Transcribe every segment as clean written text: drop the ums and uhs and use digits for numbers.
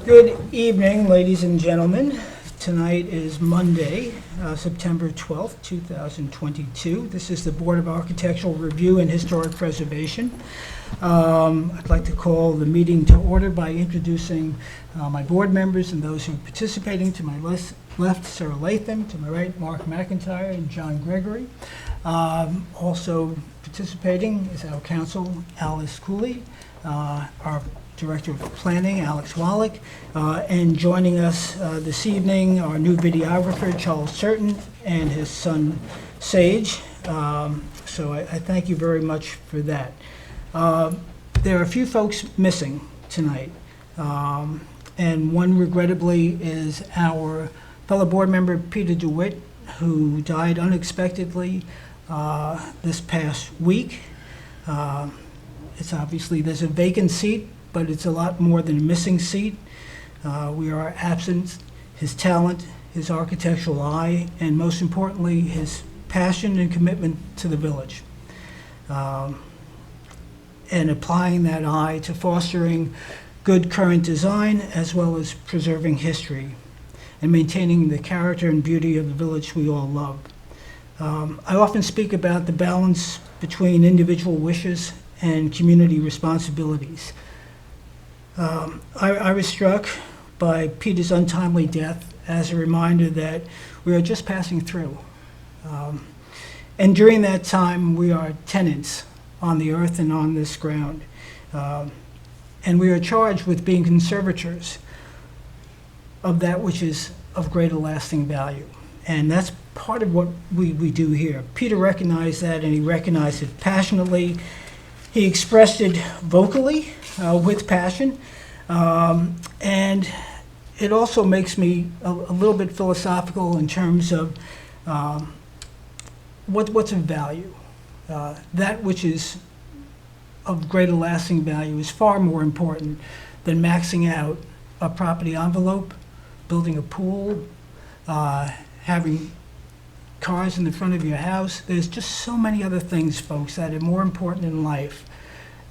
Good evening, ladies and gentlemen. Tonight is Monday, September 12th, 2022. This is the Board of Architectural Review and Historic Preservation. I'd like to call the meeting to order by introducing my board members and those who are participating. To my left, Sarah Latham. To my right, Mark McIntyre and John Gregory. Also participating is our counsel, Alice Cooley, our Director of Planning, Alex Wallach, and joining us this evening, our new videographer, Charles Certain, and his son, Sage. So I thank you very much for that. There are a few folks missing tonight, and one, regrettably, is our fellow board member, Peter DeWitt, who died unexpectedly this past week. It's obviously, there's a vacant seat, but it's a lot more than a missing seat. We are absent his talent, his architectural eye, and most importantly, his passion and commitment to the village. And applying that eye to fostering good current design as well as preserving history and maintaining the character and beauty of the village we all love. I often speak about the balance between individual wishes and community responsibilities. I was struck by Peter's untimely death as a reminder that we are just passing through. And during that time, we are tenants on the earth and on this ground. And we are charged with being conservators of that which is of greater lasting value. And that's part of what we do here. Peter recognized that, and he recognized it passionately. He expressed it vocally, with passion, and it also makes me a little bit philosophical in terms of what's of value. That which is of greater lasting value is far more important than maxing out a property envelope, building a pool, having cars in the front of your house. There's just so many other things, folks, that are more important in life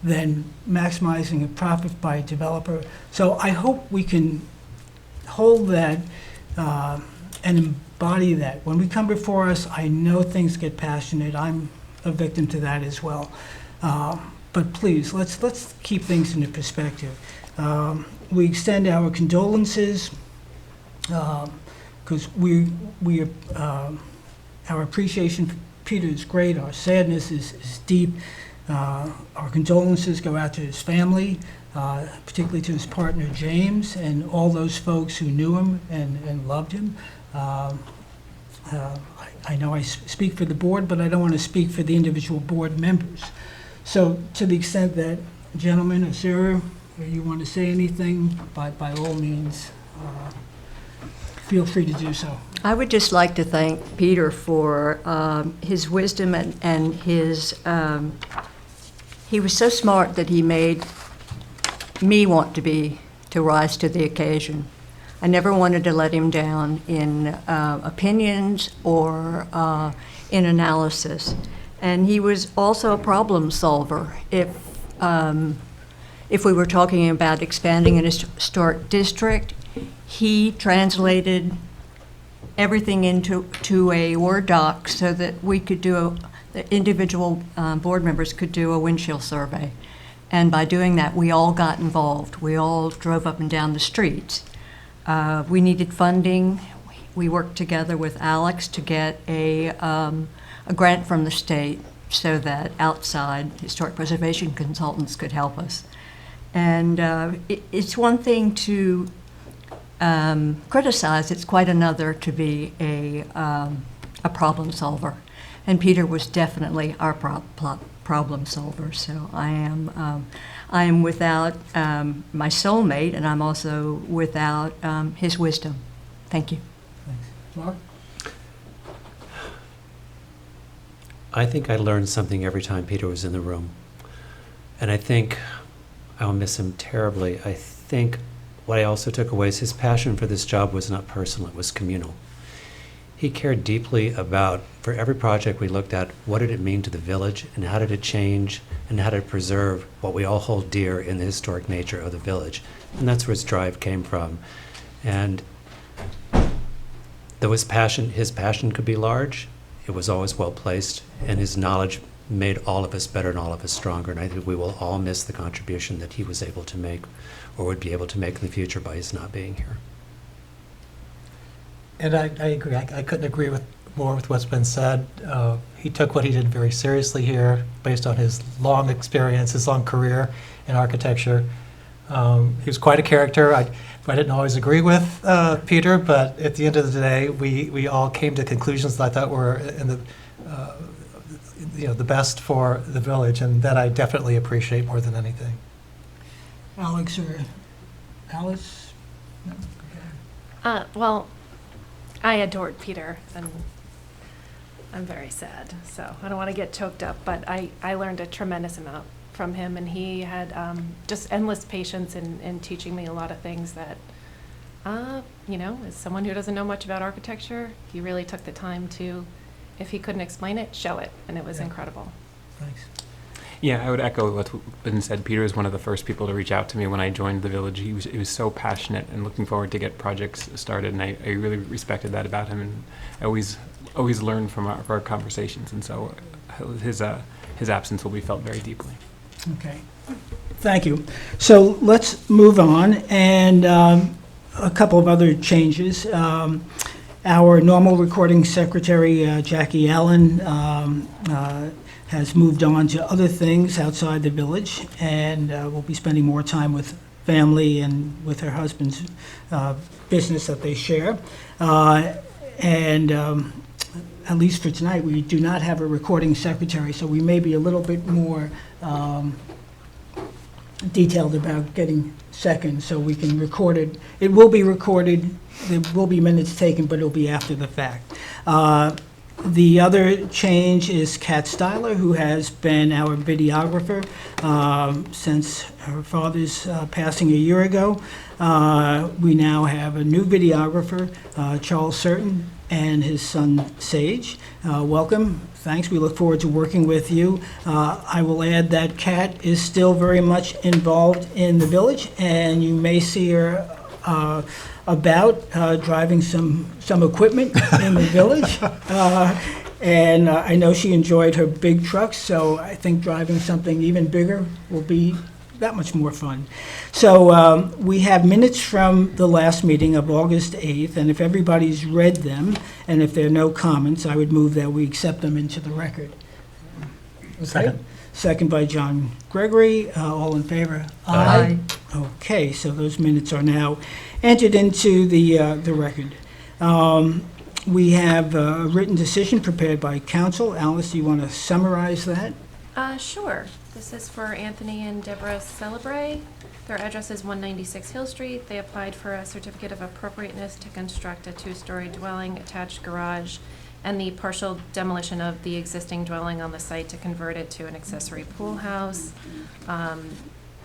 than maximizing a profit by a developer. So I hope we can hold that and embody that. When we come before us, I know things get passionate. I'm a victim to that as well. But please, let's keep things into perspective. We extend our condolences because our appreciation for Peter is great. Our sadness is deep. Our condolences go out to his family, particularly to his partner James and all those folks who knew him and loved him. I know I speak for the board, but I don't want to speak for the individual board members. So to the extent that, gentlemen, or Sarah, you want to say anything, by all means, feel free to do so. I would just like to thank Peter for his wisdom and his, he was so smart that he made me want to rise to the occasion. I never wanted to let him down in opinions or in analysis. And he was also a problem solver. If we were talking about expanding an historic district, he translated everything into a Word doc so that we could the individual board members could do a windshield survey. And by doing that, we all got involved. We all drove up and down the streets. We needed funding. We worked together with Alex to get a grant from the state so that outside historic preservation consultants could help us. And it's one thing to criticize, it's quite another to be a problem solver. And Peter was definitely our problem solver. So I am without my soulmate, and I'm also without his wisdom. Thank you. Thanks. Mark? I think I learned something every time Peter was in the room. And I think I'll miss him terribly. I think what I also took away is his passion for this job was not personal, it was communal. He cared deeply about, for every project we looked at, what did it mean to the village and how did it change and how to preserve what we all hold dear in the historic nature of the village. And that's where his drive came from. And though his passion could be large, it was always well placed, and his knowledge made all of us better and all of us stronger. And I think we will all miss the contribution that he was able to make or would be able to make in the future by his not being here. And I agree. I couldn't agree more with what's been said. He took what he did very seriously here based on his long experience, his long career in architecture. He was quite a character. I didn't always agree with Peter, but at the end of the day, we all came to conclusions that I thought were in the best for the village, and that I definitely appreciate more than anything. Alex or Alice? No? Well, I adored Peter, and I'm very sad, so I don't want to get choked up, but I learned a tremendous amount from him, and he had just endless patience in teaching me a lot of things that, as someone who doesn't know much about architecture, he really took the time to, if he couldn't explain it, show it, and it was incredible. Thanks. Yeah, I would echo what's been said. Peter was one of the first people to reach out to me when I joined the village. He was so passionate and looking forward to get projects started, and I really respected that about him, and I always learned from our conversations, and so his absence will be felt very deeply. Okay, thank you. So let's move on, and a couple of other changes. Our normal recording secretary, Jackie Allen, has moved on to other things outside the village, and will be spending more time with family and with her husband's business that they share. And at least for tonight, we do not have a recording secretary, so we may be a little bit more detailed about getting seconds, so we can record it. It will be recorded, there will be minutes taken, but it'll be after the fact. The other change is Kat Styler, who has been our videographer since her father's passing a year ago. We now have a new videographer, Charles Certain, and his son Sage. Welcome. Thanks. We look forward to working with you. I will add that Kat is still very much involved in the village, and you may see her about driving some equipment in the village. And I know she enjoyed her big trucks, so I think driving something even bigger will be that much more fun. So we have minutes from the last meeting of August 8th, and if everybody's read them, and if there are no comments, I would move that we accept them into the record. Okay? Second. Second by John Gregory. All in favor? Aye. Okay, so those minutes are now entered into the record. We have a written decision prepared by council. Alice, do you want to summarize that? Sure. This is for Anthony and Deborah Celebre. Their address is 196 Hill Street. They applied for a certificate of appropriateness to construct a two-story dwelling, attached garage, and the partial demolition of the existing dwelling on the site to convert it to an accessory pool house.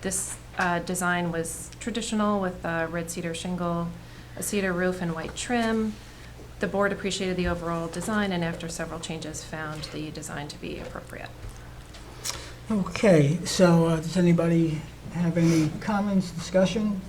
This design was traditional with red cedar shingle, a cedar roof, and white trim. The board appreciated the overall design, and after several changes, found the design to be appropriate. Okay, so does anybody have any comments, discussion?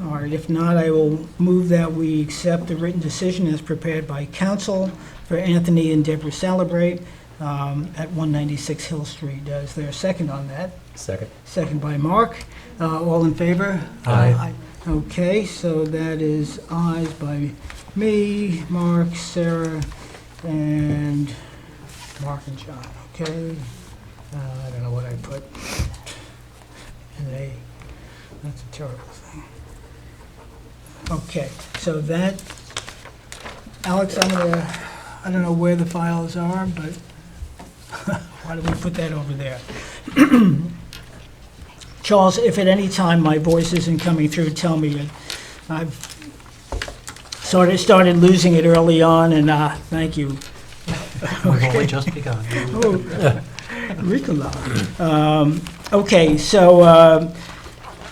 All right, if not, I will move that we accept the written decision as prepared by council for Anthony and Deborah Celebrate at 196 Hill Street. Is there a second on that? Second. Second by Mark. All in favor? Aye. Okay, so that is ayes by me, Mark, Sarah, and Mark and John. Okay. I don't know what I put. That's a terrible thing. Okay, so that, Alex, I don't know where the files are, but why don't we put that over there? Charles, if at any time my voice isn't coming through, tell me. I've started losing it early on, and thank you. We've only just begun. Ricola. Okay, so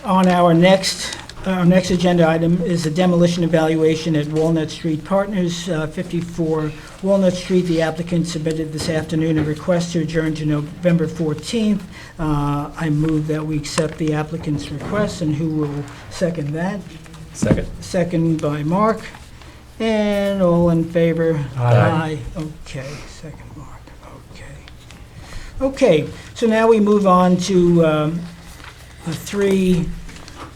on our next Our next agenda item is a demolition evaluation at Walnut Street Partners, 54 Walnut Street. The applicant submitted this afternoon a request to adjourn to November 14th. I move that we accept the applicant's request, and who will second that? Second. Second by Mark. And all in favor? Aye. Okay, second Mark, okay. Okay, so now we move on to the three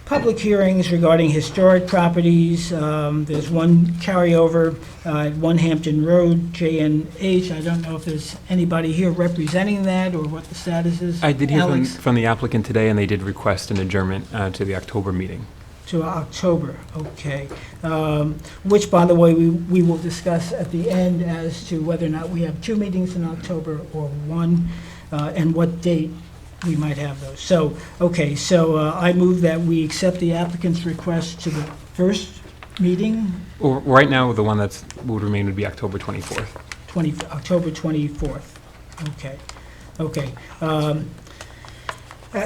public hearings regarding historic properties. There's one carryover at 1 Hampton Road, JNH. I don't know if there's anybody here representing that or what the status is. I did hear Alex? from the applicant today, and they did request an adjournment to the October meeting. To October, okay. Which, by the way, we will discuss at the end as to whether or not we have 2 meetings in October or 1, and what date we might have those. So, okay, so I move that we accept the applicant's request to the first meeting, Or, right now, the one that would remain would be October 24th. October 24th. Okay, okay.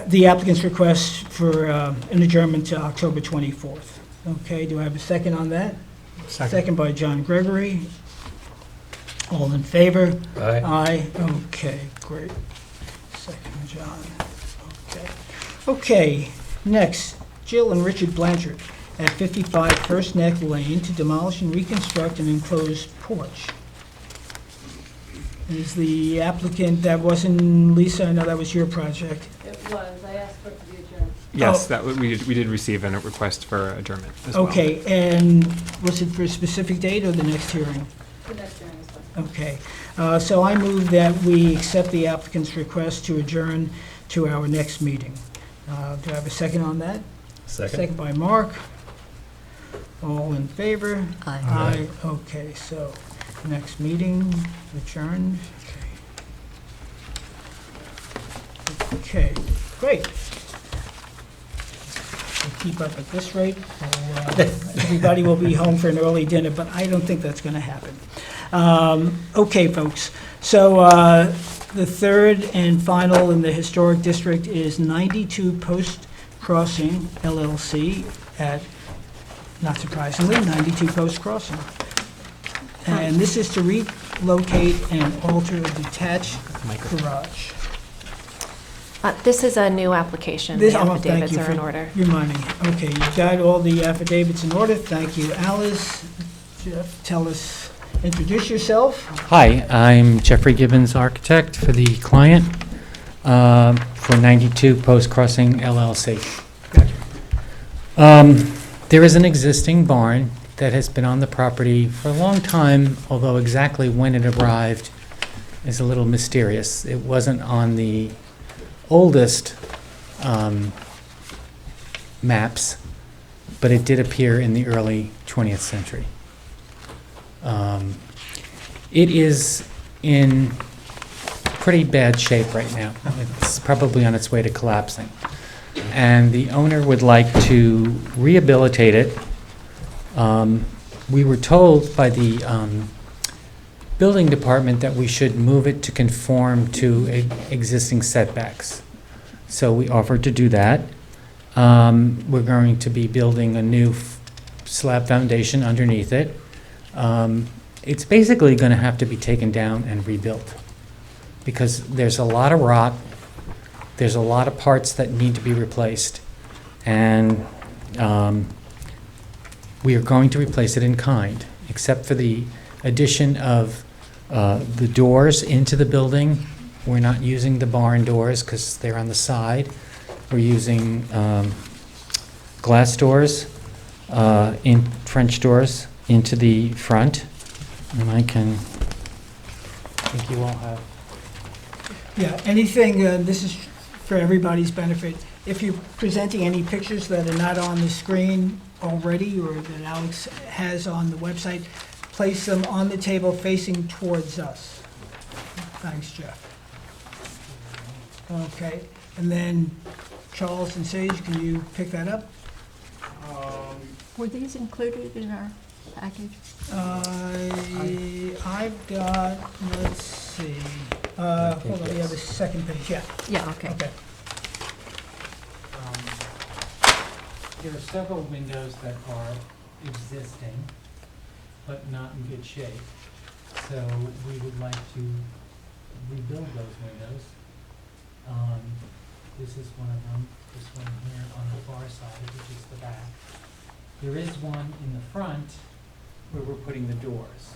The applicant's request for an adjournment to October 24th. Okay, do I have a second on that? Second by John Gregory. All in favor? Aye. Aye, okay, great. Second, John, okay. Okay, next, Jill and Richard Blanchard at 55 First Neck Lane to demolish and reconstruct an enclosed porch. Is the applicant, that wasn't, Lisa, I know that was your project. It was, I asked for it to be adjourned. Yes, Oh. that we did receive a request for adjournment as well. Okay, and was it for a specific date or the next hearing? The next hearing is fine. Okay, so I move that we accept the applicant's request to adjourn to our next meeting. Do I have a second on that? Second by Mark. All in favor? Aye. Aye, okay, so next meeting adjourned. Okay, great. We'll keep up at this rate, everybody will be home for an early dinner, but I don't think that's going to happen. Okay, folks, so the third and final in the historic district is 92 Post Crossing LLC at, not surprisingly, 92 Post Crossing. And this is to relocate and alter a detached garage. This is a new application. This- The oh, thank affidavits you are for in order. reminding me. Okay, you've got all the affidavits in order. Thank you, Alice. Jeff, tell us, introduce yourself. Hi, I'm Jeffrey Gibbons, architect for the client for 92 Post Crossing LLC. There is an existing barn that has been on the property for a long time, although exactly when it arrived is a little mysterious. It wasn't on the oldest maps, but it did appear in the early 20th century. It is in pretty bad shape right now. It's probably on its way to collapsing. And the owner would like to rehabilitate it. We were told by the building department that we should move it to conform to existing setbacks. So we offered to do that. We're going to be building a new slab foundation underneath it. It's basically going to have to be taken down and rebuilt because there's a lot of rot, there's a lot of parts that need to be replaced, and we are going to replace it in kind, except for the addition of the doors into the building. We're not using the barn doors because they're on the side. We're using glass doors, in French doors into the front. And I think you all have. Yeah, anything, this is for everybody's benefit. If you're presenting any pictures that are not on the screen already or that Alex has on the website, place them on the table facing towards us. Thanks, Jeff. Okay, and then Charles and Sage, can you pick that up? Were these included in our package? I've got, let's see, hold on, you have the second page, yeah. Yeah, okay. Okay. there are several windows that are existing, but not in good shape. So we would like to rebuild those windows. This is one of them, this one here on the far side, which is the back. There is one in the front where we're putting the doors.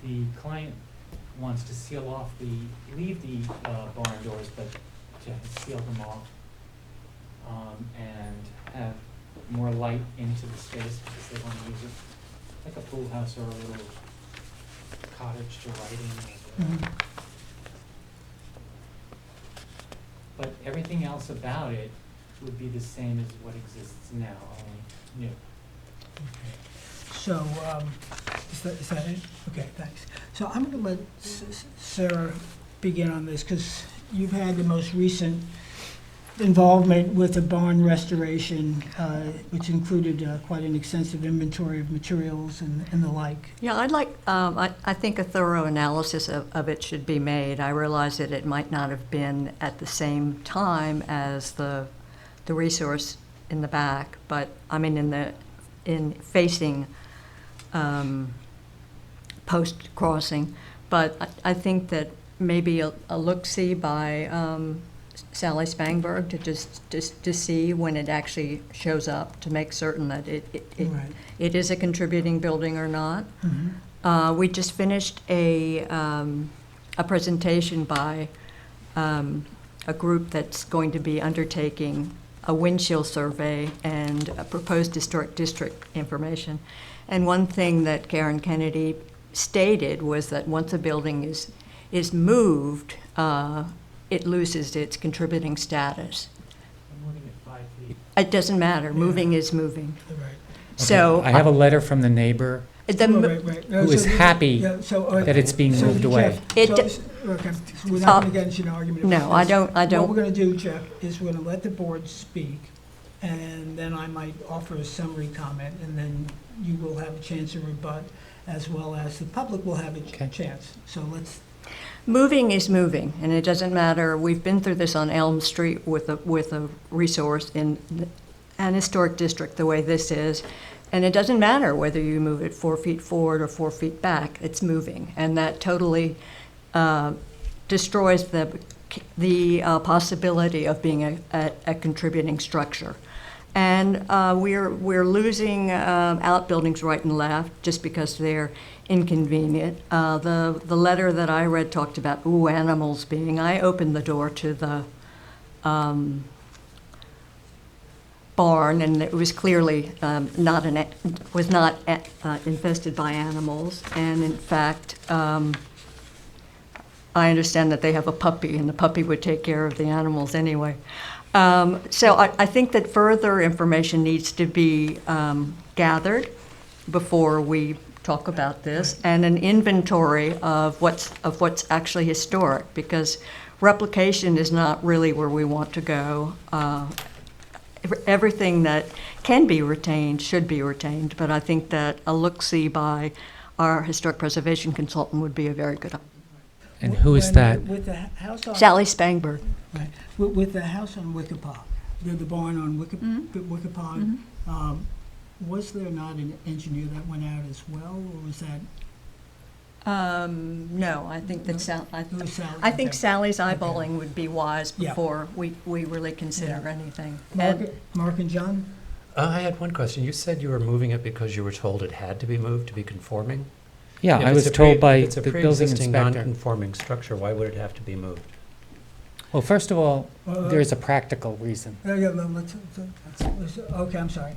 The client wants to seal off leave the barn doors, but to seal them off, and have more light into the space because they want to use it like a pool house or a little cottage to write in. Mhm. But everything else about it would be the same as what exists now, only new. So, is that it? Okay, thanks. So I'm going to let Sarah begin on this, because you've had the most recent involvement with the barn restoration, which included quite an extensive inventory of materials and the like. Yeah, I think a thorough analysis of it should be made. I realize that it might not have been at the same time as the resource in the back, but, I mean, in facing post-crossing. But I think that maybe a look-see by Sally Spangberg to just to see when it actually shows up, to make certain that Right. it is a contributing building or not. Mhm. We just finished a presentation by a group that's going to be undertaking a windshield survey and a proposed historic district information. And one thing that Karen Kennedy stated was that once a building is moved, it loses its contributing status. I'm moving it 5 feet. It doesn't matter, Yeah. moving is moving. Right. So. I have a letter from the neighbor the Oh, mo- right. No, who is so- happy yeah, so, that it's being so, moved away. Jeff, It so- okay, so we're not going to get into an argument about this. No, I don't. What we're going to do, Jeff, is we're going to let the board speak, and then I might offer a summary comment, and then you will have a chance to rebut, as well as the public will have a Okay. chance. So let's, Moving is moving, and it doesn't matter. We've been through this on Elm Street with a resource in an historic district the way this is, and it doesn't matter whether you move it 4 feet forward or 4 feet back. It's moving, and that totally destroys the possibility of being a contributing structure. And we're losing outbuildings right and left just because they're inconvenient. The letter that I read talked about animals being. I opened the door to the barn, and it was clearly not infested by animals. And in fact, I understand that they have a puppy, and the puppy would take care of the animals anyway. So I think that further information needs to be gathered before we talk about this, and an inventory of what's actually historic, because replication is not really where we want to go. Everything that can be retained should be retained, but I think that a look-see by our historic preservation consultant would be a very good idea. And who is when- that? With the house on. Sally Spangberg. Right. With the house on Wickapog, the barn on Wickapog, was there not an engineer that went out as well, or was that? No, I think that It was Sally? I think Okay. Sally's eyeballing would be wise Yeah. before we really consider Yeah. anything. Mark and John? I had one question. You said you were moving it because you were told it had to be moved to be conforming? Yeah, If I it's was a told by if it's a the building pre-existing inspector. non-conforming structure, why would it have to be moved? Well, first of all, Uh, there's a practical reason. Yeah, okay, I'm sorry.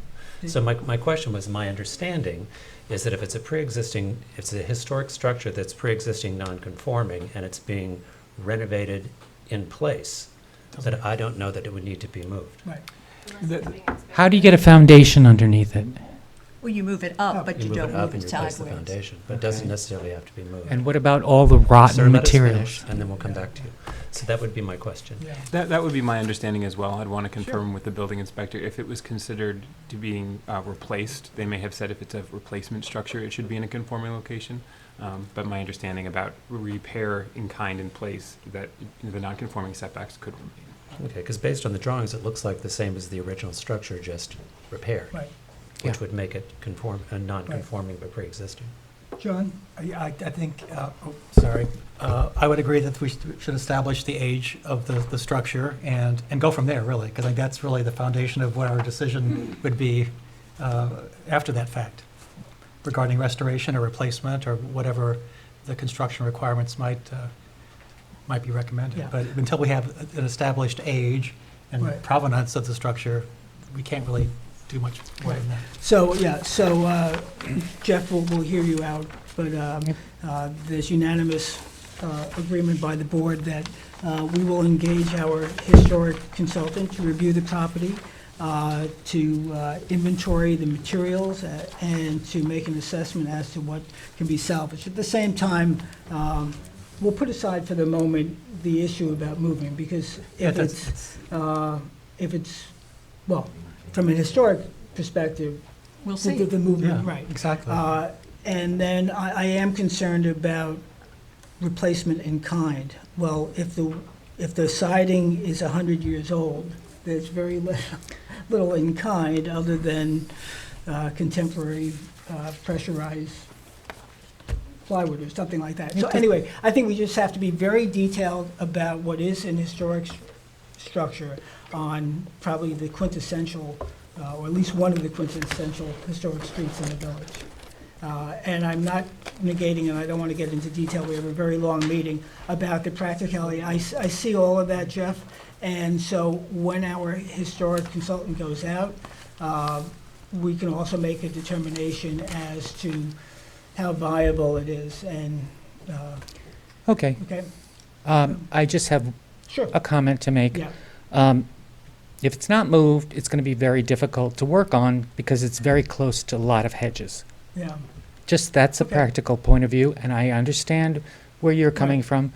So my question was, my understanding is that if it's it's a historic structure that's pre-existing non-conforming and it's being renovated in place, that I don't know that it would need to be moved. Right. How do you get a foundation underneath it? Well, you move it up, but you move don't it up move and it replace the sideways. foundation, but it doesn't necessarily have to be moved. And what about all the Sir, rotten let us materials? finish, and then we'll come back to you. So that would be my question. Yeah. That would be my understanding as well. I'd want to confirm with the building inspector. If it was considered to being replaced, they may have said if it's a replacement structure, it should be in a conforming location. But my understanding about repair in kind in place, that the non-conforming setbacks could remain. Okay, because based on the drawings, it looks like the same as the original structure, just repaired. Right. Which Yeah. would make it non-conforming but pre-existing. John? I think, sorry, I would agree that we should establish the age of the structure and go from there, really, because I think that's really the foundation of what our decision would be after that fact, regarding restoration or replacement or whatever the construction requirements might be recommended. Yeah. But until we have an established age and Right. provenance of the structure, we can't really do much more than that. So, Jeff will hear you out, but there's unanimous agreement by the board that we will engage our historic consultant to review the property, to inventory the materials, and to make an assessment as to what can be salvaged. At the same time, we'll put aside for the moment the issue about moving, because if it's, well, from an historic perspective, We'll the movement, Yeah, right. exactly. And then I am concerned about replacement in kind. Well, if the siding is 100 years old, there's very little in kind other than contemporary pressurized plywood or something like that. So anyway, I think we just have to be very detailed about what is an historic structure on probably the quintessential, or at least one of the quintessential historic streets in the village. And I'm not negating, and I don't want to get into detail, we have a very long meeting about the practicality. I see all of that, Jeff, and so when our historic consultant goes out, we can also make a determination as to how viable it is, and, Okay. okay? I just have Sure, a comment to make. yeah, If it's not moved, it's going to be very difficult to work on because it's very close to a lot of hedges. yeah. Just that's a Okay. practical point of view, and I understand where you're coming Right. from,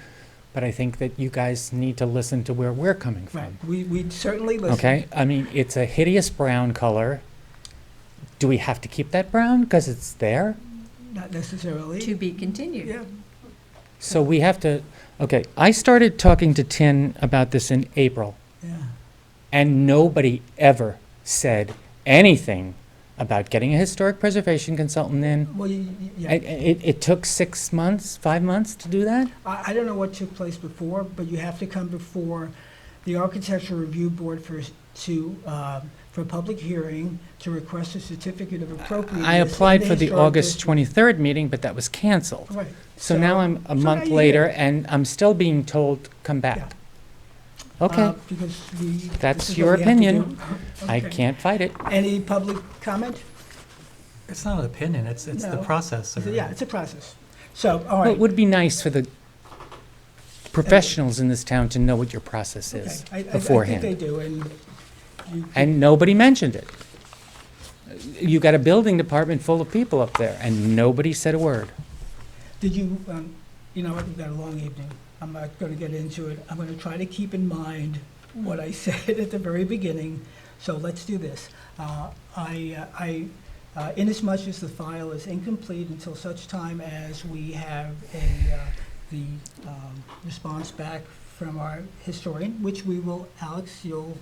but I think that you guys need to listen to where we're coming Right, from. we certainly listen. Okay? I mean, it's a hideous brown color. Do we have to keep that brown because it's there? Not necessarily. To be continued. Yeah, So we have to, okay, I started talking to Tin about this in April, yeah. and nobody ever said anything about getting a historic preservation consultant in. Well, yeah. It took 6 months, 5 months to do that? I don't know what took place before, but you have to come before the Architectural Review Board for a public hearing to request a certificate of appropriateness. I applied for the historic August district. 23rd meeting, but that was canceled. Right. So now I'm a so now month you're later, here. and I'm still being told, come back. Okay, Because That's this is your what we have to opinion. do. I Okay. can't fight it. Any public comment? It's not an opinion, it's the No. process. Yeah, it's a process. So, all Well, right. it would be nice for the professionals in this town to know what your process Okay. is I think beforehand. they do, and you. And nobody mentioned it. You got a building department full of people up there, and nobody said a word. Did you, you know what, we've got a long evening. I'm not going to get into it. I'm going to try to keep in mind what I said at the very beginning. So let's do this. Inasmuch as the file is incomplete until such time as we have the response back from our historian, which we will, Alex, you'll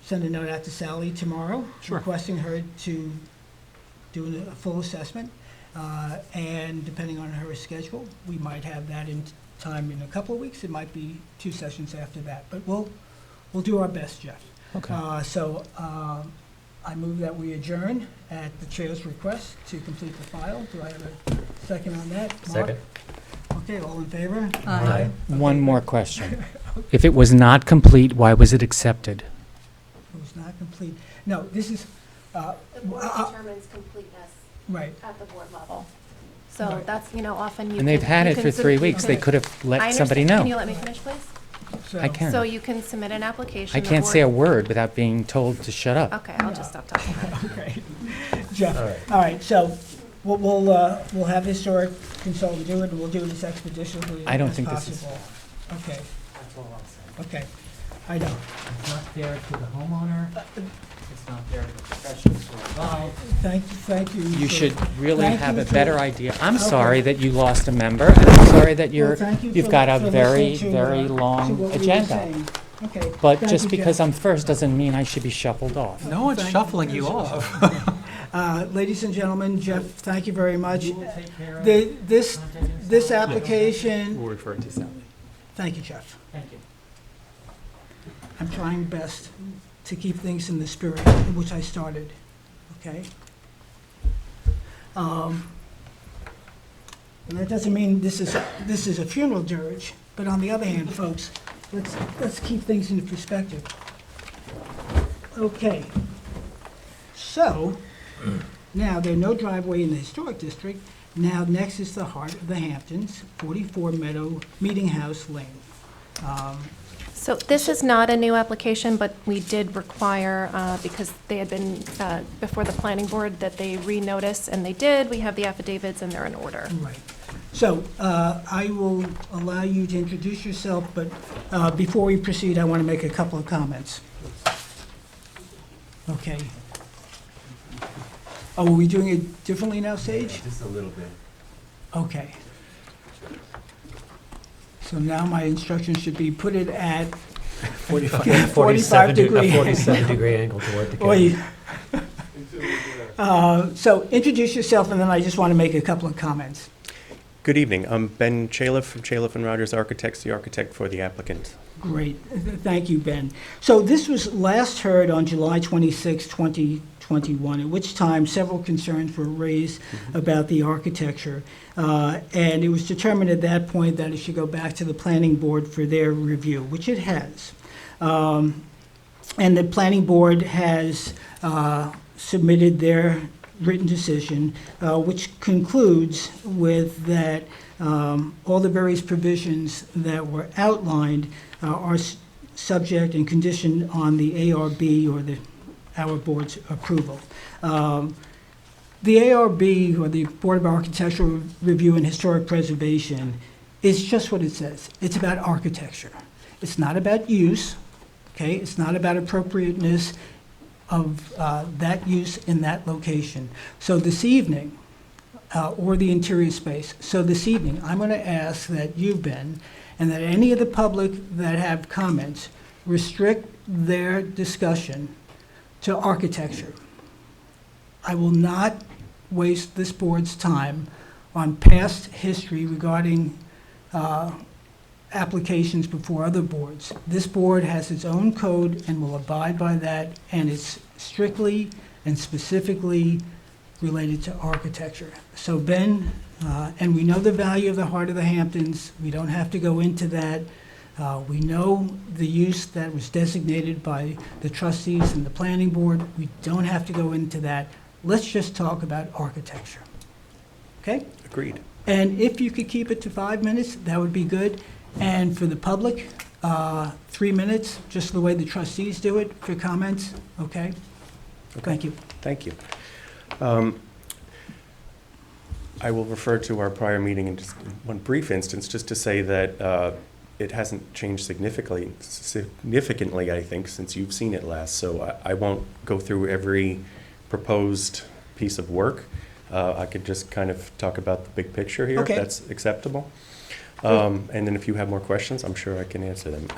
send a note out to Sally tomorrow. Sure. Requesting her to do a full assessment. And depending on her schedule, we might have that in time in a couple of weeks. It might be 2 sessions after that, but we'll do our best, Jeff. Okay. I move that we adjourn at the chair's request to complete the file. Do I have a second on that? Mark? Second. Okay, all in favor? Aye. One more question. If it was not complete, why was it accepted? It was not complete. No, this is, The board determines completeness right. at the board level. So Right. that's, often you. And they've can- had you it can for sub- 3 you weeks. can- They could have I let somebody understand. know. Can you let me finish, please? I can. So you can submit an application. I the can't say a board- word without being told to shut up. Okay, I'll just stop talking. Okay. Jeff, All right. all right, so we'll have the historic consultant do it, and we'll do it as expeditiously I don't as think this is- possible. Okay, That's all I'm saying. okay. I know. It's not fair to the homeowner. It's not fair to the professionals who are involved. Thank you. You for- should really thank have you a for- better idea. I'm Okay. sorry that you lost a member, and I'm sorry that Well, thank you you've for- got a for very, listening to, very to long what we were agenda. saying. Okay. But Thank just you, because Jeff. I'm first doesn't mean I should be shuffled off. No one's Thank- shuffling you off. Ladies and gentlemen, Jeff, thank you very much. You will take care of This application, We'll refer to Sally. thank you, Jeff. Thank you. I'm trying best to keep things in the spirit in which I started, okay? And that doesn't mean this is a funeral dirge, but on the other hand, folks, let's keep things into perspective. Okay. So, now there are no driveway in the historic district. Now, next is the heart of the Hamptons, 44 Meadow Meeting House Lane. So this is not a new application, but we did require, because they had been before the planning board, that they renotice, and they did. We have the affidavits, and they're in order. Right. So, I will allow you to introduce yourself, but before we proceed, I want to make a couple of comments. Okay. Oh, are we doing it differently now, Sage? Just a little bit. Okay. So now my instructions should be put it at 45 degree. 47-degree angle toward the camera. Oi. So introduce yourself, and then I just want to make a couple of comments. Good evening. I'm Ben Chaliff from Chaliff and Rogers Architects, the architect for the applicant. Great. Thank you, Ben. So this was last heard on July 26, 2021, at which time several concerns were raised about the architecture. And it was determined at that point that it should go back to the planning board for their review, which it has. And the planning board has submitted their written decision, which concludes with that all the various provisions that were outlined are subject and conditioned on the ARB or our board's approval. The ARB, or the Board of Architectural Review and Historic Preservation, is just what it says. It's about architecture. It's not about use, okay? It's not about appropriateness of that use in that location. So this evening, or the interior space. So this evening, I'm going to ask that you, Ben, and that any of the public that have comments restrict their discussion to architecture. I will not waste this board's time on past history regarding applications before other boards. This board has its own code and will abide by that, and it's strictly and specifically related to architecture. So Ben, and we know the value of the heart of the Hamptons. We don't have to go into that. We know the use that was designated by the trustees and the planning board. We don't have to go into that. Let's just talk about architecture. Okay? Agreed. And if you could keep it to 5 minutes, that would be good. And for the public, 3 minutes, just the way the trustees do it for comments, okay? Thank you. Thank you. I will refer to our prior meeting in just one brief instance, just to say that it hasn't changed significantly, I think, since you've seen it last. So I won't go through every proposed piece of work. I could just kind of talk about the big picture here, Okay. if that's acceptable. And then if you have more questions, I'm sure I can answer them.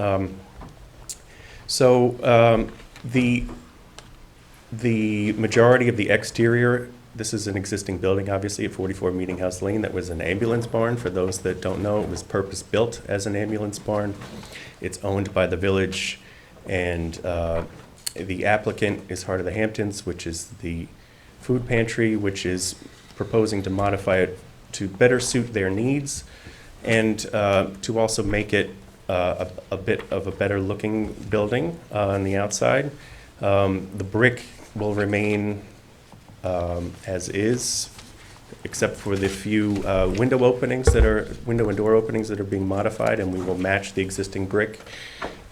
The majority of the exterior, this is an existing building, obviously, at 44 Meeting House Lane. That was an ambulance barn. For those that don't know, it was purpose-built as an ambulance barn. It's owned by the village, and the applicant is Heart of the Hamptons, which is the food pantry, which is proposing to modify it to better suit their needs and to also make it a bit of a better-looking building on the outside. The brick will remain as is, except for the few window and door openings that are being modified, and we will match the existing brick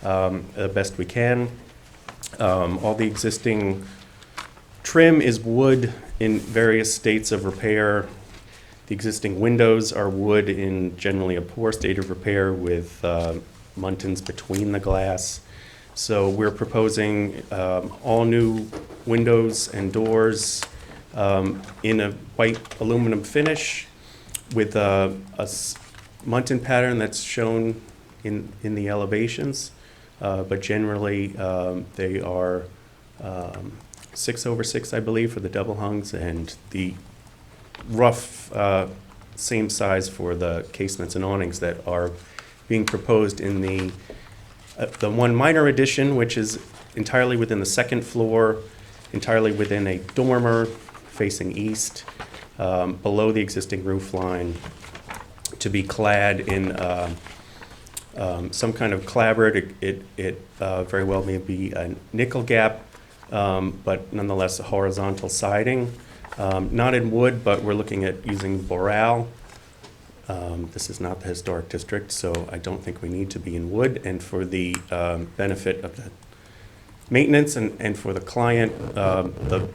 the best we can. All the existing trim is wood in various states of repair. The existing windows are wood in generally a poor state of repair with muntins between the glass. So we're proposing all new windows and doors in a white aluminum finish with a muntin pattern that's shown in the elevations. but generally they are 6/6, I believe, for the double hungs, and the rough same size for the casements and awnings that are being proposed in the one minor addition, which is entirely within the second floor, entirely within a dormer facing east, below the existing roof line, to be clad in some kind of clapboard. It very well may be a nickel gap, but nonetheless a horizontal siding. Not in wood, but we're looking at using boral. This is not the historic district, so I don't think we need to be in wood. And for the benefit of the maintenance and for the client, the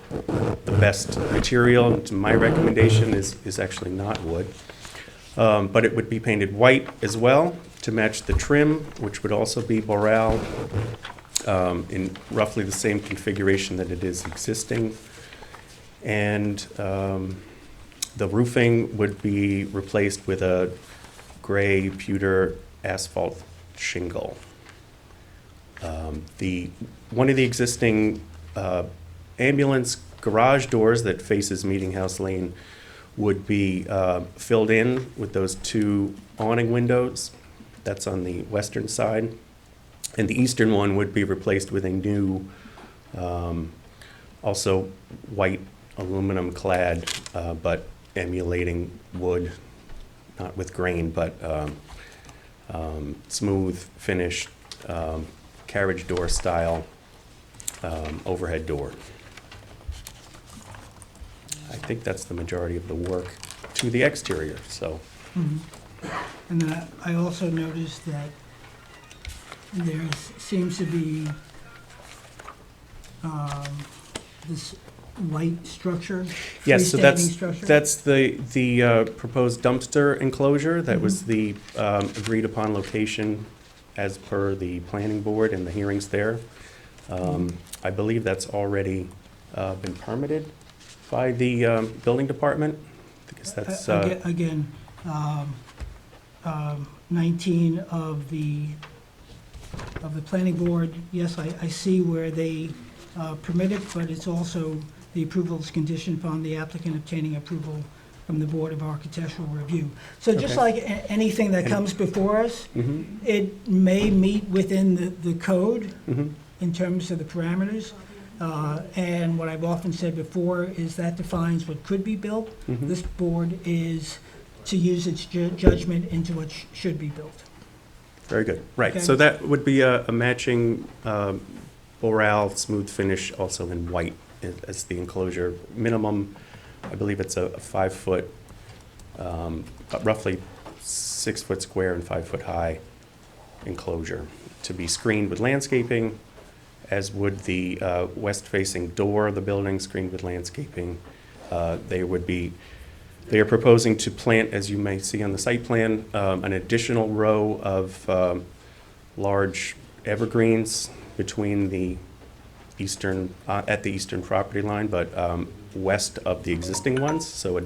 best material, to my recommendation, is actually not wood. But it would be painted white as well to match the trim, which would also be boral, in roughly the same configuration that it is existing. And the roofing would be replaced with a gray pewter asphalt shingle. One of the existing ambulance garage doors that faces Meeting House Lane would be filled in with those two awning windows. That's on the western side. And the eastern one would be replaced with a new, also white aluminum clad, but emulating wood, not with grain, but smooth finished carriage door style overhead door. I think that's the majority of the work to the exterior, so. Mhm. And then I also noticed that there seems to be this light structure, Yes, so freestanding structure. that's the proposed dumpster enclosure. That was the agreed upon location as per the planning board and the hearings there. I believe that's already been permitted by the building department, because that's, Again, 19 of the planning board, yes, I see where they permit it, but it's also, the approval is conditioned upon the applicant obtaining approval from the Board of Architectural Review. So just Okay. like anything that comes before us, mhm, it may meet within the code mhm. in terms of the parameters. And what I've often said before is that defines what could be built. Mhm. This board is to use its judgment into what should be built. Very good. Right, Okay. so that would be a matching boral smooth finish, also in white as the enclosure. Minimum, I believe it's a 5-foot, roughly 6-foot square and 5-foot high enclosure to be screened with landscaping, as would the west-facing door of the building, screened with landscaping. They are proposing to plant, as you may see on the site plan, an additional row of large evergreens between the eastern, at the eastern property line, but west of the existing ones, so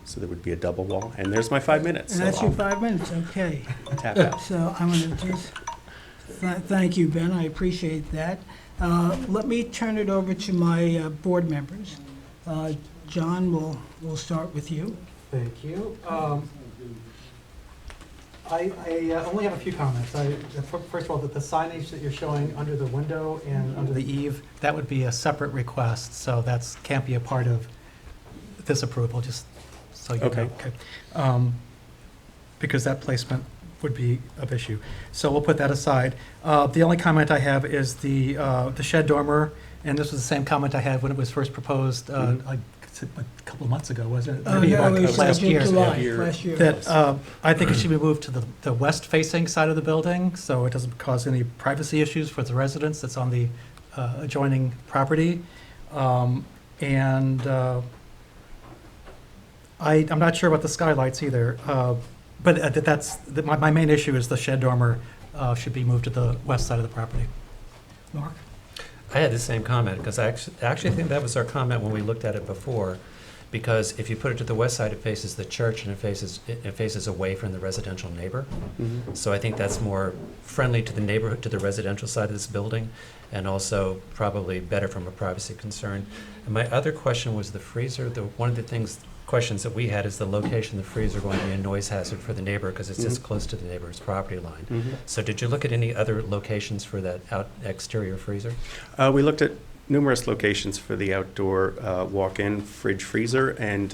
so there would be a double wall. And there's my 5 minutes. And so that's your I'll 5 minutes, okay. tap out. So I'm going to just, thank you, Ben, I appreciate that. Let me turn it over to my board members. John, we'll start with you. Thank you. I only have a few comments. First of all, that the signage that you're showing under the window and under the eave, that would be a separate request, so that's, can't be a part of this approval, just so you know. Okay. Because that placement would be of issue. So we'll put that aside. The only comment I have is the shed dormer, and this was the same comment I had when it was first proposed, like a couple of months ago, wasn't it? Maybe No, like it was last year. July, Year. last year. That I think it should be moved to the west-facing side of the building, so it doesn't cause any privacy issues for the residents that's on the adjoining property. I'm not sure about the skylights either, but my main issue is the shed dormer should be moved to the west side of the property. Mark? I had the same comment, because I actually think that was our comment when we looked at it before. because if you put it to the west side, it faces the church and it faces away from the residential neighbor. Mhm. So I think that's more friendly to the neighborhood, to the residential side of this building, and also probably better from a privacy concern. And my other question was the freezer. One of the questions that we had is the location of the freezer going to be a noise hazard for the neighbor because it's this Mhm. close to the neighbor's property line. Mhm. So did you look at any other locations for that exterior freezer? We looked at numerous locations for the outdoor walk-in fridge freezer, and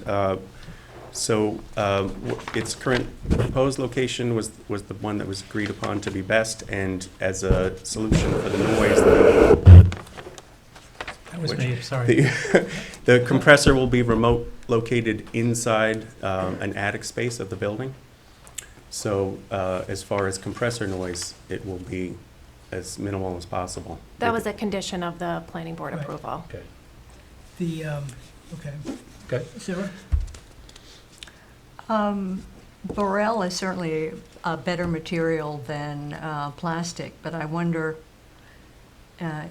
its current proposed location was the one that was agreed upon to be best, and as a solution for the noise, That was Which- me, sorry. the compressor will be remote located inside an attic space of the building. So as far as compressor noise, it will be as minimal as possible. That was a condition of the planning board Right. approval. Okay. Okay. Okay. Sarah? Burrell is certainly a better material than plastic, but I wonder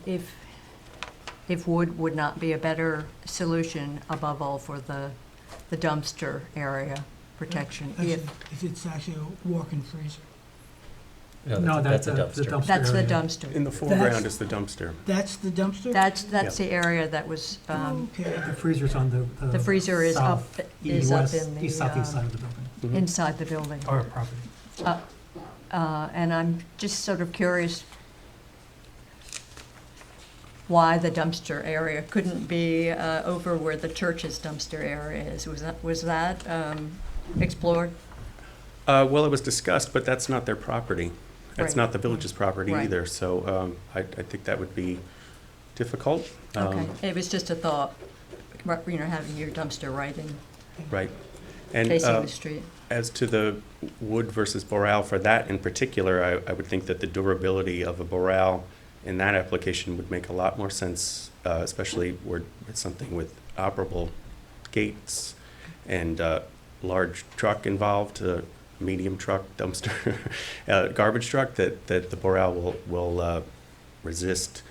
if wood would not be a better solution, above all for the dumpster area protection. If it's actually a walk-in freezer. No, that's a the dumpster. dumpster That's the area. dumpster. In the foreground is the dumpster. That's the dumpster? That's the area that was, Okay. The freezer's on the freezer is up in the, east southeast side of the building, Mhm. inside the building. or property. And I'm just sort of curious why the dumpster area couldn't be over where the church's dumpster area is. Was that explored? Well, it was discussed, but that's not their property. That's Right. not the village's property Right. either, so I think that would be difficult. Okay, it was just a thought, having your dumpster right in, Right. And facing the street. as to the wood versus boral, for that in particular, I would think that the durability of a boral in that application would make a lot more sense, especially where it's something with operable gates and large truck involved, medium truck, dumpster, garbage truck, that the boral will resist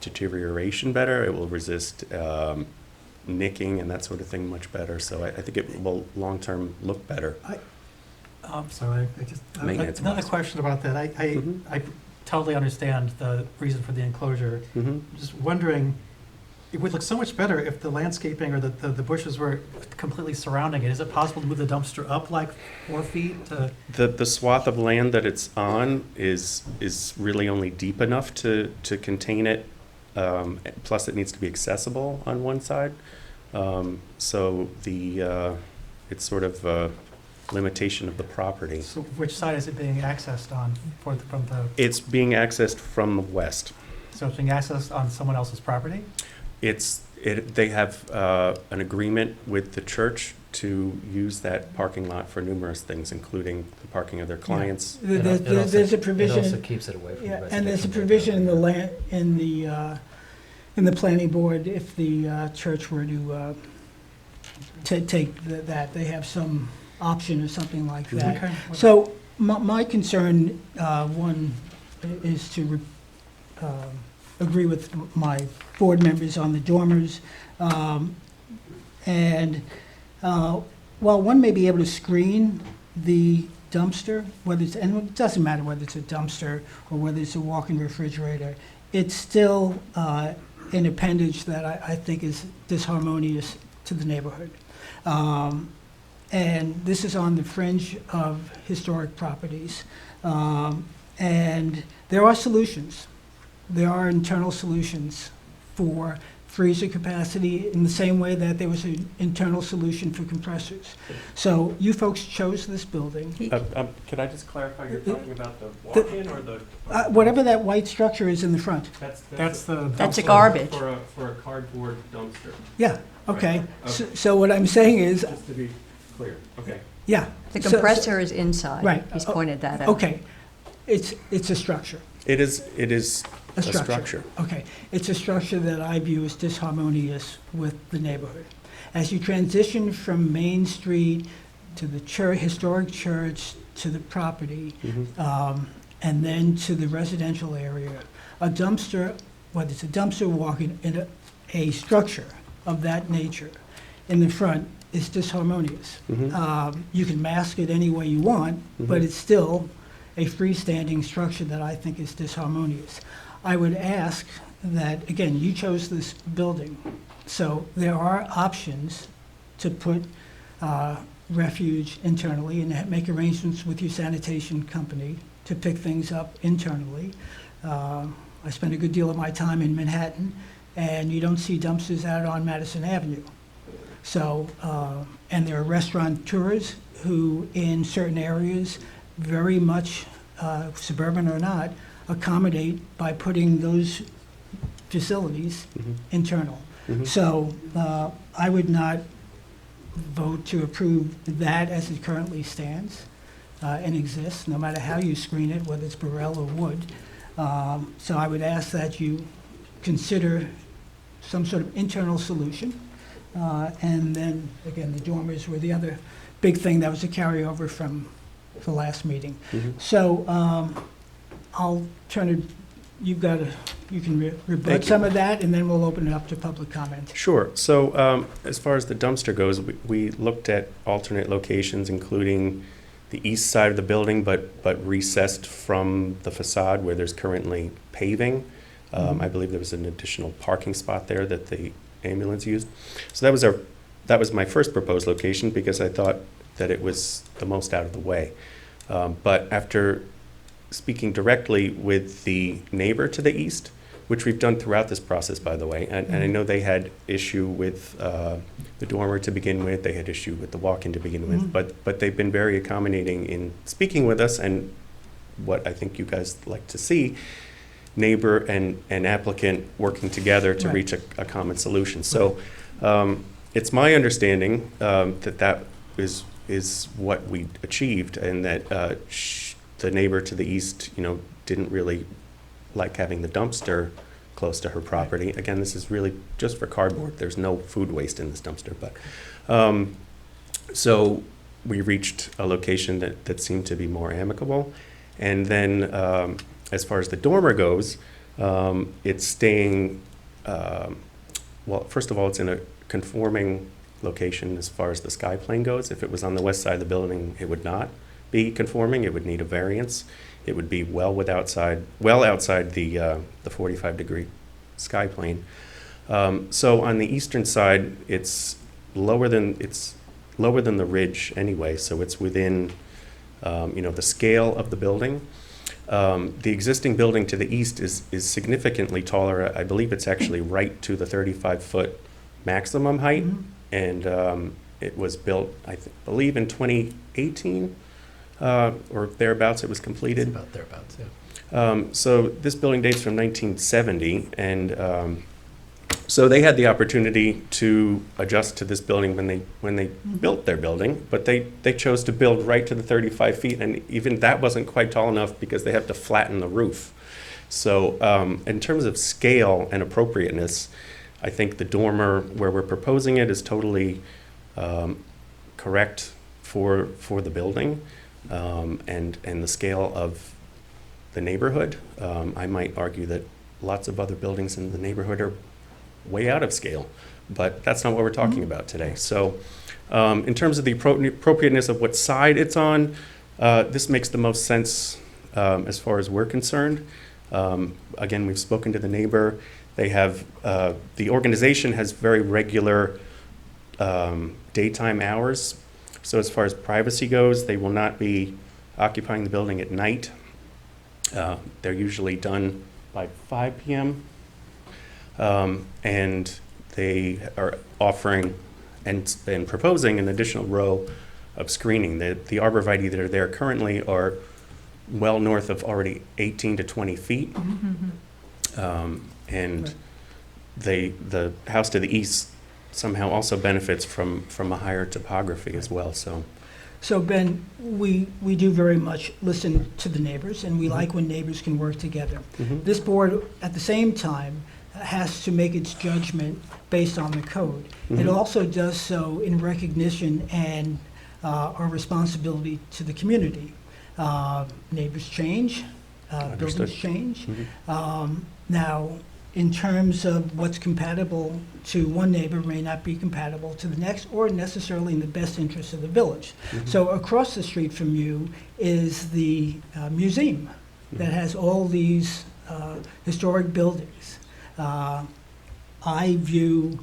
deterioration better. It will resist nicking and that sort of thing much better. So I think it will long-term look better. I'm sorry, Maintenance another wise. question about that. Mhm. I totally understand the reason for the enclosure. Mhm. Just wondering, it would look so much better if the landscaping or the bushes were completely surrounding it. Is it possible to move the dumpster up like 4 feet to? The swath of land that it's on is really only deep enough to contain it. Plus, it needs to be accessible on one side. So it's sort of a limitation of the property. So which side is it being accessed on from the, It's being accessed from the west. so it's being accessed on someone else's property? They have an agreement with the church to use that parking lot for numerous things, including the parking of their clients. There's a provision. It also keeps it away from the Yeah, residential. and there's a provision in the land, in the planning board, if the church were to take that, they have some option or something like that. Okay. So my concern, one, is to agree with my board members on the dormers. And while one may be able to screen the dumpster, and it doesn't matter whether it's a dumpster or whether it's a walk-in refrigerator, it's still an appendage that I think is disharmonious to the neighborhood. And this is on the fringe of historic properties. And there are solutions. There are internal solutions for freezer capacity in the same way that there was an internal solution for compressors. So you folks chose this building. Could I just clarify, you're talking about the walk-in or the? Whatever that white structure is in the front. That's the. That's a dumpster. garbage. For a cardboard dumpster, Yeah, okay. Okay. So what I'm saying is, just to be clear, okay. yeah. The So- compressor is inside. Right. He's pointed that out. Okay, it's a structure. It is A a structure. structure. Okay, it's a structure that I view as disharmonious with the neighborhood. As you transition from Main Street to the historic church, to the property, Mhm. and then to the residential area, a dumpster, whether it's a dumpster walking in a structure of that nature, in the front is disharmonious. You can mask it any way you want, but it's still a freestanding structure that I think is disharmonious. I would ask that, again, you chose this building, so there are options to put refuge internally and make arrangements with your sanitation company to pick things up internally. I spend a good deal of my time in Manhattan, and you don't see dumpsters out on Madison Avenue. So, and there are restaurateurs who, in certain areas, very much, suburban or not, accommodate by putting those facilities internal. So, I would not vote to approve that as it currently stands and exists, no matter how you screen it, whether it's Burrell or wood. So I would ask that you consider some sort of internal solution. And then, again, the dormers were the other big thing that was a carryover from the last meeting. So I'll turn it, you can rebut Thank you. some of that, and then we'll open it up to public comment. Sure. So as far as the dumpster goes, we looked at alternate locations, including the east side of the building, but recessed from the facade where there's currently paving. I believe there was an additional parking spot there that the ambulance used. So that was my first proposed location because I thought that it was the most out of the way. But after speaking directly with the neighbor to the east, which we've done throughout this process, by the way, and I know they had issue with the dormer to begin with, they had issue with the walk-in to begin with, but they've been very accommodating in speaking with us, and what I think you guys like to see, neighbor and applicant working together to Right. reach a common solution. So it's my understanding that is what we achieved, and that the neighbor to the east, didn't really like having the dumpster close to her property. Again, this is really just for cardboard. There's no food waste in this dumpster, but so we reached a location that seemed to be more amicable. And then as far as the dormer goes, it's staying, well, first of all, it's in a conforming location as far as the sky plane goes. If it was on the west side of the building, it would not be conforming. It would need a variance. It would be well outside the 45-degree sky plane. So on the eastern side, it's lower than the ridge anyway. So it's within the scale of the building. The existing building to the east is significantly taller. I believe it's actually right to the 35-foot maximum height, and it was built, I believe, in 2018. Or thereabouts, it was completed. It's about thereabouts, yeah. So this building dates from 1970, and so they had the opportunity to adjust to this building when they built their building, but they chose to build right to the 35 feet, and even that wasn't quite tall enough because they have to flatten the roof. So in terms of scale and appropriateness, I think the dormer where we're proposing it is totally correct for the building. And the scale of the neighborhood. I might argue that lots of other buildings in the neighborhood are way out of scale, but that's not what we're talking about today. So in terms of the appropriateness of what side it's on, this makes the most sense as far as we're concerned. Again, we've spoken to the neighbor. They have, the organization has very regular daytime hours. So as far as privacy goes, they will not be occupying the building at night. They're usually done by 5 p.m. And they are offering and proposing an additional row of screening. The arborvitae that are there currently are well north of already 18 to 20 feet. And the house to the east somehow also benefits from a higher topography as well. So Ben, we do very much listen to the neighbors, and we like when neighbors can work together. This board, at the same time, has to make its judgment based on the code. It also does so in recognition and our responsibility to the community. Neighbors change, buildings change. Now, in terms of what's compatible to one neighbor may not be compatible to the next, or necessarily in the best interest of the village. So across the street from you is the museum that has all these historic buildings. I view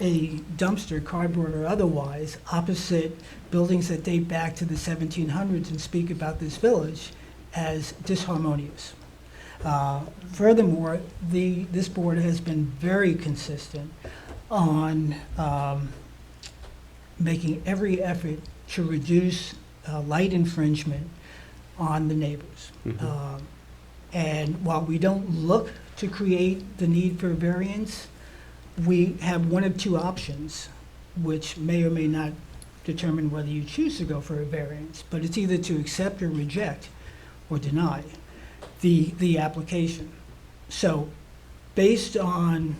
a dumpster, cardboard or otherwise, opposite buildings that date back to the 1700s and speak about this village as disharmonious. Furthermore, this board has been very consistent on making every effort to reduce light infringement on the neighbors. And while we don't look to create the need for variance, we have one of two options, which may or may not determine whether you choose to go for a variance, but it's either to accept or reject or deny the application. So based on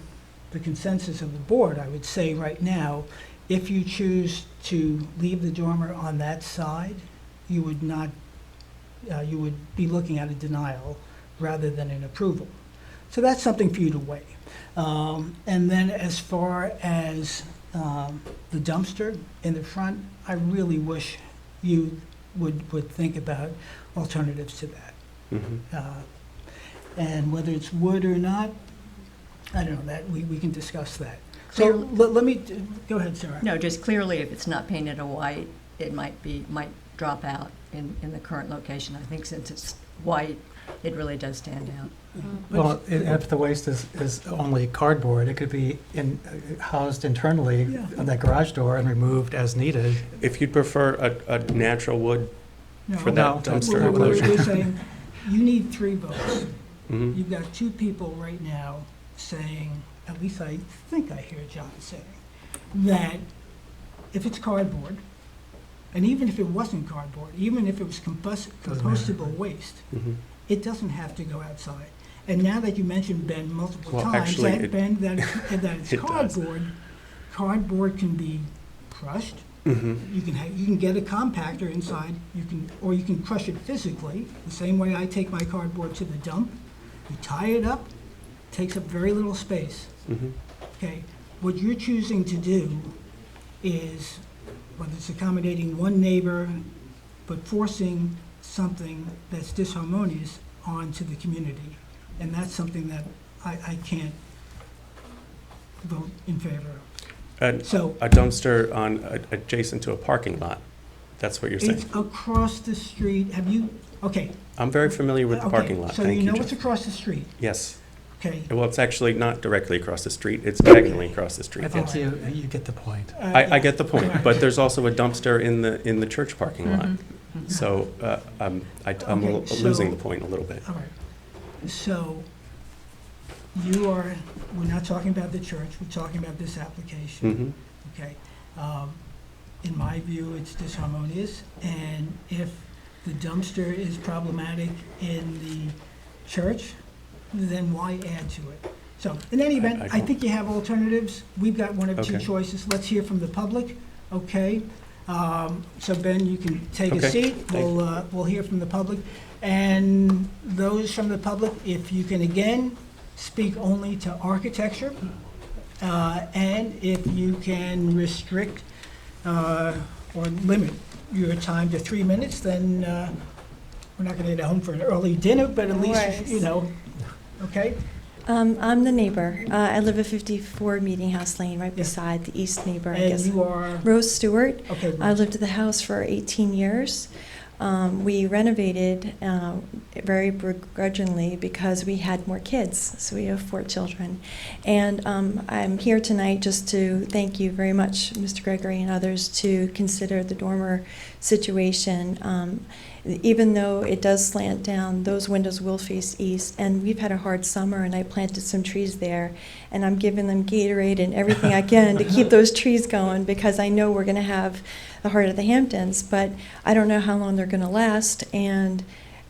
the consensus of the board, I would say right now, if you choose to leave the dormer on that side, you would not, you would be looking at a denial rather than an approval. So that's something for you to weigh. And then as far as the dumpster in the front, I really wish you would think about alternatives to that. And whether it's wood or not, I don't know, that we can discuss that. So let me, go ahead, Sarah. No, just clearly, if it's not painted a white, it might drop out in the current location. I think since it's white, it really does stand out. Well, if the waste is only cardboard, it could be housed internally on that garage door and removed as needed. If you'd prefer a natural wood for that No, dumpster We're enclosure. saying, you need 3 votes. Mhm. You've got 2 people right now saying, at least I think I hear John saying, that if it's cardboard, and even if it wasn't cardboard, even if it was compostable waste, Mhm. it doesn't have to go outside. And now that you mentioned, Ben, multiple Well, times, actually, that, it- Ben, that it's it does. cardboard can be crushed. Mhm. You can get a compactor inside, or you can crush it physically, the same way I take my cardboard to the dump. You tie it up, takes up very little space. Mhm. Okay, what you're choosing to do is, whether it's accommodating one neighbor, but forcing something that's disharmonious onto the community. And that's something that I can't vote in favor of. So A dumpster adjacent to a parking lot. That's what you're saying. it's across the street. Have you, okay. I'm very familiar with the Okay, parking lot. So Thank you know Jeff. it's across the street, Yes. okay? Well, it's actually not directly across the street. It's diagonally across the street. I think Yes. you get the point. I get the point, Alright. but there's also a dumpster in the church parking lot. Mm-hmm. So I'm Okay, so- losing the point a little bit. All right, so we're not talking about the church, we're talking about this application, Mhm. okay? In my view, it's disharmonious, and if the dumpster is problematic in the church, then why add to it? So, in any event, I don't- think you have alternatives. We've got one of 2 Okay. choices. Let's hear from the public, okay? So Ben, you can take a Okay, seat. thank you. We'll hear from the public. And those from the public, if you can again speak only to architecture, and if you can restrict or limit your time to 3 minutes, then we're not going to get home for an early dinner, but at least, you know, okay? I'm the neighbor. I live at 54 Meeting House Lane, right Yeah. beside the east neighbor, I And guess. you are, Rose Stewart. okay, I Rose. lived at the house for 18 years. We renovated very begrudgingly because we had more kids, so we have 4 children. And I'm here tonight just to thank you very much, Mr. Gregory and others, to consider the dormer situation. Even though it does slant down, those windows will face east, and we've had a hard summer, and I planted some trees there, and I'm giving them Gatorade and everything I can to keep those trees going, because I know we're going to have the heart of the Hamptons, but I don't know how long they're going to last, and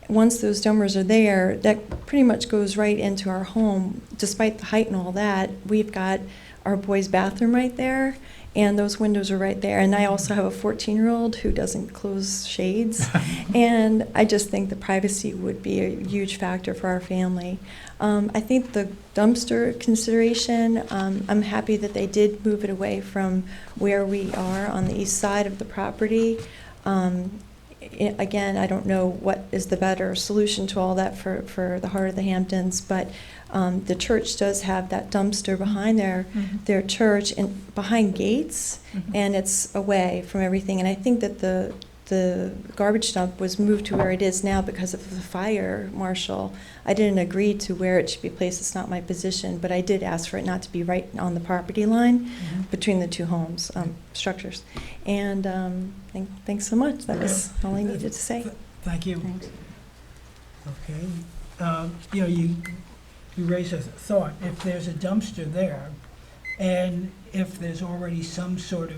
once those dormers are there, that pretty much goes right into our home. Despite the height and all that, we've got our boys' bathroom right there, and those windows are right there. And I also have a 14-year-old who doesn't close shades, and I just think the privacy would be a huge factor for our family. I think the dumpster consideration, I'm happy that they did move it away from where we are on the east side of the property. Again, I don't know what is the better solution to all that for the heart of the Hamptons, but the church does have that dumpster behind their church and behind gates, and it's away from everything. And I think that the garbage dump was moved to where it is now because of the fire marshal. I didn't agree to where it should be placed. It's not my position, but I did ask for it not to be right on the property line between the two homes, structures. And thanks so much. That was all I needed to say. Thank you. Thanks. Okay. You raise a thought. If there's a dumpster there, and if there's already some sort of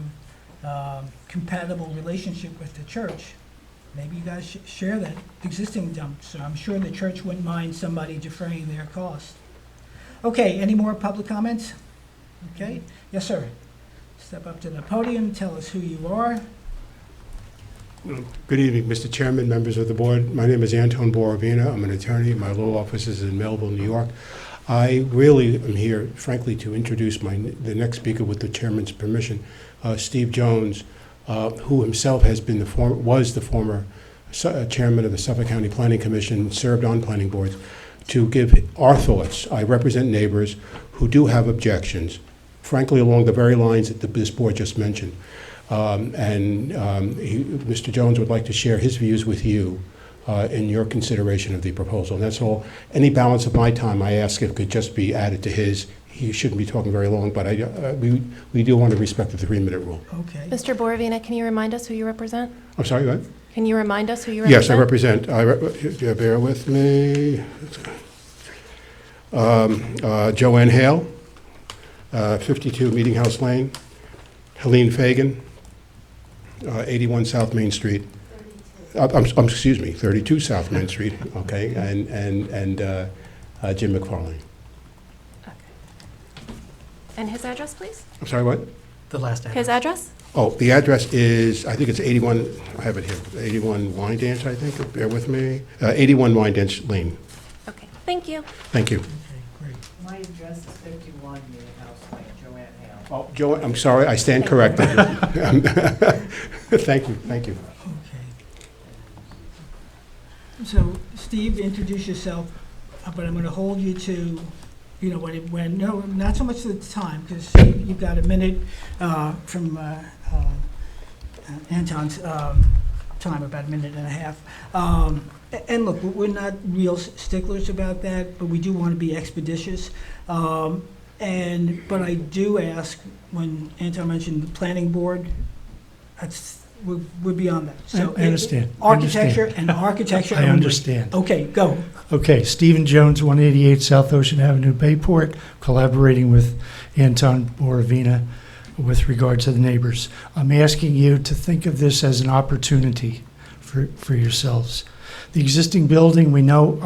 compatible relationship with the church, maybe you guys should share that existing dumpster. I'm sure the church wouldn't mind somebody defraying their cost. Okay, any more public comments? Okay, yes, sir. Step up to the podium, tell us who you are. Good evening, Mr. Chairman, members of the board. My name is Anton Borovina. I'm an attorney. My law office is in Melville, New York. I really am here, frankly, to introduce the next speaker with the chairman's permission, Steve Jones, who himself has been was the former chairman of the Suffolk County Planning Commission, served on planning boards, to give our thoughts. I represent neighbors who do have objections, frankly, along the very lines that this board just mentioned. Mr. Jones would like to share his views with you in your consideration of the proposal. And that's all. Any balance of my time, I ask if it could just be added to his. He shouldn't be talking very long, but we do want to respect the 3-minute rule. Okay. Mr. Borovina, can you remind us who you represent? I'm sorry, what? Can you remind us who you represent? Yes, I represent. Bear with me. Joanne Hale, 52 Meeting House Lane. Helene Fagan, 81 South Main Street. Excuse me, 32 South Main Street. Okay, and Jim McFarlane. Okay. And his address, please? I'm sorry, what? The last address. His address? Oh, the address is, I think it's 81, I have it here, 81 Wyandanch, I think, bear with me. 81 Wyandanch Lane. Okay, thank you. Thank you. Okay, great. My address is 51 Meeting House Lane, Joanne Hale. Oh, Joe, I'm sorry, I stand corrected. Thank you, thank you. Okay. So, Steve, introduce yourself, but I'm going to hold you to, no, not so much the time, because you've got a minute from Anton's time, about a minute and a half. And look, we're not real sticklers about that, but we do want to be expeditious. But I do ask, when Anton mentioned the planning board, we're beyond that. So I understand. Architecture and architecture I only. understand. Okay, go. Okay, Stephen Jones, 188 South Ocean Avenue, Bayport, collaborating with Anton Borovina with regard to the neighbors. I'm asking you to think of this as an opportunity for yourselves. The existing building, we know,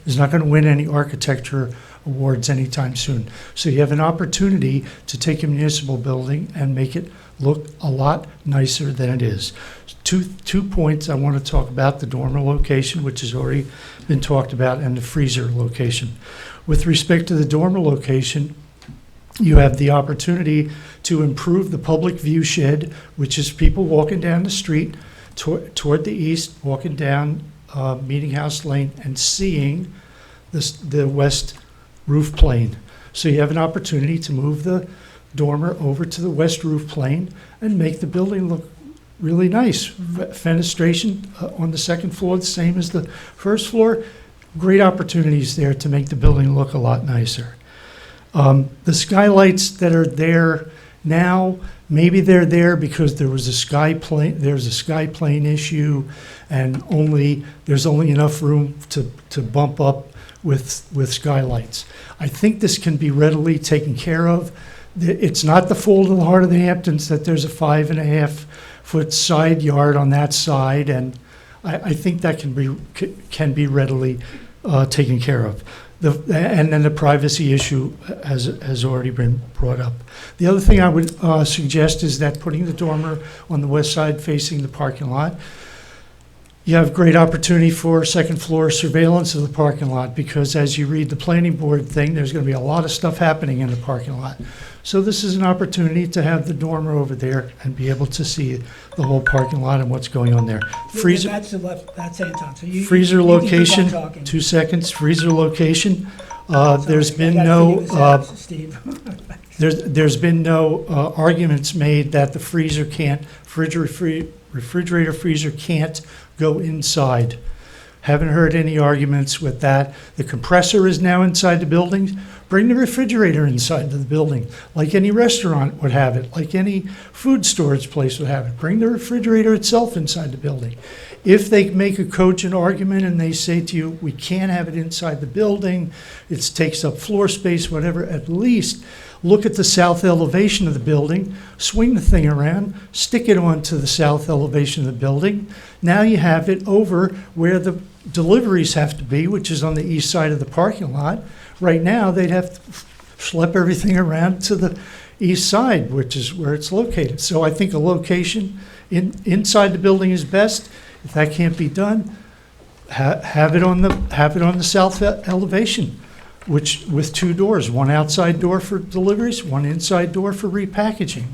is not going to win any architecture awards anytime soon. So you have an opportunity to take a municipal building and make it look a lot nicer than it is. Two points I want to talk about: the dormer location, which has already been talked about, and the freezer location. With respect to the dormer location, you have the opportunity to improve the public view shed, which is people walking down the street toward the east, walking down Meeting House Lane and seeing the west roof plane. So you have an opportunity to move the dormer over to the west roof plane and make the building look really nice. Fenestration on the second floor, the same as the first floor. Great opportunities there to make the building look a lot nicer. The skylights that are there now, maybe they're there because there's a sky plane issue, and there's only enough room to bump up with skylights. I think this can be readily taken care of. It's not the fault of the Heart of the Hamptons that there's a 5.5-foot side yard on that side, and I think that can be readily taken care of. And then the privacy issue has already been brought up. The other thing I would suggest is that putting the dormer on the west side facing the parking lot, you have great opportunity for second floor surveillance of the parking lot, because as you read the planning board thing, there's going to be a lot of stuff happening in the parking lot. So this is an opportunity to have the dormer over there and be able to see the whole parking lot and what's going on there. Freezer, That's the left, that's Anton, so you. freezer you can keep on location, talking. 2 seconds, freezer location. There's Sorry, been I gotta figure this no, out, Steve. there's been no arguments made that the refrigerator freezer can't go inside. Haven't heard any arguments with that. The compressor is now inside the building. Bring the refrigerator inside the building, like any restaurant would have it, like any food storage place would have it. Bring the refrigerator itself inside the building. If they make a cogent argument and they say to you, we can't have it inside the building, it takes up floor space, whatever, at least look at the south elevation of the building, swing the thing around, stick it onto the south elevation of the building. Now you have it over where the deliveries have to be, which is on the east side of the parking lot. Right now, they'd have to schlep everything around to the east side, which is where it's located. So I think a location inside the building is best. If that can't be done, have it on the south elevation, which with 2 doors, one outside door for deliveries, one inside door for repackaging.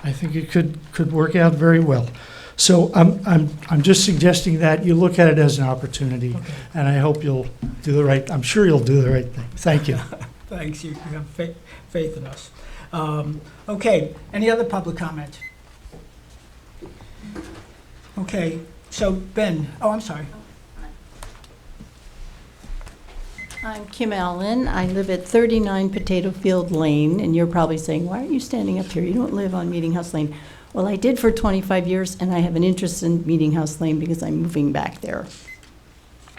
I think it could work out very well. So I'm just suggesting that you look at it as an opportunity, Okay. and I hope you'll do the right. I'm sure you'll do the right thing. Thank you. Thanks, you have faith in us. Okay, any other public comment? Okay, so Ben, oh, I'm sorry. I'm Kim Allen. I live at 39 Potato Field Lane, and you're probably saying, why are you standing up here? You don't live on Meeting House Lane. Well, I did for 25 years, and I have an interest in Meeting House Lane because I'm moving back there.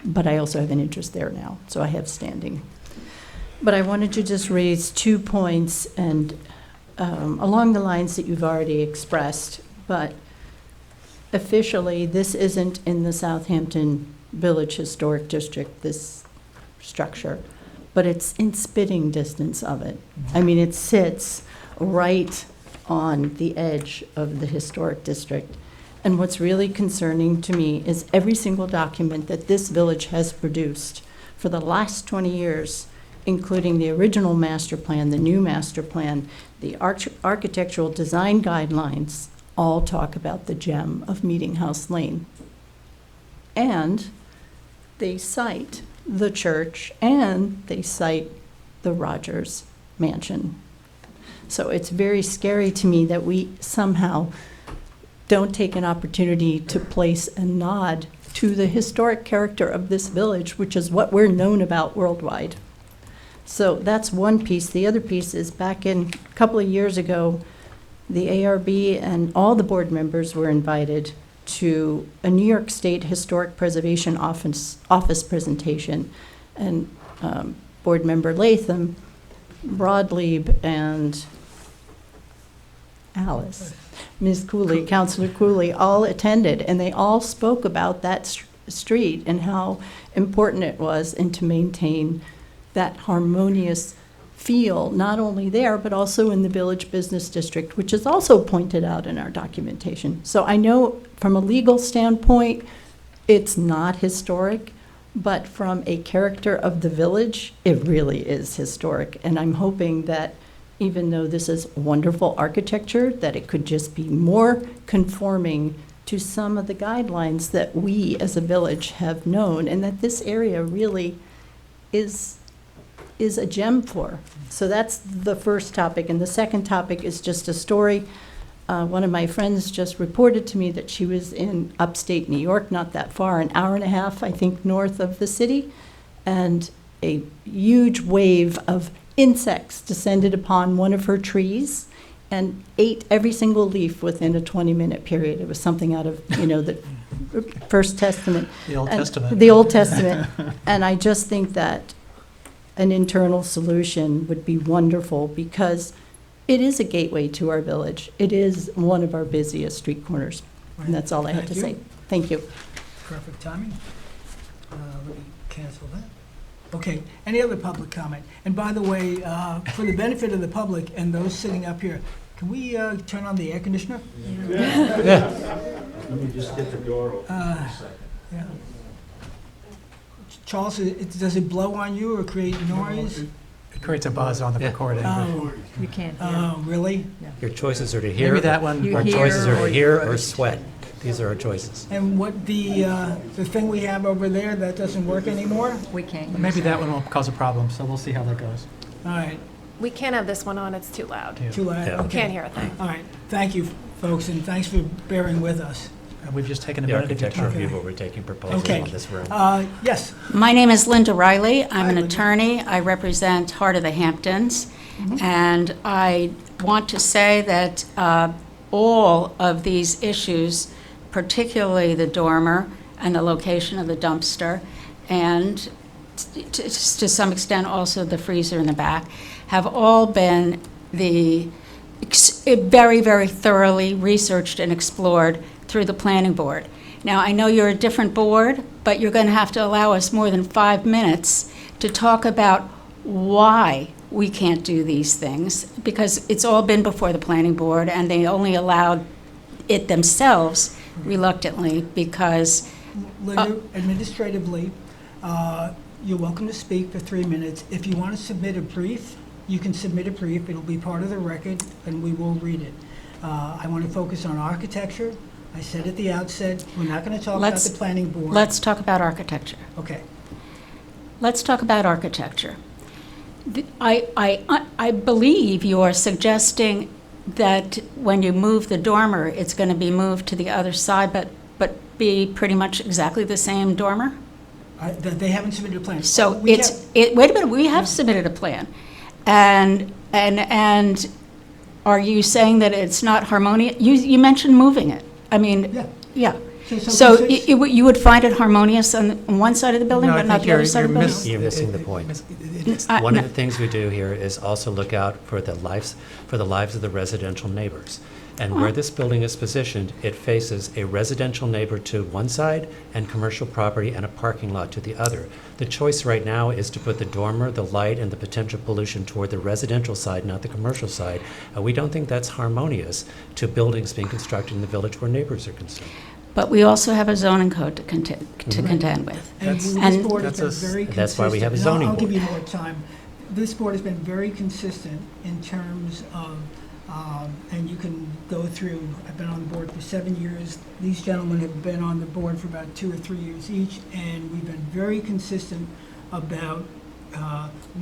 But I also have an interest there now, so I have standing. But I wanted to just raise 2 points, and along the lines that you've already expressed, but officially, this isn't in the Southampton Village Historic District, this structure, but it's in spitting distance of it. I mean, it sits right on the edge of the historic district. And what's really concerning to me is every single document that this village has produced for the last 20 years, including the original master plan, the new master plan, the architectural design guidelines, all talk about the gem of Meeting House Lane. And they cite the church and they cite the Rogers Mansion. So it's very scary to me that we somehow don't take an opportunity to place a nod to the historic character of this village, which is what we're known about worldwide. So that's one piece. The other piece is back in a couple of years ago, the ARB and all the board members were invited to a New York State Historic Preservation Office presentation. And board member Latham, Broadleib, and Alice, Ms. Cooley, Councilor Cooley, all attended, and they all spoke about that street and how important it was and to maintain that harmonious feel, not only there, but also in the Village Business District, which is also pointed out in our documentation. So I know from a legal standpoint, it's not historic, but from a character of the village, it really is historic. And I'm hoping that even though this is wonderful architecture, that it could just be more conforming to some of the guidelines that we as a village have known, and that this area really is a gem for. So that's the first topic. And the second topic is just a story. One of my friends just reported to me that she was in upstate New York, not that far, an hour and a half, I think, north of the city, and a huge wave of insects descended upon one of her trees and ate every single leaf within a 20-minute period. It was something out of, the First Testament. The Old And- Testament. The Old Testament. And I just think that an internal solution would be wonderful because it is a gateway to our village. It is one of our busiest street corners. And that's all I have to Thank say. Thank you. Perfect timing. Let me cancel that. Okay, any other public comment? And by the way, for the benefit of the public and those sitting up here, can we turn on the air conditioner? Let me just get the door open Yeah. Charles, does it blow on you or create noise? It creates a buzz on the recording. Oh, You can't hear. really? Your choices are to hear. Maybe that one. You Our hear choices are or to hear you or roast. sweat. These are our choices. And what the thing we have over there, that doesn't work anymore? We can't. Maybe use that one will cause a problem, so we'll see how that goes. All right, We can't have this one on, it's too loud. Yeah. too loud, Yeah. okay. Can't hear a thing. All right, thank you, folks, and thanks for bearing with us. And we've just taken a The minute of your architecture time. review, but we're taking proposals Okay. on this room. Yes, My name is Linda Riley. I'm Hi, an Linda. attorney. I represent Heart of the Hamptons. And I want to say that all of these issues, particularly the dormer and the location of the dumpster, and to some extent also the freezer in the back, have all been very, very thoroughly researched and explored through the planning board. Now, I know you're a different board, but you're going to have to allow us more than 5 minutes to talk about why we can't do these things, because it's all been before the planning board, and they only allowed it themselves reluctantly because Linda, administratively, you're welcome to speak for 3 minutes. If you want to submit a brief, you can submit a brief. It'll be part of the record, and we will read it. I want to focus on architecture. I said at the outset, we're not going to talk about the planning board. let's talk about architecture. Okay. Let's talk about architecture. I believe you are suggesting that when you move the dormer, it's going to be moved to the other side, but be pretty much exactly the same dormer? They haven't submitted a plan. So We wait a minute, we have submitted a plan. And are you saying that it's not harmonious? You mentioned moving it. I mean, Yeah. yeah. So So this is- you would find it harmonious on one side of the building, No, I but not think the other you're- side of the you're building? miss- You're missing the point. One of the things we do here is also look out for the lives of the residential neighbors. And where this building is positioned, it faces a residential neighbor to one side and commercial property and a parking lot to the other. The choice right now is to put the dormer, the light, and the potential pollution toward the residential side, not the commercial side. We don't think that's harmonious to buildings being constructed in the village where neighbors are concerned. But we also have a zoning code to contend with. And this And board has that's been very consistent. That's why we have a and I'll- zoning I'll give board. you more time. This board has been very consistent in terms of, and you can go through, I've been on the board for 7 years. These gentlemen have been on the board for about 2 or 3 years each, and we've been very consistent about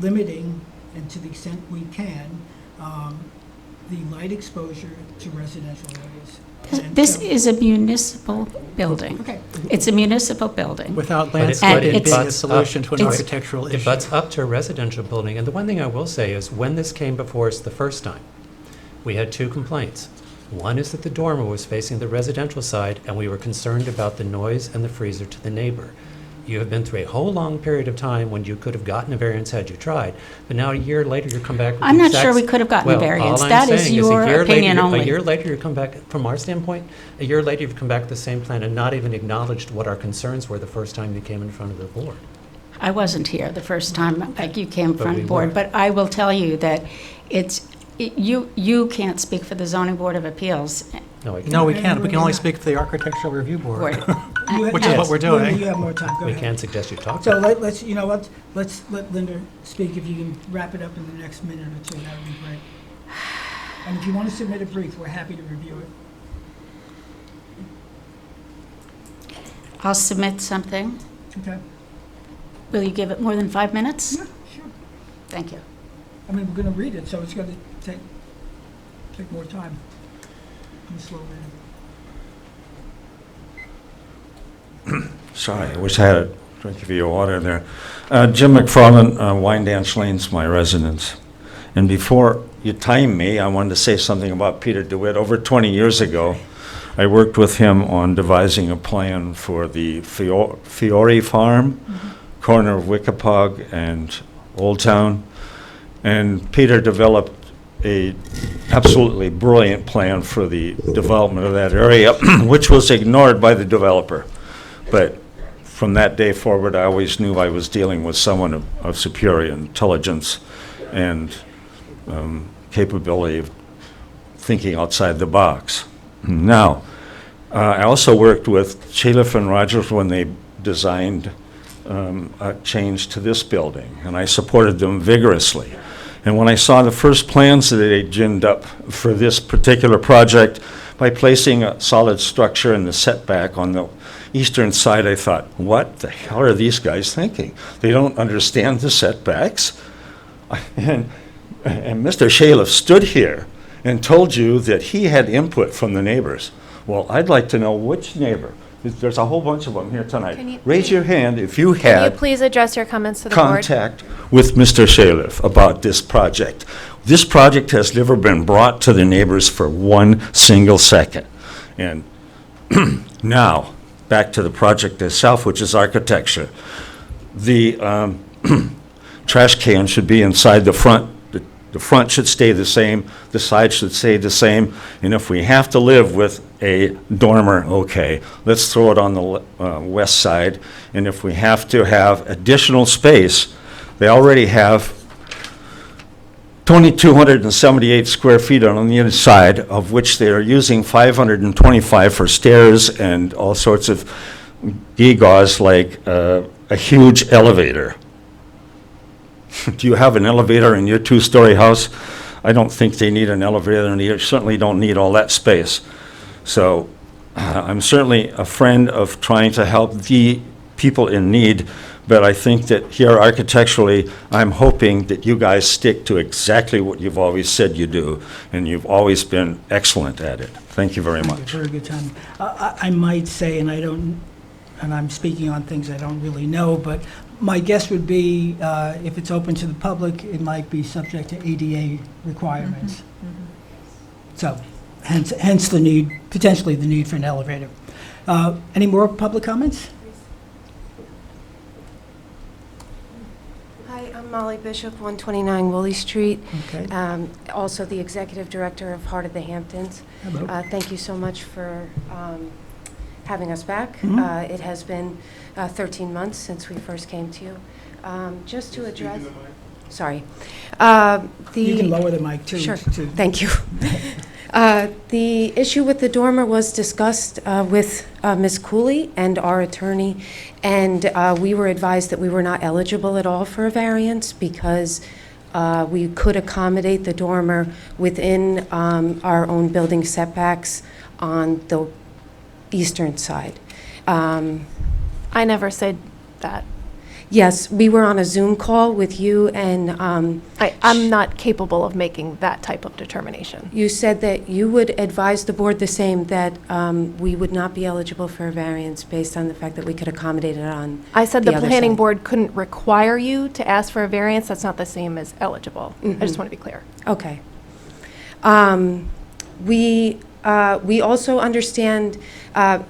limiting, and to the extent we can, the light exposure to residential areas. And This so- is a municipal building. Okay. It's a municipal building. Without But it- landscaping but being a it's- solution to an it's- architectural It issue. butts up to a residential building, and the one thing I will say is, when this came before us the first time, we had 2 complaints. One is that the dormer was facing the residential side, and we were concerned about the noise and the freezer to the neighbor. You have been through a whole long period of time when you could have gotten a variance had you tried, but now a year later, you come back with the I'm not exact sure s- we could have gotten a Well, variance. all I'm That is saying your a year later, opinion you- only. A year later, you come back, from our standpoint, a year later, you've come back with the same plan and not even acknowledged what our concerns were the first time you came in front of the board. I wasn't here the first time like you came But from we the board, were. but I will tell you that you can't speak for the zoning board of appeals. No, I No, we And can't. We we're can only not. speak for the architectural review board. Board. Which is what we're doing. Linda, you have more time, go We ahead. can suggest you talk. So let's, you know what, let's let Linda speak. If you can wrap it up in the next minute or 2, that would be great. And if you want to submit a brief, we're happy to review it. I'll submit something. Okay? Will you give it more than 5 minutes? Yeah, sure. Thank you. I mean, we're going to read it, so it's going to take more time. I'm slow reading. Sorry, I wish I had a drink of your water there. Jim McFarland, Wine Dance Lane's my residence. And before you time me, I wanted to say something about Peter DeWitt. Over 20 years ago, I worked with him on devising a plan for the Fiore Farm, corner of Wickapog and Old Town. And Peter developed a absolutely brilliant plan for the development of that area, which was ignored by the developer. But from that day forward, I always knew I was dealing with someone of superior intelligence and capability of thinking outside the box. Now, I also worked with Chalif and Rogers when they designed a change to this building, and I supported them vigorously. And when I saw the first plans that they ginned up for this particular project, by placing a solid structure in the setback on the eastern side, I thought, what the hell are these guys thinking? They don't understand the setbacks? And Mr. Chalif stood here and told you that he had input from the neighbors. Well, I'd like to know which neighbor. There's a whole bunch of them here tonight. Raise your hand if you Can you had please address your comments to the board? contact with Mr. Chalif about this project. This project has never been brought to the neighbors for one single second. And now, back to the project itself, which is architecture. The trash can should be inside the front. The front should stay the same, the side should stay the same, and if we have to live with a dormer, okay, let's throw it on the west side, and if we have to have additional space, they already have 2,278 square feet on the other side, of which they are using 525 for stairs and all sorts of gewgaws like a huge elevator. Do you have an elevator in your two-story house? I don't think they need an elevator, and they certainly don't need all that space. So I'm certainly a friend of trying to help the people in need, but I think that here architecturally, I'm hoping that you guys stick to exactly what you've always said you do, and you've always been excellent at it. Thank you very much. Very good time. I might say, and I'm speaking on things I don't really know, but my guess would be, if it's open to the public, it might be subject to ADA requirements. So, hence the need, potentially the need for an elevator. Any more public comments? Hi, I'm Molly Bishop, 129 Woolley Street. Okay. Also the Executive Director of Heart of the Hamptons. Hello. Thank you so much for having us back. Mhm. It has been 13 months since we first came to you. Just to address... Sorry. You can lower the mic, too. Sure. Thank you. The issue with the dormer was discussed with Ms. Cooley and our attorney, and we were advised that we were not eligible at all for a variance because we could accommodate the dormer within our own building setbacks on the eastern side. I never said that. Yes, we were on a Zoom call with you, and I'm not capable of making that type of determination. you said that you would advise the board the same, that we would not be eligible for a variance based on the fact that we could accommodate it on I said the other planning side. board couldn't require you to ask for a variance. That's not the same as eligible. I just want to be clear. Okay. We also understand,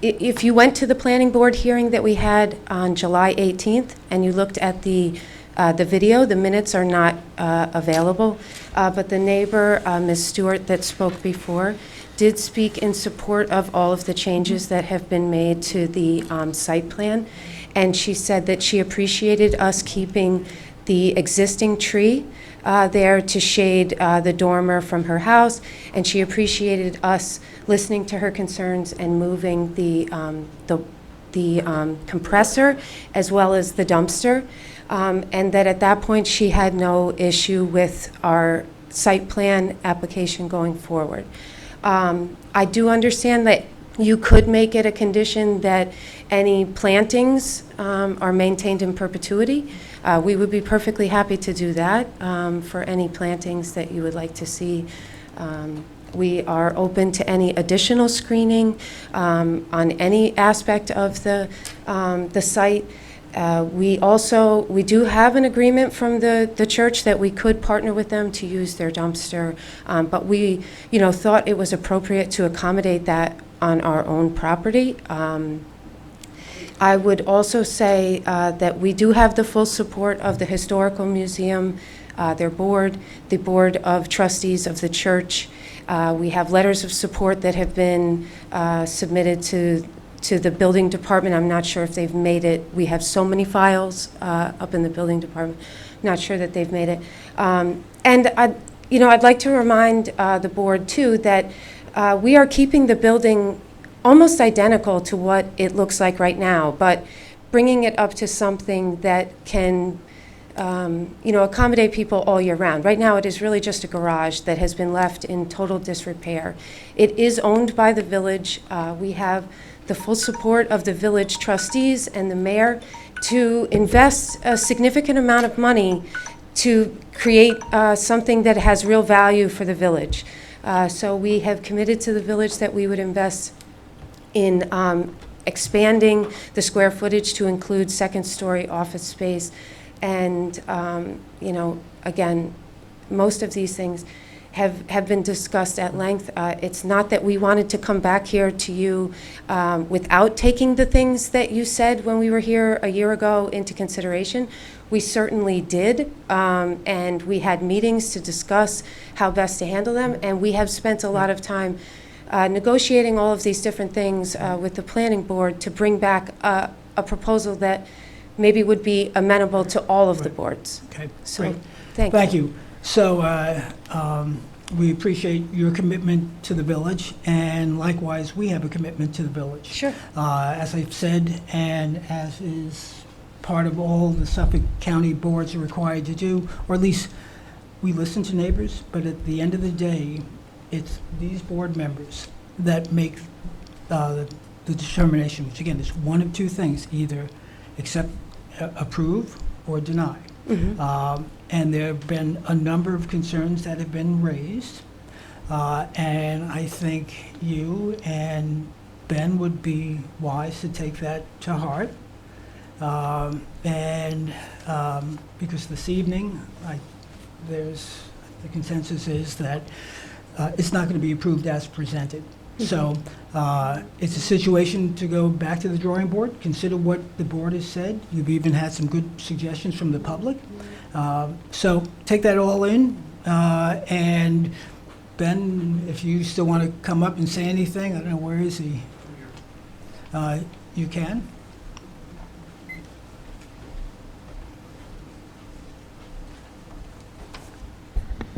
if you went to the planning board hearing that we had on July 18th and you looked at the video, the minutes are not available, but the neighbor, Ms. Stewart, that spoke before, did speak in support of all of the changes that have been made to the site plan, and she said that she appreciated us keeping the existing tree there to shade the dormer from her house, and she appreciated us listening to her concerns and moving the compressor as well as the dumpster, and that at that point she had no issue with our site plan application going forward. I do understand that you could make it a condition that any plantings are maintained in perpetuity. We would be perfectly happy to do that for any plantings that you would like to see. We are open to any additional screening on any aspect of the site. We do have an agreement from the church that we could partner with them to use their dumpster, but we, thought it was appropriate to accommodate that on our own property. I would also say that we do have the full support of the Historical Museum, their board, the Board of Trustees of the church. We have letters of support that have been submitted to to the building department. I'm not sure if they've made it. We have so many files up in the building department. Not sure that they've made it. And I'd like to remind the board too that we are keeping the building almost identical to what it looks like right now, but bringing it up to something that can accommodate people all year round. Right now, it is really just a garage that has been left in total disrepair. It is owned by the village. We have the full support of the village trustees and the mayor to invest a significant amount of money to create something that has real value for the village. So we have committed to the village that we would invest in expanding the square footage to include second-story office space. And, again, most of these things have been discussed at length. It's not that we wanted to come back here to you without taking the things that you said when we were here a year ago into consideration. We certainly did, and we had meetings to discuss how best to handle them, and we have spent a lot of time negotiating all of these different things with the planning board to bring back a proposal that maybe would be amenable to all of the boards. Okay, So, great. thank you. You. So we appreciate your commitment to the village, and likewise, we have a commitment to the village. Sure. As I've said, and as is part of all the Suffolk County boards are required to do, or at least we listen to neighbors, but at the end of the day, it's these board members that make the determination, which again is one of two things: either accept, approve, or deny. Mhm. And there have been a number of concerns that have been raised, and I think you and Ben would be wise to take that to heart. Because this evening, the consensus is that it's not going to be approved as presented. So it's a situation to go back to the drawing board, consider what the board has said. You've even had some good suggestions from the public. So take that all in. And Ben, if you still want to come up and say anything, I don't know, where is he? You can.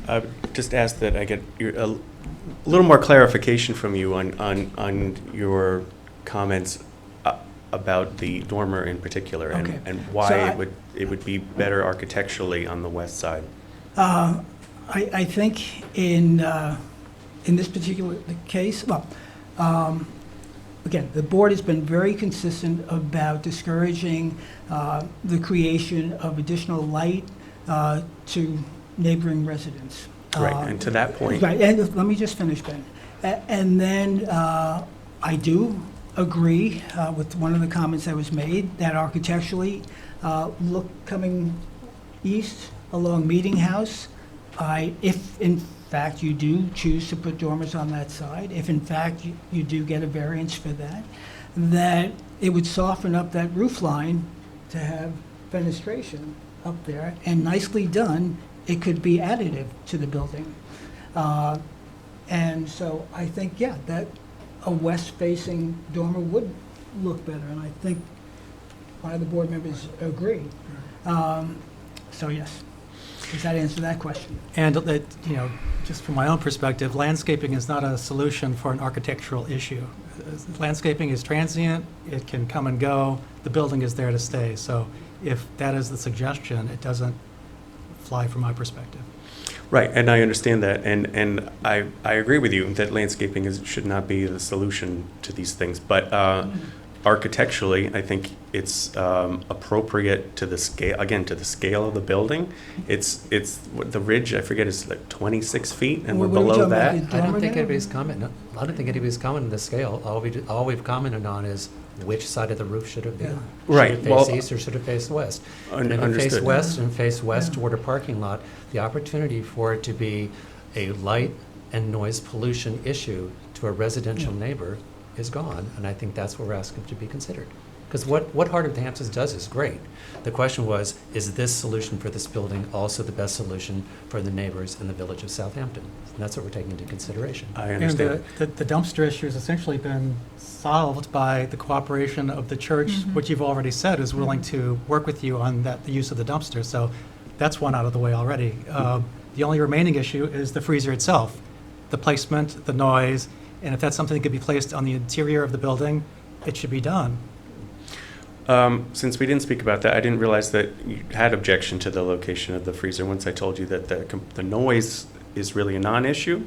I would just ask that I get a little more clarification from you on your comments about the dormer in particular, Okay. and why So it would be better architecturally on the west side. I think in this particular case, again, the board has been very consistent about discouraging the creation of additional light to neighboring residents. Right, and to that point. Right, and let me just finish, Ben. And then I do agree with one of the comments that was made, that architecturally, coming east along Meeting House, if in fact you do choose to put dormers on that side, if in fact you do get a variance for that it would soften up that roof line to have fenestration up there, and nicely done, it could be additive to the building. And so I think, yeah, that a west-facing dormer would look better, and I think one of the board members agree. So yes, does that answer that question? And, just from my own perspective, landscaping is not a solution for an architectural issue. Landscaping is transient, it can come and go, the building is there to stay. So if that is the suggestion, it doesn't fly from my perspective. Right, and I understand that, and I agree with you that landscaping should not be the solution to these things, but architecturally, I think it's appropriate to the scale of the building. It's the ridge, I forget, is like 26 feet, and we're What are we below talking that. about, I don't think again? anybody's commenting. I don't think anybody's commenting the scale. All we've commented on is which side of the roof should it be on. Right, Should it well, face east or should it face west? And if it understood. face west and face west toward a parking lot, the opportunity for it to be a light and noise pollution issue to a residential neighbor is gone, and I think that's what we're asking to be considered. Because what Heart of the Hamptons does is great. The question was, is this solution for this building also the best solution for the neighbors in the village of Southampton? And that's what we're taking into consideration. I And understand. the dumpster issue has essentially been solved by the cooperation of the church, which you've already said is willing to work with you on that, the use of the dumpster. So that's one out of the way already. The only remaining issue is the freezer itself, the placement, the noise, and if that's something that could be placed on the interior of the building, it should be done. Since we didn't speak about that, I didn't realize that you had objection to the location of the freezer once I told you that the noise is really a non-issue.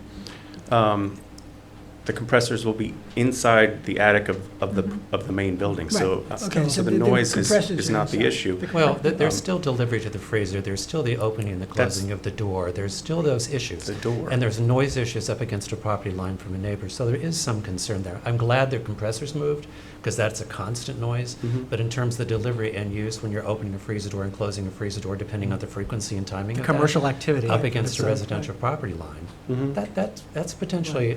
The compressors will be inside the attic of the main building, so Right. Okay, so so the the noise compressors is are not the inside. issue. Well, there's still delivery to the freezer, there's still the opening and the That's- closing of the door, there's still those issues. The door. And there's noise issues up against a property line from a neighbor, so there is some concern there. I'm glad their compressors moved, because that's a constant noise, Mhm. but in terms of the delivery and use, when you're opening a freezer door and closing a freezer door, depending on the frequency and timing of that, Commercial activity. up against a It's, residential property line, Mhm. that's potentially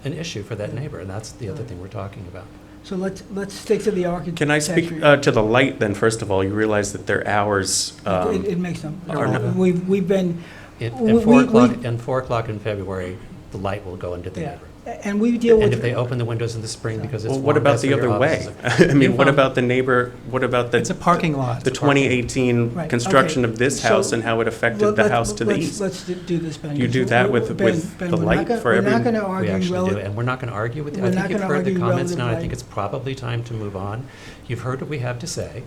an issue for that neighbor, and that's the other thing we're talking about. So let's stick to the architecture. Can I speak to the light then, first of all? You realize that their hours, It makes them, are not- we've been, At We- 4 we- o'clock, and 4 o'clock in February, the light will go into the yeah, neighbor. and we deal And if they with, open the windows in the spring because it's well, warm, what about that's the where your other way? offices are. I mean, what You've, about the neighbor, what about It's a parking lot. the 2018 Right, construction okay. of this So, house and how it affected the house to the east? Let's do this, Ben. You do that with Ben, the we're light not gonna- for every- We're not going to We argue actually do, rel- and we're not going to argue with you. we're I not think you've gonna heard the argue comments now, I relative think right. it's probably time to move on. You've heard what we have to say,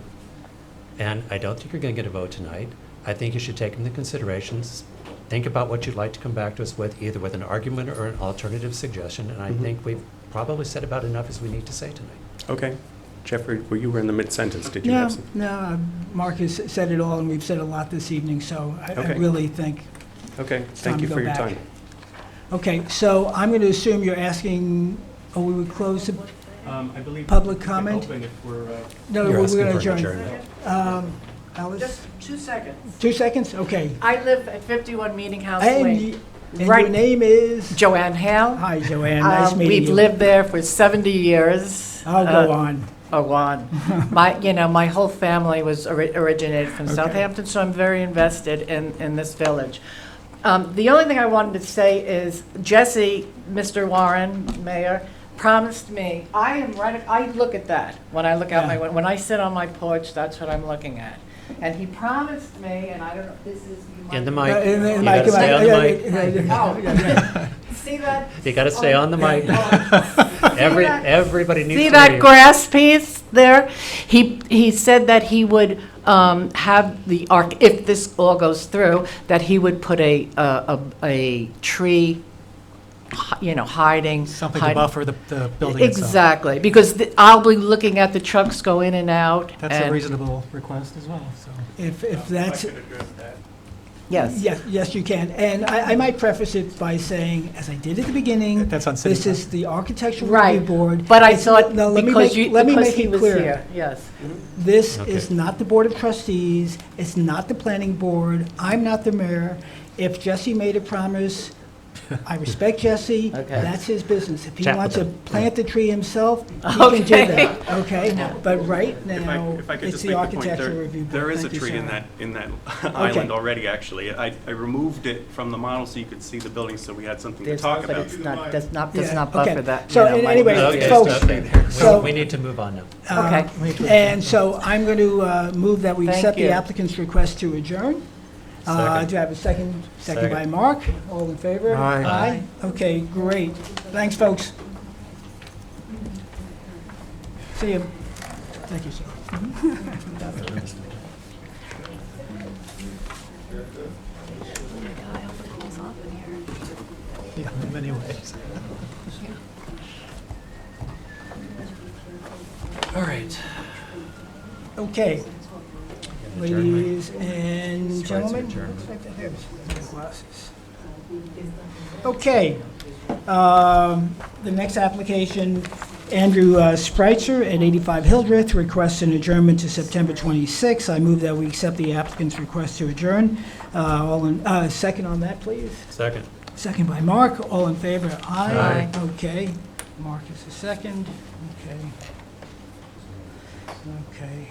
and I don't think you're going to get a vote tonight. I think you should take into considerations, think about what you'd like to come back to us with, either with an argument or an alternative suggestion, and I Mhm. think we've probably said about enough as we need to say tonight. Okay. Jeffrey, you were in the mid-sentence. Did you No, have some? no, Mark has said it all, and we've said a lot this evening, so I Okay. really think, Okay, time thank you to for go your back. time. okay, so I'm going to assume you're asking, we would close the, I believe Public we can comment? Open if we're. no, You're we're asking going to for an adjourn. adjournment. Alice? Just 2 seconds. 2 seconds? Okay. I live at 51 Meeting House And Lane. your Right. name is? Joanne Hale. Hi, Joanne, nice meeting you. We've lived there for 70 years. I'll go on. Oh, go on. My whole family was originated from Okay. Southampton, so I'm very invested in this village. The only thing I wanted to say is Jesse, Mr. Warren, Mayor, promised me, I look at that when I look out Yeah. when I sit on my porch, that's what I'm looking at. And he promised me, and I don't know, this is. In the In mic. the You mic, gotta come stay on. on the Yeah, mic. yeah, yeah. See that? You got to stay on the mic. Oh. Everybody needs to See hear that you. grass piece there? He said that he would have the arc, if this all goes through, that he would put a tree, hiding. Something to hiding- buffer the building itself. Exactly, because I'll be looking at the trucks go in and out. That's a and- reasonable request as well, so. If that's, Yes. yes, you can. And I might preface it by saying, as I did at the beginning, That's on city this is the Architectural Right. Review Board. But I It's- thought no, let me because make- let me because make he it was clear. here, yes. This Okay. is not the Board of Trustees, it's not the Planning Board, I'm not the mayor. If Jesse made a promise, I respect Jesse, Okay. that's his business. If he Chat wants with to him. plant the tree himself, he can do Okay. that, okay? But right now, If I could it's just the make the point, Architectural Review Board. there is a Thank you, tree in Sarah. that island already, actually. I removed it from the model so you could see the building, so we had something to talk But about. it's not, does Yeah, not okay. buffer that. So, my- anyway, Okay, folks, stop there. so- We need to move on now. Okay, and so I'm going to move that we Thank accept the you. applicant's request to adjourn. Second. Do I have a second? Second by Second. Mark. All in favor? Aye. Aye. Okay, great. Thanks, folks. See you. Thank you, sir. Yeah, in many ways. All right. Okay, ladies and Strides of gentlemen. adjournment. Looks like there's my glasses. Okay, the next application, Andrew Spreitzer at 85 Hildreth requests an adjournment to September 26. I move that we accept the applicant's request to adjourn. Second on that, please. Second. Second by Mark. All in favor? Aye. Aye. Okay. Mark is the second. Okay. Okay.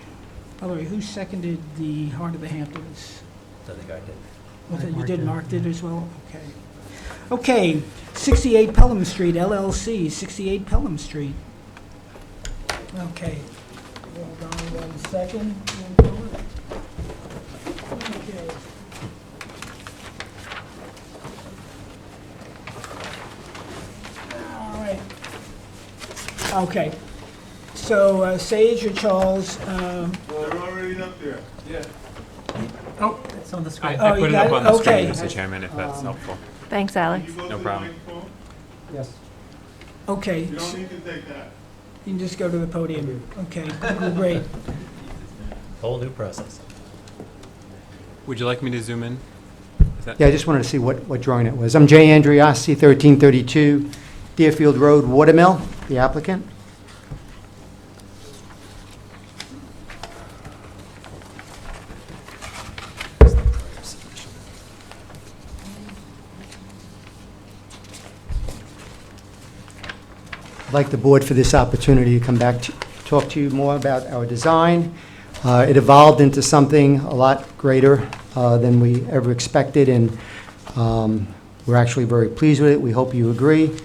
By the way, who seconded the Heart of the Hamptons? I think I did. Was it, you Mark did, did, Mark did yeah. as well? Okay. Okay, 68 Pelham Street, LLC, 68 Pelham Street. Okay. Hold on 1 second. Okay. All right. Okay. So Sage or Charles? They're already up there. Yeah. Oh, It's on the screen. Oh, I you put it got up it? on the screen, Okay. Mr. Chairman, if that's helpful. Thanks, Alex. No problem. Yes. okay. You don't need to take that. You can just go to the podium. Okay, great. Whole new process. Would you like me to zoom in? Is that- Yeah, I just wanted to see what drawing it was. I'm Jay Andriossi, 1332 Deerfield Road, Watermill, the applicant. I'd like the board for this opportunity to come back to talk to you more about our design. It evolved into something a lot greater than we ever expected, and we're actually very pleased with it. We hope you agree.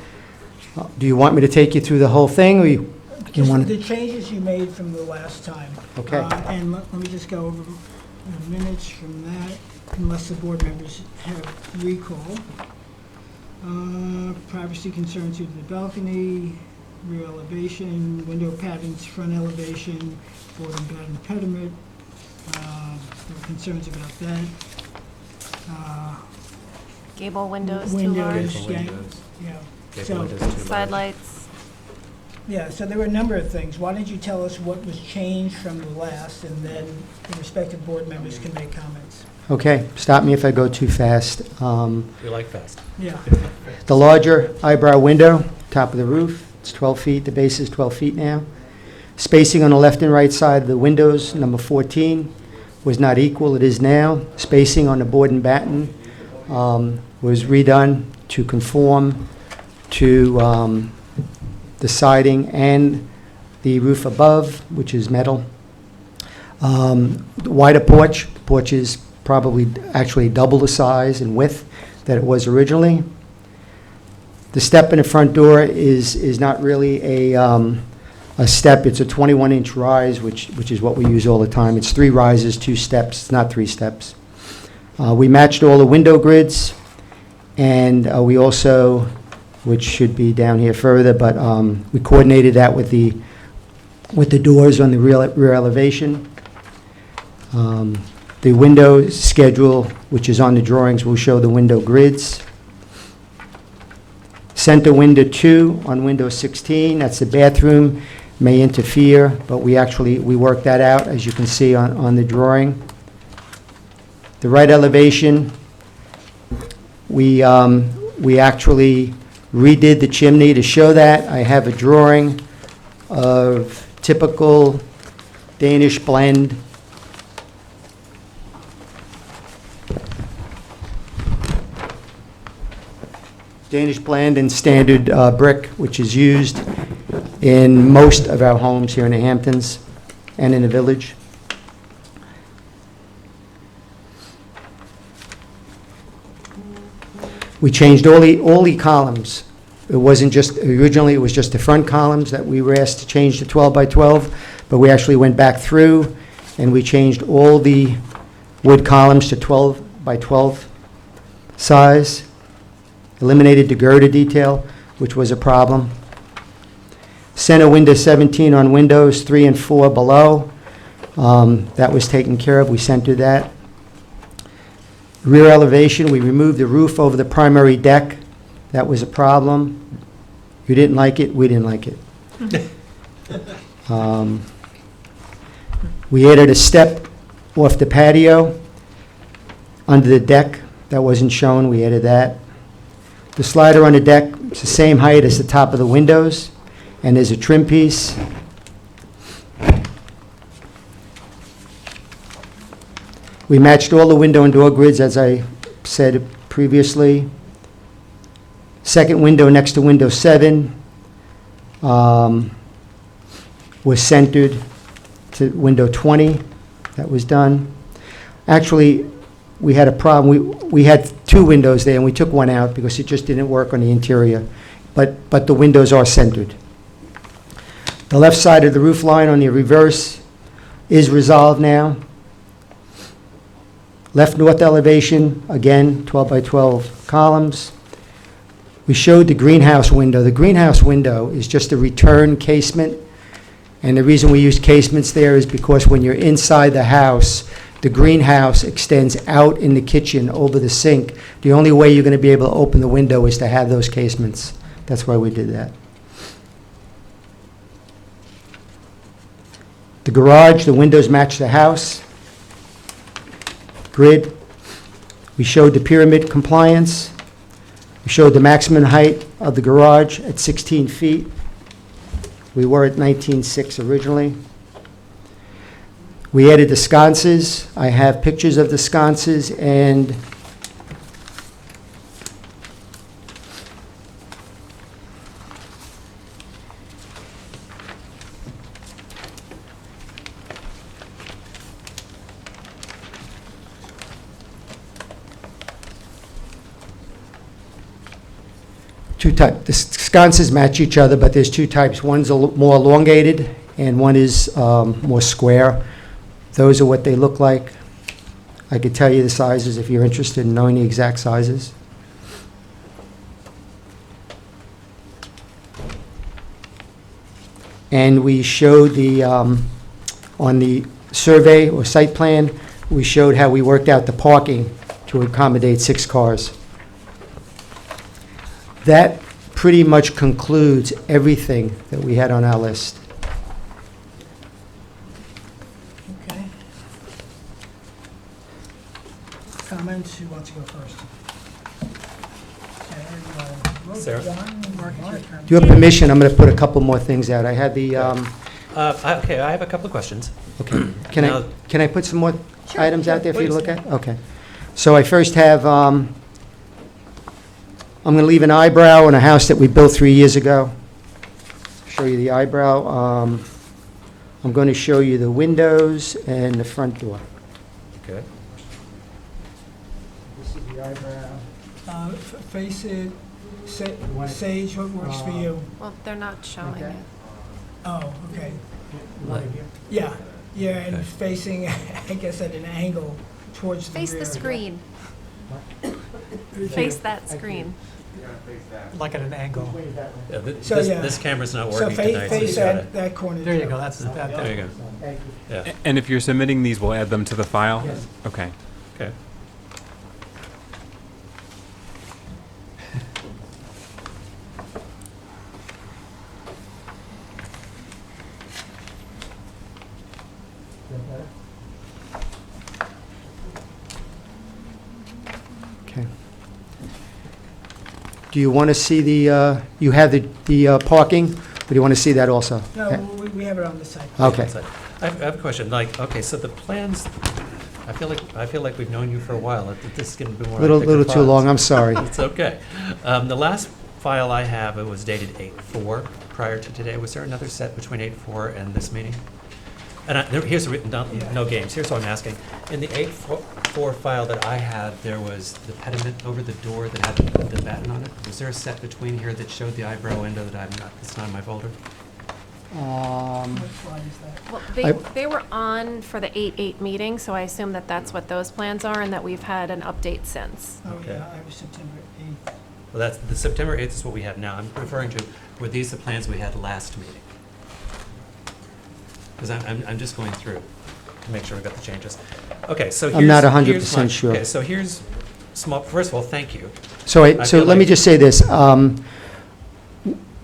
Do you want me to take you through the whole thing, or you Just want the changes you made from the last time. Okay. And let me just go over the minutes from that, unless the board members have recall. Privacy concerns with the balcony, rear elevation, window patterns, front elevation, board and batten pediment. There were concerns about that. Gable windows too Windows, large, Gable yeah, windows. yeah. Gable So- windows too large. side lights. Yeah, so there were a number of things. Why don't you tell us what was changed from the last, and then the respective board members can make comments. Okay, stop me if I go too fast. We like fast. Yeah. The larger eyebrow window, top of the roof, it's 12 feet, the base is 12 feet now. Spacing on the left and right side of the windows, number 14, was not equal, it is now. Spacing on the board and batten was redone to conform to the siding and the roof above, which is metal. The wider porch, the porch is probably actually double the size and width that it was originally. The step in the front door is not really a step, it's a 21-inch rise, which is what we use all the time. It's 3 rises, 2 steps, it's not 3 steps. We matched all the window grids, and we also, which should be down here further, but we coordinated that with the doors on the rear elevation. The window schedule, which is on the drawings, will show the window grids. Center window 2 on window 16, that's the bathroom, may interfere, but we worked that out, as you can see on the drawing. The right elevation, we actually redid the chimney to show that. I have a drawing of typical Danish blend. Danish blend and standard brick, which is used in most of our homes here in the Hamptons and in the village. We changed all the columns. It wasn't just, originally it was just the front columns that we were asked to change to 12 by 12, but we actually went back through and we changed all the wood columns to 12 by 12 size. Eliminated the girder detail, which was a problem. Center window 17 on windows 3 and 4 below. That was taken care of. We centered that. Rear elevation, we removed the roof over the primary deck. That was a problem. You didn't like it, we didn't like it. We added a step off the patio under the deck. That wasn't shown, we added that. The slider on the deck is the same height as the top of the windows, and there's a trim piece. We matched all the window and door grids, as I said previously. Second window next to window 7 was centered to window 20, that was done. Actually, we had a problem. We had 2 windows there, and we took one out because it just didn't work on the interior. But the windows are centered. The left side of the roof line on the reverse is resolved now. Left north elevation, again, 12 by 12 columns. We showed the greenhouse window. The greenhouse window is just a return casement. And the reason we use casements there is because when you're inside the house, the greenhouse extends out in the kitchen over the sink. The only way you're going to be able to open the window is to have those casements. That's why we did that. The garage, the windows match the house. Grid. We showed the pyramid compliance. We showed the maximum height of the garage at 16 feet. We were at 19.6 originally. We added the sconces. I have pictures of the sconces, and the sconces match each other, but there's 2 types. One's more elongated, and one is more square. Those are what they look like. I could tell you the sizes if you're interested in knowing the exact sizes. And we showed the, on the survey or site plan, we showed how we worked out the parking to accommodate 6 cars. That pretty much concludes everything that we had on our list. Okay. Comments, who wants to go first? Okay, Sarah? John, Mark, it's your turn. Do you have permission? I'm going to put a couple more things out. I had the, Okay, I have a couple of questions. okay. Now- Can I put some more items out there for you to please. look at? Okay. So I first have, I'm going to leave an eyebrow on a house that we built 3 years ago. Show you the eyebrow. I'm going to show you the windows and the front door. Okay. This is the eyebrow. Face it, Sage, what works for you? Well, they're not showing Okay. it. Oh, okay. Right here. Yeah, and Okay. facing, I guess, at an angle towards the rear. Face the screen. Face Face that screen. Like at an angle. Yeah, So, yeah. this camera's not So working tonight, so face you gotta, that corner. There you Joe. go, that's that. there you go. Thank you. Yeah, And if you're submitting these, we'll add them to the file? Yes. Okay. okay. Okay. Do you want to see the, you have the parking, or do you want to see that also? No, we have it on the site. Okay. I have a question, like, okay, so the plans, I feel like we've known you for a while. This is going to be more. Little too long, I'm sorry. It's okay. The last file I have, it was dated 8/4 prior to today. Was there another set between 8/4 and this meeting? And here's no games. Here's what I'm asking. In the 8/4 file that I had, there was the pediment over the door that had the batten on it. Was there a set between here that showed the eyebrow window that it's not in my folder? What slide is that? Well, they were on for the 8/8 meeting, so I assume that that's what those plans are and that we've had an update since. Oh, Okay. yeah, I was September 8th. Well, that's, the September 8th is what we have now. I'm referring to, were these the plans we had last meeting? Because I'm just going through to make sure we got the changes. Okay, so here's. I'm not here's 100% my- sure. Okay, so here's small, first of all, thank you. So I feel let me like- just say this.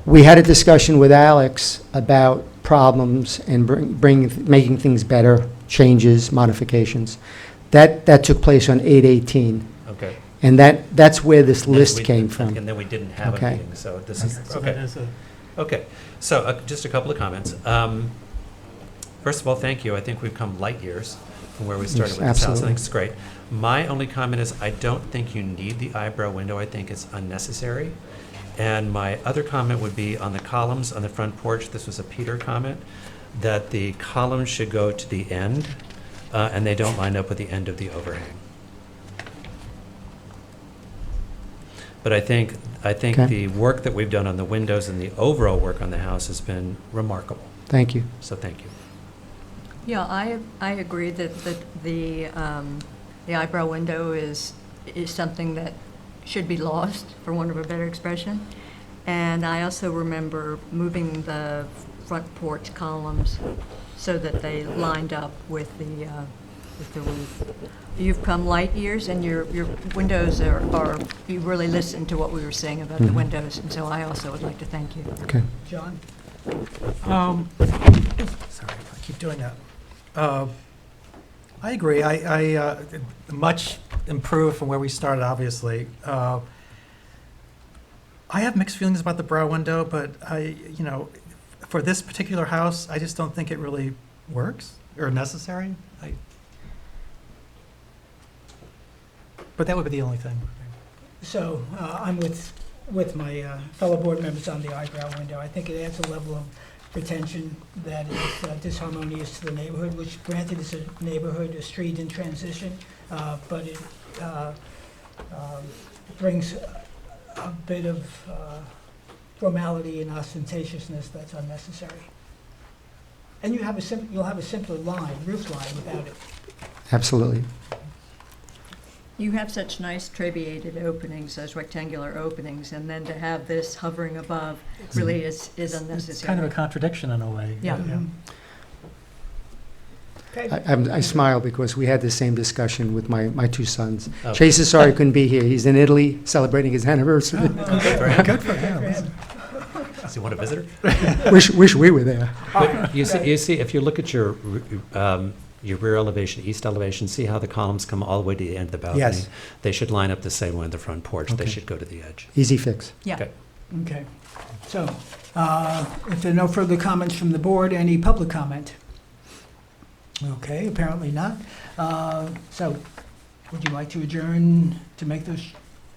We had a discussion with Alex about problems and making things better, changes, modifications. That took place on 8/18. Okay. And that's where this And list we- came from. And then we didn't have a Okay. meeting, so this is, So that okay. is a- Okay, so just a couple of comments. First of all, thank you. I think we've come light years from where we started with this house. I Absolutely. think it's great. My only comment is I don't think you need the eyebrow window. I think it's unnecessary. And my other comment would be on the columns on the front porch. This was a Peter comment. that the columns should go to the end, and they don't line up with the end of the overhang. But I think Okay. the work that we've done on the windows and the overall work on the house has been remarkable. Thank you. So thank you. Yeah, I agree that the eyebrow window is something that should be lost, for want of a better expression. And I also remember moving the front porch columns so that they lined up with the roof. You've come light years, and your windows are, you really listened to what we were saying about the Mhm. windows, and so I also would like to thank you. Okay. John? Sorry, I keep doing that. I agree. I much improved from where we started, obviously. I have mixed feelings about the brow window, but for this particular house, I just don't think it really works or necessary. But that would be the only thing. So I'm with my fellow board members on the eyebrow window. I think it adds a level of pretension that is disharmonious to the neighborhood, which granted is a neighborhood, a street in transition, but it brings a bit of formality and ostentatiousness that's unnecessary. And you'll have a simpler roof line without it. Absolutely. You have such nice trabeated openings, those rectangular openings, and then to have this hovering above really is unnecessary. It's kind of a contradiction in a way. Yeah. I smile because we had the same discussion with my two sons. Oh. Chase is sorry he couldn't be here. He's in Italy celebrating his anniversary. Good for him. Good for him. Does he want a visitor? Wish we were there. But you see, if you look at your rear elevation, east elevation, see how the columns come all the way to the end of the balcony? Yes. They should line up the same way in the front porch. They Okay. should go to the edge. Easy fix. Yeah. Okay. Okay. So if there are no further comments from the board, any public comment? Okay, apparently not. So would you like to adjourn to make those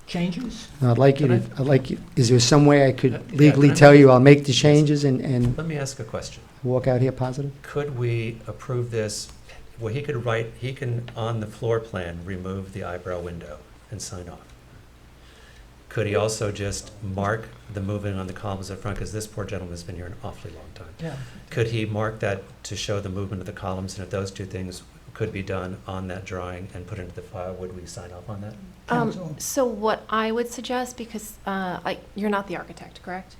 changes? I'd like you is there some way I could Yeah, legally can I- tell you I'll make the changes and Let me ask a question. walk out here positive? Could we approve this, well, he can, on the floor plan, remove the eyebrow window and sign off. Could he also just mark the movement on the columns up front, because this poor gentleman's been here an awfully long time. Yeah. Could he mark that to show the movement of the columns, and if those two things could be done on that drawing and put into the file, would we sign off on that? Counsel? So what I would suggest, because you're not the architect, correct?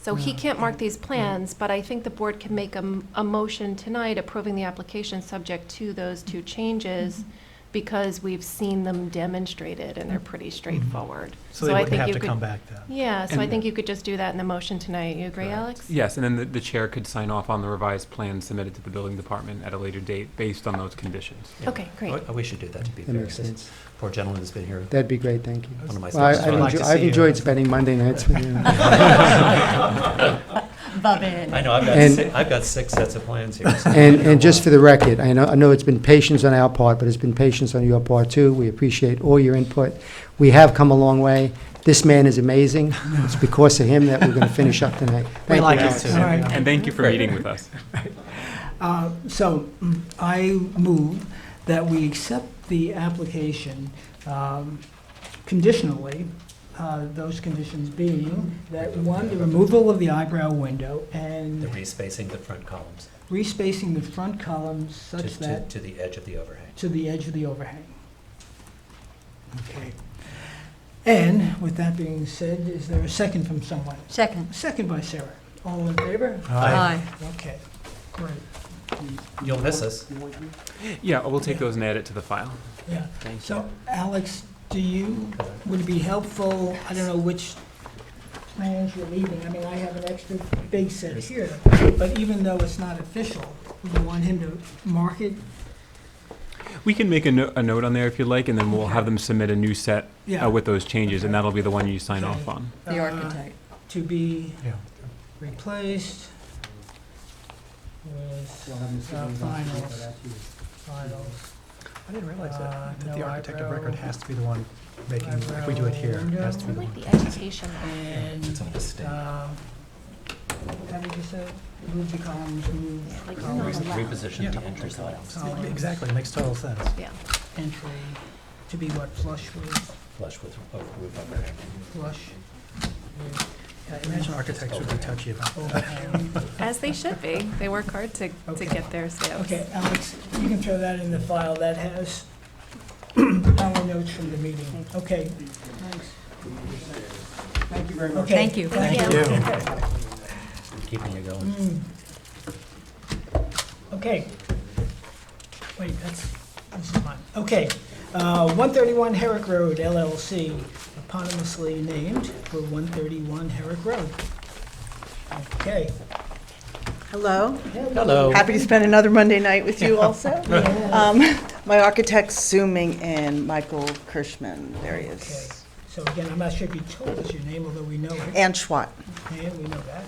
So he No. can't mark these plans, but I think the board can make a motion tonight approving the application subject to those two changes, because we've seen them demonstrated and they're pretty straightforward. So they I wouldn't think have you to could- come back then. Yeah, so I And- think you could just do that in the motion tonight. You agree, Alex? Yes, and then the chair could sign off on the revised plan submitted to the building department at a later date based on those conditions. Yeah. Okay, great. We should do that, to be That fair. makes This sense. poor gentleman has been here. That'd be great, thank you. One of my Well, I've sons. like to I've see you. enjoyed spending Monday nights with you. Babin. I know, I've got 6 sets of plans here. so- And just for the record, I know it's been patience on our part, but it's been patience on your part too. We appreciate all your input. We have come a long way. This man is amazing. It's because of him that we're going to finish up tonight. Thank you, like it Alex. too. All right. And thank you for meeting with us. So I move that we accept the application conditionally, those conditions being that, one, the removal of the eyebrow window The and respacing the front columns respacing the front columns such that to the edge of the overhang. to the edge of the overhang. Okay. And with that being said, is there a second from someone? Second. Second by Sarah. All in favor? Aye. Okay, great. You'll miss us. Yeah, we'll take those and add it to the file. Yeah. Thank So, Alex, would it be helpful, I don't know which plans you're leaving, I mean, I have an extra big set here, but even though it's not official, would you want him to mark it? We can make a note on there if you like, and then we'll have them submit a new set Yeah. with those changes, and that'll be the one you sign off on. The architect. To be Yeah. replaced with finals. I didn't realize that no the architect of eyebrow. record has to be the one making, if we do it here, it has to be I the like one. the education. And It's on the state. how did you say it? Move the columns, move Like columns. Reposition the entry columns. Columns, Exactly, makes total sense. Yeah. entry, to be what, flush with, Flush with roof overhang. flush Yeah, imagine architects would be touchy about that. overhang. As they should be. They work hard to Okay. get their sales. Okay, Alex, you can throw that in the file, that has our notes from the meeting. Okay, thanks. Thank you very much. Okay. Thank you. Thank Thank you. Keeping you going. Okay. Wait, this is mine. Okay, 131 Herrick Road LLC, eponymously named for 131 Herrick Road. Okay. Hello. Hello. Happy to spend another Monday night with you also. My architect's zooming in, Michael Kirschman. There he Okay, is. so again, I'm not sure if you told us your name, although we know it. Ann Schwatt. And we know that.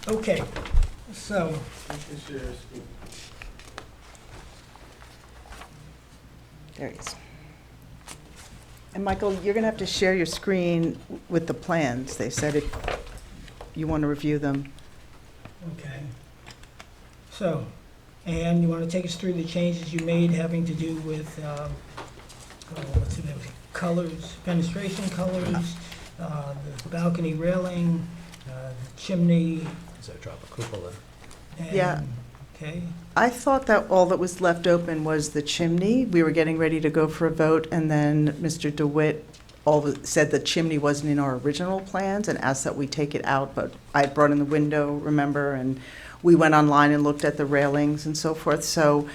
Okay, so, There he is. And Michael, you're going to have to share your screen with the plans. They said if you want to review them. okay. So, Ann, you want to take us through the changes you made having to do with, what's the name? Colors, fenestration colors, the balcony railing, the chimney. Is there a drop of cupola? and- Yeah. Okay, I thought that all that was left open was the chimney. We were getting ready to go for a vote, and then Mr. DeWitt said the chimney wasn't in our original plans and asked that we take it out, but I had brought in the window, remember, and we went online and looked at the railings and so forth. So,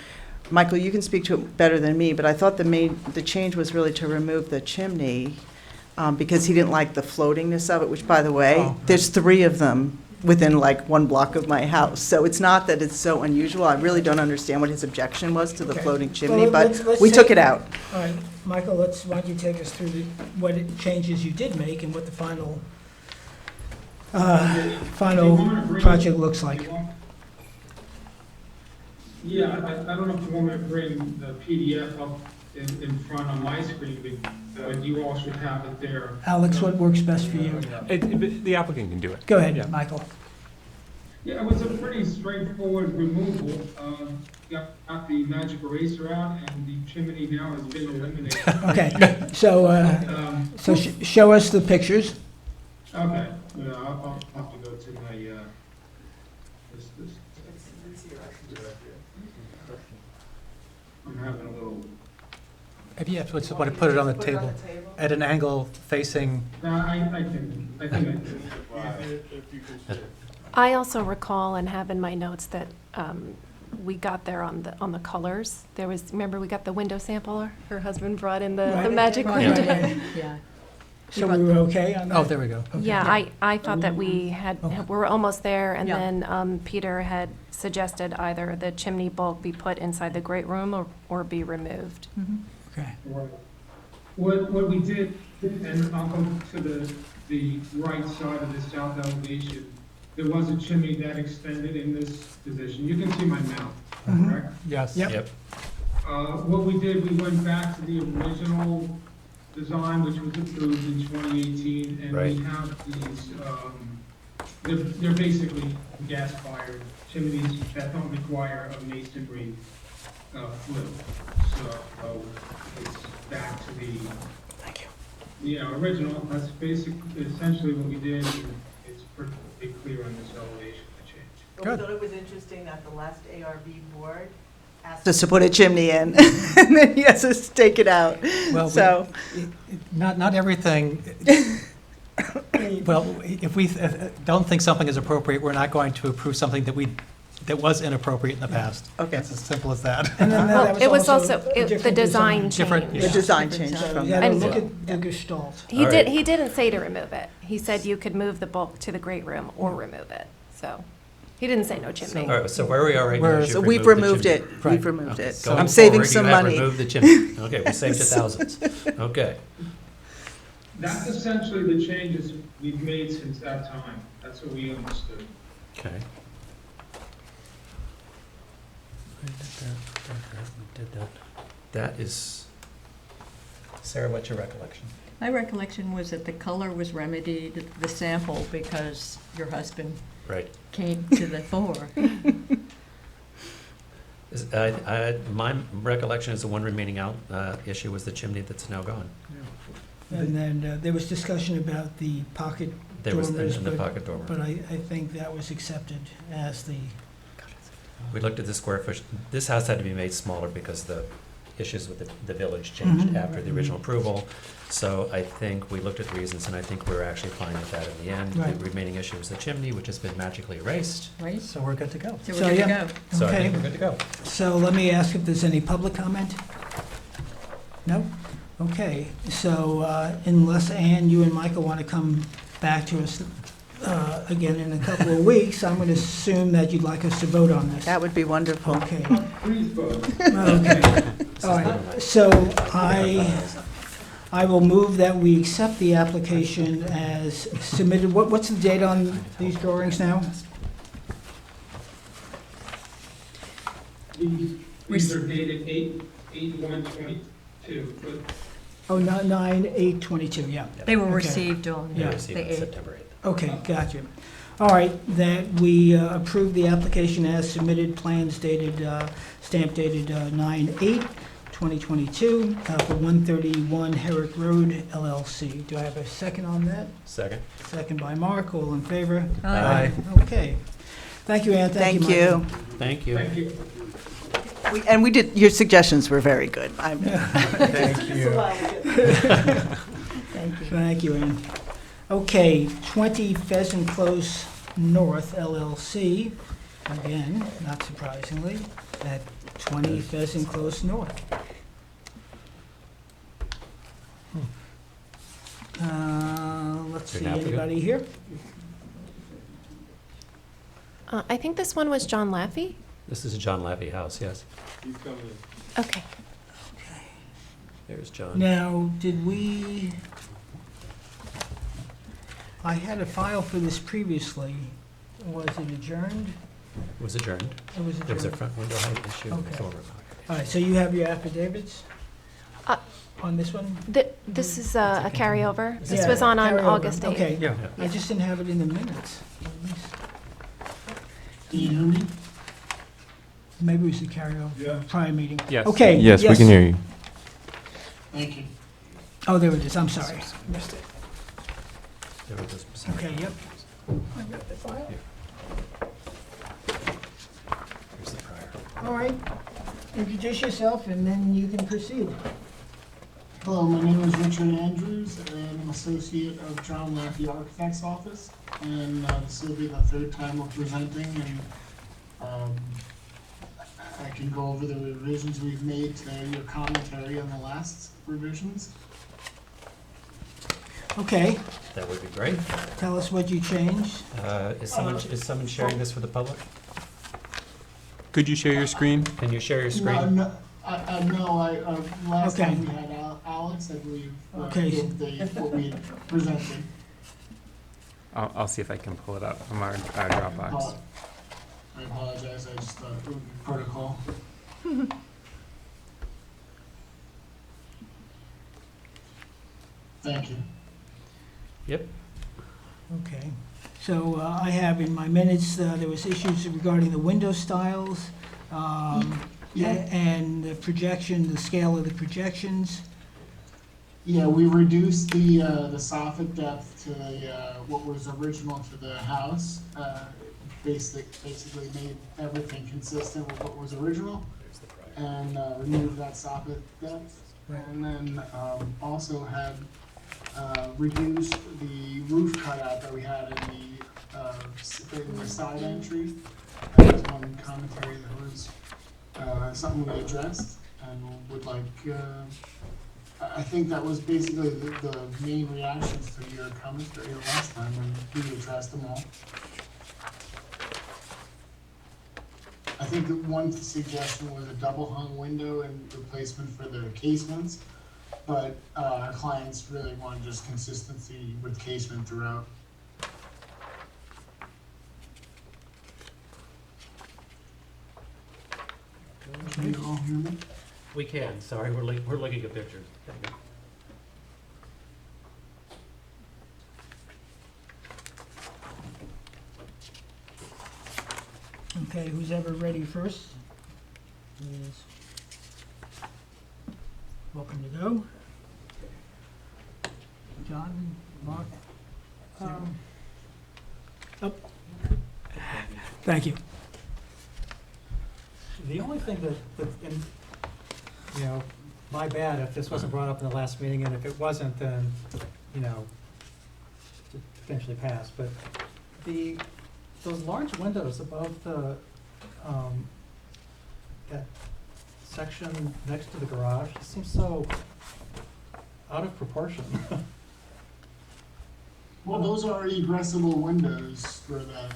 Michael, you can speak to it better than me, but I thought the change was really to remove the chimney because he didn't like the floatingness of it, which, by the way, Oh. there's 3 of them within like 1 block of my house. So it's not that it's so unusual. I really don't understand what his objection was to the Okay. floating chimney, Well, but let's we take- took it out. all right, Michael, why don't you take us through what changes you did make and what the final project looks like. Yeah, I don't know if you want me to bring the PDF up in front on my screen, but you all should have it there. Alex, what works best for you? The applicant can do it. Go ahead, Yeah. Michael. Yeah, it was a pretty straightforward removal. Got the magic eraser out, and the chimney now has been eliminated. Okay, so show us the pictures. Okay, yeah, I'll have to go to my, I'm having a little. Maybe you have to want to put it on the table at an angle facing. No, I think I did. I also recall and have in my notes that we got there on the colors. There was, remember, we got the window sample. Her husband brought in the Right. magic Right. window. Right. Yeah. So we were okay on that? Oh, there we go. Okay. Yeah, I thought that we were almost there, and Yeah. then Peter had suggested either the chimney bulk be put inside the great room or be removed. Okay. What we did, and I'll go to the right side of the south elevation, there was a chimney that extended in this position. You can see my mouth, correct? Yes. Yep. What we did, we went back to the original design, which was approved in 2018, and Right. we have these, they're basically gas-fired chimneys that don't require a masonry flue. So it's back to the, original. That's essentially what we did, and it's pretty clear on this elevation, the change. But we thought it was interesting that the last ARB board asked us to put a chimney in, and then he has to take it out. Well, So, not everything. Well, if we don't think something is appropriate, we're not going to approve something that was inappropriate in the past. Okay. It's as simple as that. And then Well, it was also a the different design Different- change. the design changed So from you gotta that. look at the gestalt. He All did. right. He didn't say to remove it. He said you could move the bulk to the great room or remove it. So he didn't say no chimney. All right, so where we are right now is So you've we've removed the removed chimney. it. Right. We've removed Okay. it. So Going I'm saving forward, some you have money. removed the chimney. Okay, we saved you thousands. Okay. That's essentially the changes we've made since that time. That's what we understood. Okay. We did that. That is, Sarah, what's your recollection? My recollection was that the color was remedied, the sample, because your husband Right. came to the fore. My recollection is the one remaining out issue was the chimney that's now gone. And then there was discussion about the pocket There was dormers, the pocket dormer. but I think that was accepted as the, We looked at the square foot. This house had to be made smaller because the issues with the village changed Mhm. after the original approval. So I think we looked at the reasons, and I think we're actually fine with that in the end. Right. The remaining issue was the chimney, which has been magically erased. Right? So we're good to go. So So, we're good to yeah. go. So I Okay. think we're good to go. so let me ask if there's any public comment? No? Okay, so unless, Ann, you and Michael want to come back to us again in a couple of weeks, I'm going to assume that you'd like us to vote on this. That would be wonderful. Okay. Please vote. Okay. All right, so I will move that we accept the application as submitted. What's the date on these drawings now? These are dated 8/1/22, but Oh, 9/8/22, yeah. They were Okay. received on They Yeah. were received the on 8th. September 8th. Okay, gotcha. All right, that we approve the application as submitted, plans dated, stamp dated 9/8/2022 for 131 Herrick Road LLC. Do I have a second on that? Second. Second by Mark, all in favor? Aye. Okay. Thank you, Ann, thank you, Thank Michael. you. Thank you. thank you. And we did, your suggestions were very good. Thank you. Thank you. Thank you, Ann. Okay, 20 Pheasant Close North LLC, again, not surprisingly, at 20 Pheasant Close North. Let's Is see, there an applicant? anybody here? I think this one was John Laffey. This is a John Laffey house, yes. He's coming in. Okay. There's John. Now, did we, I had a file for this previously. Was it adjourned? It was adjourned. It was There was a adjourned. front window height issue. Okay. Dormer. All right, so you have your affidavits Uh, on this one? This is a carryover. This Yeah, was on carryover. August 8th. Okay, Yeah. I just didn't have it in the minutes. Can you hear me? Maybe it was the carryover, Yeah. prior meeting. Yes. Okay. Yes, we can hear you. Thank you. Oh, there it is, I'm sorry. Missed it. There it is. Okay, yep. I've got the file. Here's the prior. All right, introduce yourself and then you can proceed. Hello, my name is Richard Andrews, and I'm associate of John Laffey Architect's Office. And this will be the third time we're presenting, and I can go over the revisions we've made to your commentary on the last revisions. Okay, That would be great. tell us what you changed. Is someone sharing this for the public? Could you share your screen? Can you share your No, screen? no, last Okay. time we had Alex, I believe, Okay. what we had presented. I'll see if I can pull it up from our Dropbox. I apologize, I just thought it would be protocol. Thank you. Yep. Okay, so I have in my minutes, there was issues regarding the window styles, and the projection, the scale of the projections. Yeah, we reduced the soffit depth to what was original to the house. Basically made everything consistent with what was original, and removed that soffit depth. And then also had reduced the roof cutout that we had in the side entry. That was one commentary that was something we addressed and would like. I think that was basically the main reactions to your commentary last time, and we addressed them all. I think that one suggestion was a double hung window and replacement for the casements, but our clients really wanted just consistency with casement throughout. Can you all hear me? We can, sorry, we're looking at pictures. who's ever ready first is welcome to go. John, Mark? Oh. Thank you. The only thing my bad if this wasn't brought up in the last meeting, and if it wasn't, then, it potentially passed, but those large windows above that section next to the garage, it seems so out of proportion. Well, those are egressable windows for that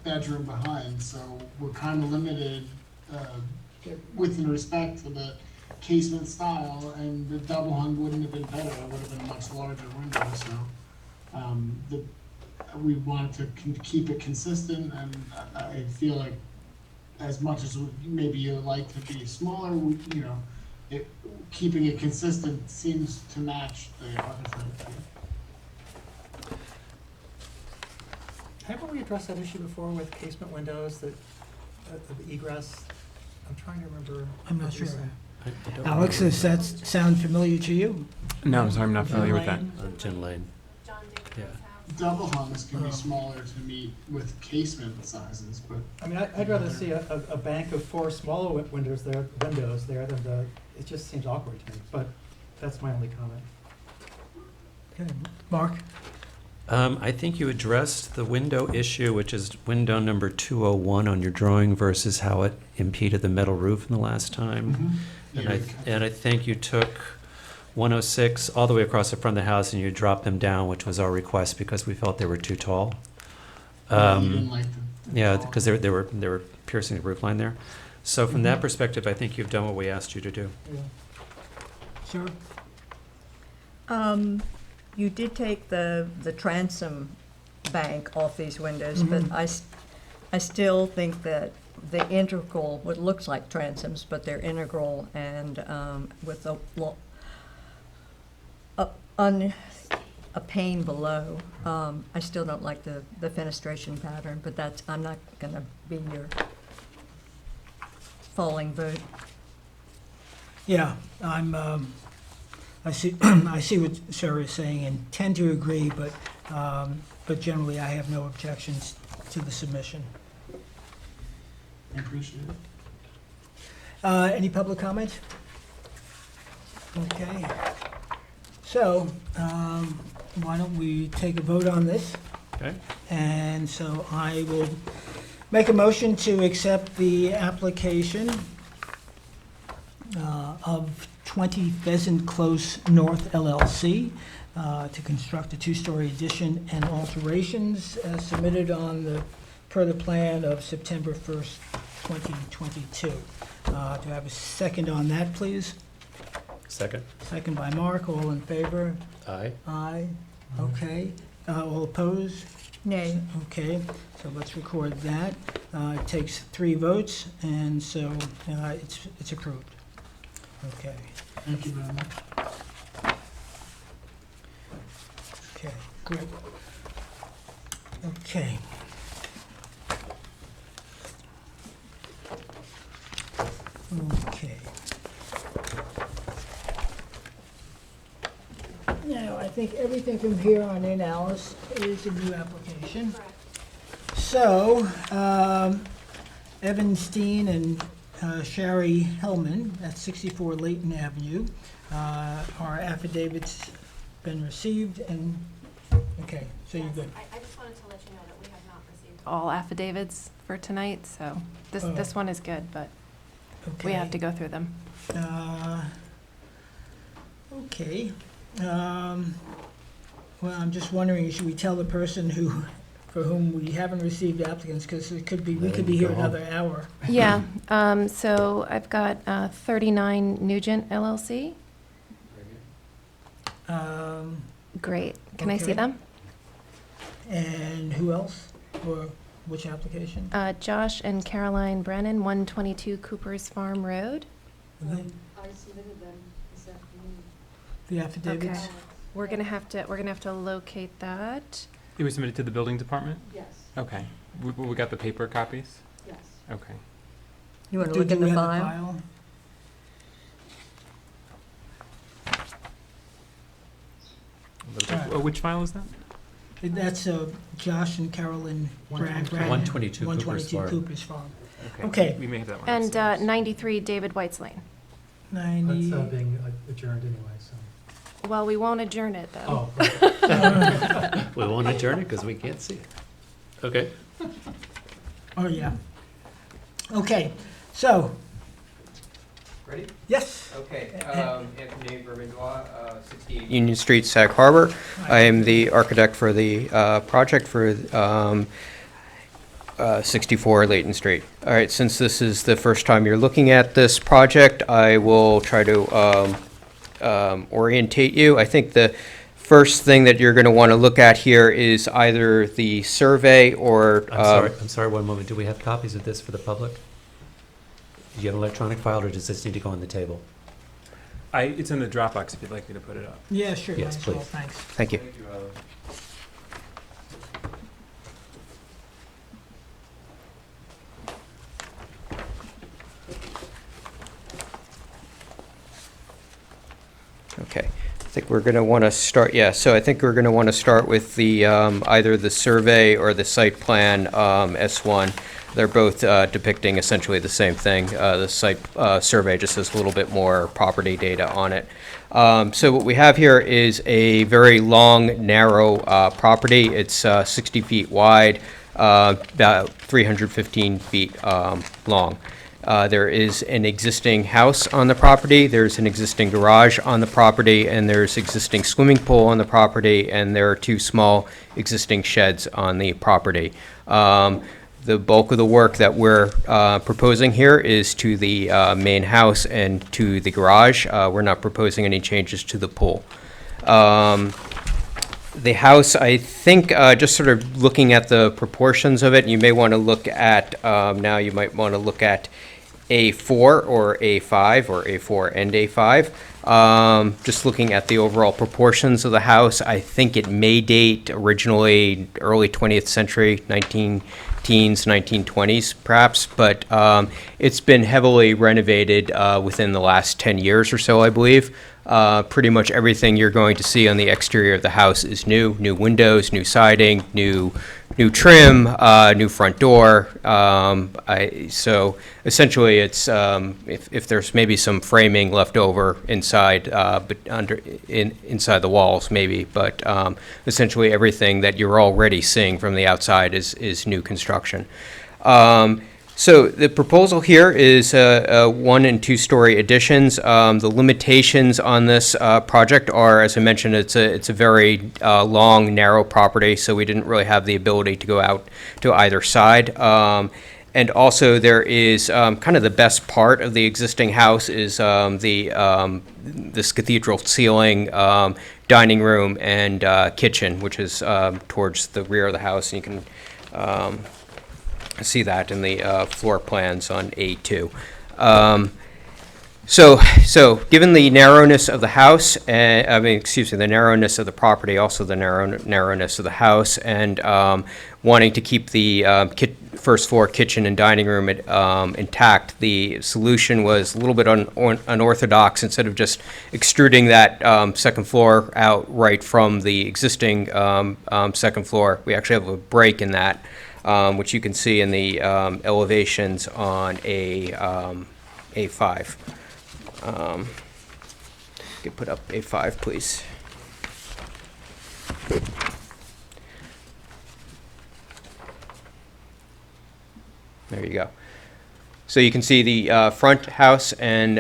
bedroom behind, so we're kind of limited with respect to the casement style, and the double hung wouldn't have been better. It would have been a much larger window, so we wanted to keep it consistent, and I feel like as much as maybe you like to be smaller, keeping it consistent seems to match the architecture. Haven't we addressed that issue before with casement windows, that of egress? I'm trying to remember. I'm not sure. I don't Alex, remember. does that sound familiar to you? No, I'm sorry, I'm not familiar with that. Gin Lane. Yeah. Double hungs can be smaller to meet with casement sizes, but. I mean, I'd rather see a bank of 4 smaller windows there than it just seems awkward to me, but that's my only comment. Okay, Mark? I think you addressed the window issue, which is window number 201 on your drawing versus how it impeded the metal roof in the last time. Mm-hmm. And I think you took 106 all the way across the front of the house and you dropped them down, which was our request because we felt they were too tall. You didn't like the Yeah, tall. because they were piercing the roof line there. So from that perspective, I think you've done what we asked you to do. Yeah. Sure. You did take the transom bank off these windows, but I still think that the integral, what looks like transoms, but they're integral and with a pane below. I still don't like the fenestration pattern, but I'm not going to be your falling vote. Yeah, I see, I see what Sarah is saying and tend to agree, but generally I have no objections to the submission. I appreciate it. Any public comment? Okay. So, why don't we take a vote on this? Okay. And so I will make a motion to accept the application of 20 Pheasant Close North LLC to construct a 2-story addition and alterations as submitted per the plan of September 1st, 2022. Do I have a second on that, please? Second. Second by Mark. All in favor? Aye. Aye. Okay. All opposed? Nay. Okay, so let's record that. It takes 3 votes, and so it's approved. Okay. Thank you very much. Okay, great. Okay. Okay. Now, I think everything from here on in, Alice, is a new application. So, Evan Steen and Sherry Hellman at 64 Layton Avenue. Our affidavits been received and, okay, so you're good. I just wanted to let you know that we have not received all affidavits for tonight, so this one is good, but we have to go through them. Okay. Well, I'm just wondering, should we tell the person for whom we haven't received applicants, because we could be here another hour. Yeah, so I've got 39 Nugent LLC. Great. Can I see okay. them? And who else? Or which application? Josh and Caroline Brennan, 122 Cooper's Farm Road. Okay. I submitted them this afternoon. The affidavits? Okay. We're gonna have to locate that. It was submitted to the building department? Yes, Okay. We got the paper copies? yes. Okay. You want to Do look in you the have file? Which file is that? That's Josh and Carolyn Bragg. 122 Cooper's 122 Farm. Cooper's Farm. Okay. We may have that one. And upstairs. 93 David White's Lane. 90. That's being adjourned anyway, so. Well, we won't adjourn it, though. Oh, We won't adjourn it because we can't see it. Okay. Oh, yeah. Okay, so, Ready? yes. Okay, Anthony Vermandois, 68 Union Street, Sag Harbor. I am the architect for the project for 64 Layton Street. All right, since this is the first time you're looking at this project, I will try to orientate you. I think the first thing that you're going to want to look at here is either the survey or... I'm sorry, one moment. Do we have copies of this for the public? Do you have an electronic file, or does this need to go on the table? It's in the Dropbox if you'd like me to put it up. Yeah, sure. Yes, might as well, please. Thanks. Thank you. Okay, I think we're going to want to start, so I think we're going to want to start with the, either the survey or the site plan, S1. They're both depicting essentially the same thing. The site survey just has a little bit more property data on it. So what we have here is a very long, narrow property. It's 60 feet wide, about 315 feet long. There is an existing house on the property, there's an existing garage on the property, and there's existing swimming pool on the property, and there are two small existing sheds on the property. The bulk of the work that we're proposing here is to the main house and to the garage. We're not proposing any changes to the pool. The house, I think, just sort of looking at the proportions of it, you may want to look at, now you might want to look at A4 or A5, or A4 and A5. Just looking at the overall proportions of the house, I think it may date originally early 20th century, 1920s perhaps, but it's been heavily renovated within the last 10 years or so, I believe. Pretty much everything you're going to see on the exterior of the house is new windows, new siding, new trim, new front door. So essentially, it's if there's maybe some framing left over inside, but inside the walls maybe, but essentially everything that you're already seeing from the outside is new construction. So the proposal here is 1 and 2 story additions. The limitations on this project are, as I mentioned, it's a very long, narrow property, so we didn't really have the ability to go out to either side. And also there is kind of the best part of the existing house is this cathedral ceiling, dining room, and kitchen, which is towards the rear of the house. And you can see that in the floor plans on A2. So given the narrowness of the house, the narrowness of the property, also the narrowness of the house, and wanting to keep the first floor kitchen and dining room intact, the solution was a little bit unorthodox. Instead of just extruding that second floor out right from the existing second floor, we actually have a break in that, which you can see in the elevations on A5. Could put up A5, please. There you go. So you can see the front house and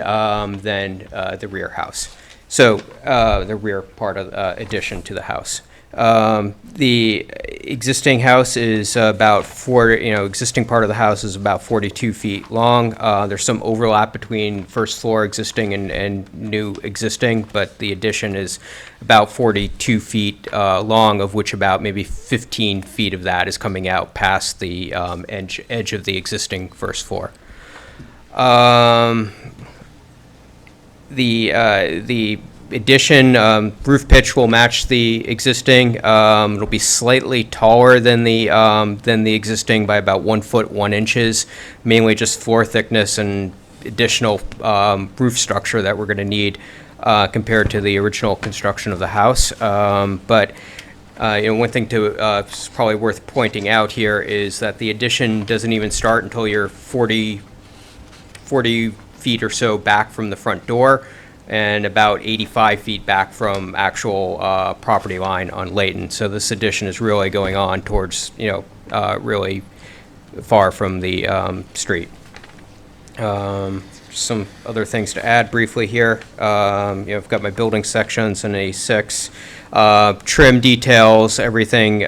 then the rear house. So the rear part of addition to the house. The existing house is about existing part of the house is about 42 feet long. There's some overlap between first floor existing and new existing, but the addition is about 42 feet long, of which about maybe 15 feet of that is coming out past the edge of the existing first floor. The addition, roof pitch will match the existing. It'll be slightly taller than the existing by about 1 foot 1 inches, mainly just floor thickness and additional roof structure that we're going to need compared to the original construction of the house. But one thing it's probably worth pointing out here is that the addition doesn't even start until you're 40 feet or so back from the front door, and about 85 feet back from actual property line on Layton. So this addition is really going on towards, really far from the street. Some other things to add briefly here. I've got my building sections in A6. Trim details, everything,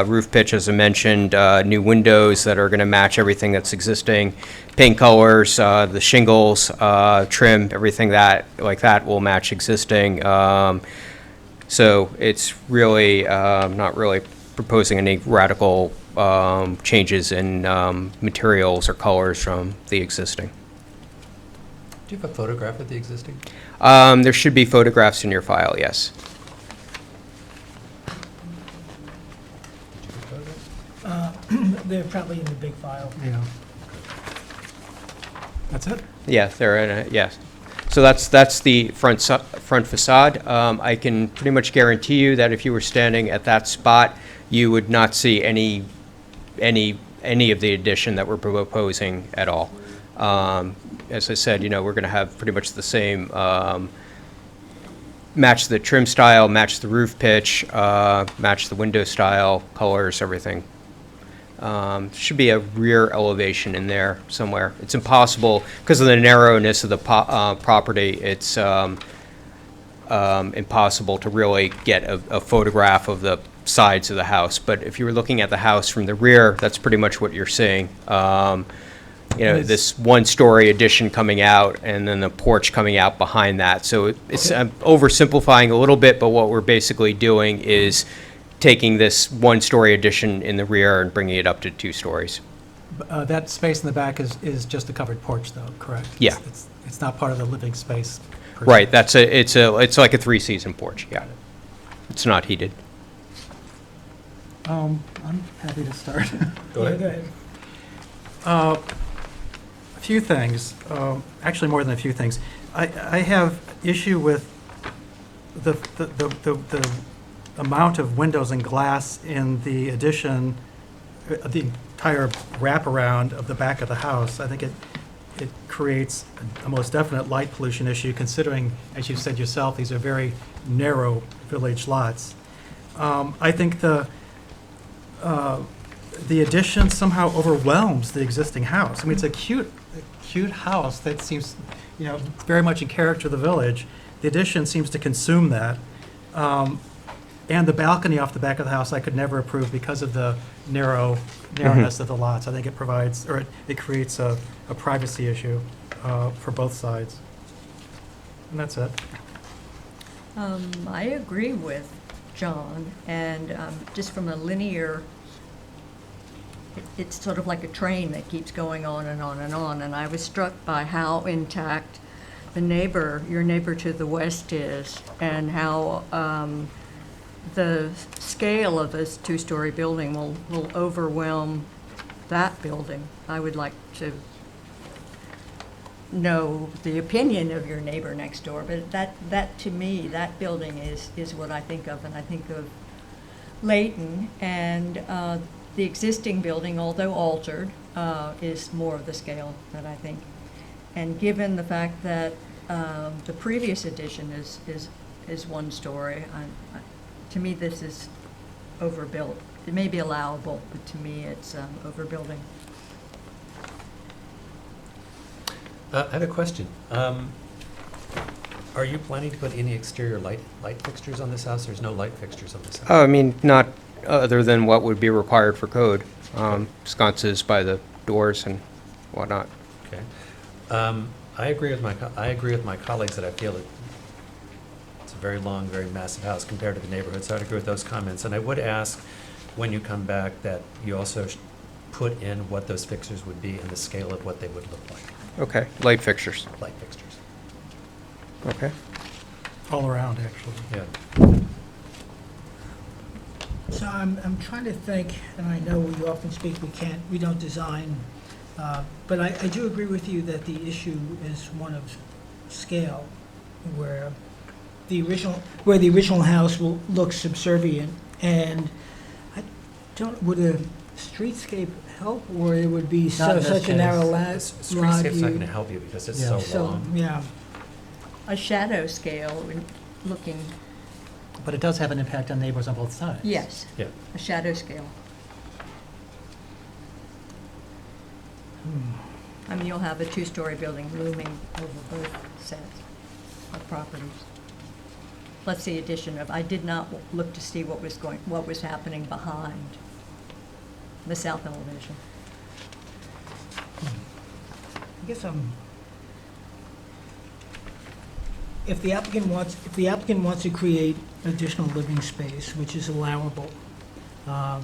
roof pitch, as I mentioned, new windows that are going to match everything that's existing, paint colors, the shingles, trim, everything like that will match existing. So it's really not really proposing any radical changes in materials or colors from the existing. Do you have a photograph of the existing? There should be photographs in your file, yes. They're probably in the big file. Yeah. That's it? Yeah, they're in it, yes. So that's the front facade. I can pretty much guarantee you that if you were standing at that spot, you would not see any of the addition that we're proposing at all. As I said, we're going to have pretty much the same, match the trim style, match the roof pitch, match the window style, colors, everything. Should be a rear elevation in there somewhere. It's impossible, because of the narrowness of the property, it's impossible to really get a photograph of the sides of the house. But if you were looking at the house from the rear, that's pretty much what you're seeing. This one-story addition coming out, and then the porch coming out behind that. So it's oversimplifying a little bit, but what we're basically doing is taking this one-story addition in the rear and bringing it up to 2 stories. That space in the back is just a covered porch, though, correct? Yeah. It's not part of the living space. per Right, se. it's like a 3-season porch, yeah. It's not heated. I'm happy to start. Go ahead. A few things, actually more than a few things. I have issue with the amount of windows and glass in the addition, the entire wraparound of the back of the house. I think it creates a most definite light pollution issue, considering, as you said yourself, these are very narrow village lots. I think the addition somehow overwhelms the existing house. I mean, it's a cute house that seems, very much in character of the village. The addition seems to consume that. And the balcony off the back of the house I could never approve because of the narrowness of the lots. I think it provides, or it creates a privacy issue for both sides. And that's it. I agree with John, and just from a linear, it's sort of like a train that keeps going on and on and on, and I was struck by how intact your neighbor to the west is, and how the scale of this 2-story building will overwhelm that building. I would like to know the opinion of your neighbor next door, but that to me, that building is what I think of, and I think of Layton, and the existing building, although altered, is more of the scale that I think. And given the fact that the previous addition is 1 story, to me this is overbuilt. It may be allowable, but to me it's overbuilding. I have a question. Are you planning to put any exterior light fixtures on this house? There's no light fixtures on this house. I mean, not other than what would be required for code. Sconces by the doors and whatnot. Okay. I agree with my colleagues that I feel it's a very long, very massive house compared to the neighborhood. So I'd agree with those comments. And I would ask, when you come back, that you also put in what those fixtures would be and the scale of what they would look like. Okay, light fixtures. Light fixtures. Okay. all around, actually. Yeah. So I'm trying to think, and I know we often speak, we don't design, but I do agree with you that the issue is one of scale, where the original house will look subservient, and I don't, would a streetscape help, or it would be Not in this such a narrow case. Streetscape's not going to help you because it's Yeah. so long. Yeah, A shadow scale, when looking, But it does have an impact on neighbors on both sides. yes, Yeah. a shadow scale. I mean, you'll have a two-story building looming over both sets of properties. Plus the addition of, I did not look to see what was happening behind the south elevation. I guess if the applicant wants to create additional living space, which is allowable, how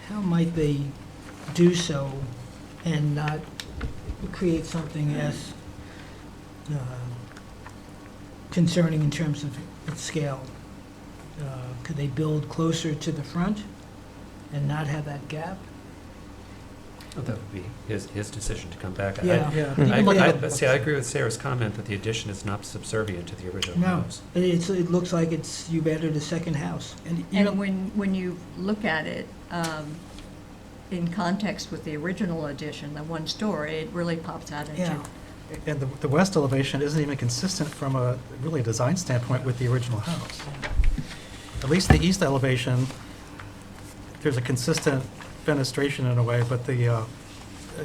might they do so and not create something as concerning in terms of its scale? Could they build closer to the front and not have that gap? Well, that would be his decision to come back. Yeah. Yeah. I agree with Sarah's comment that the addition is not subservient to the original No, house. it looks like you've added a second house. And when you look at it in context with the original addition, the one story, it really pops out at Yeah. you. And the west elevation isn't even consistent from a really design standpoint with the original house. At least the east elevation, there's a consistent fenestration in a way, but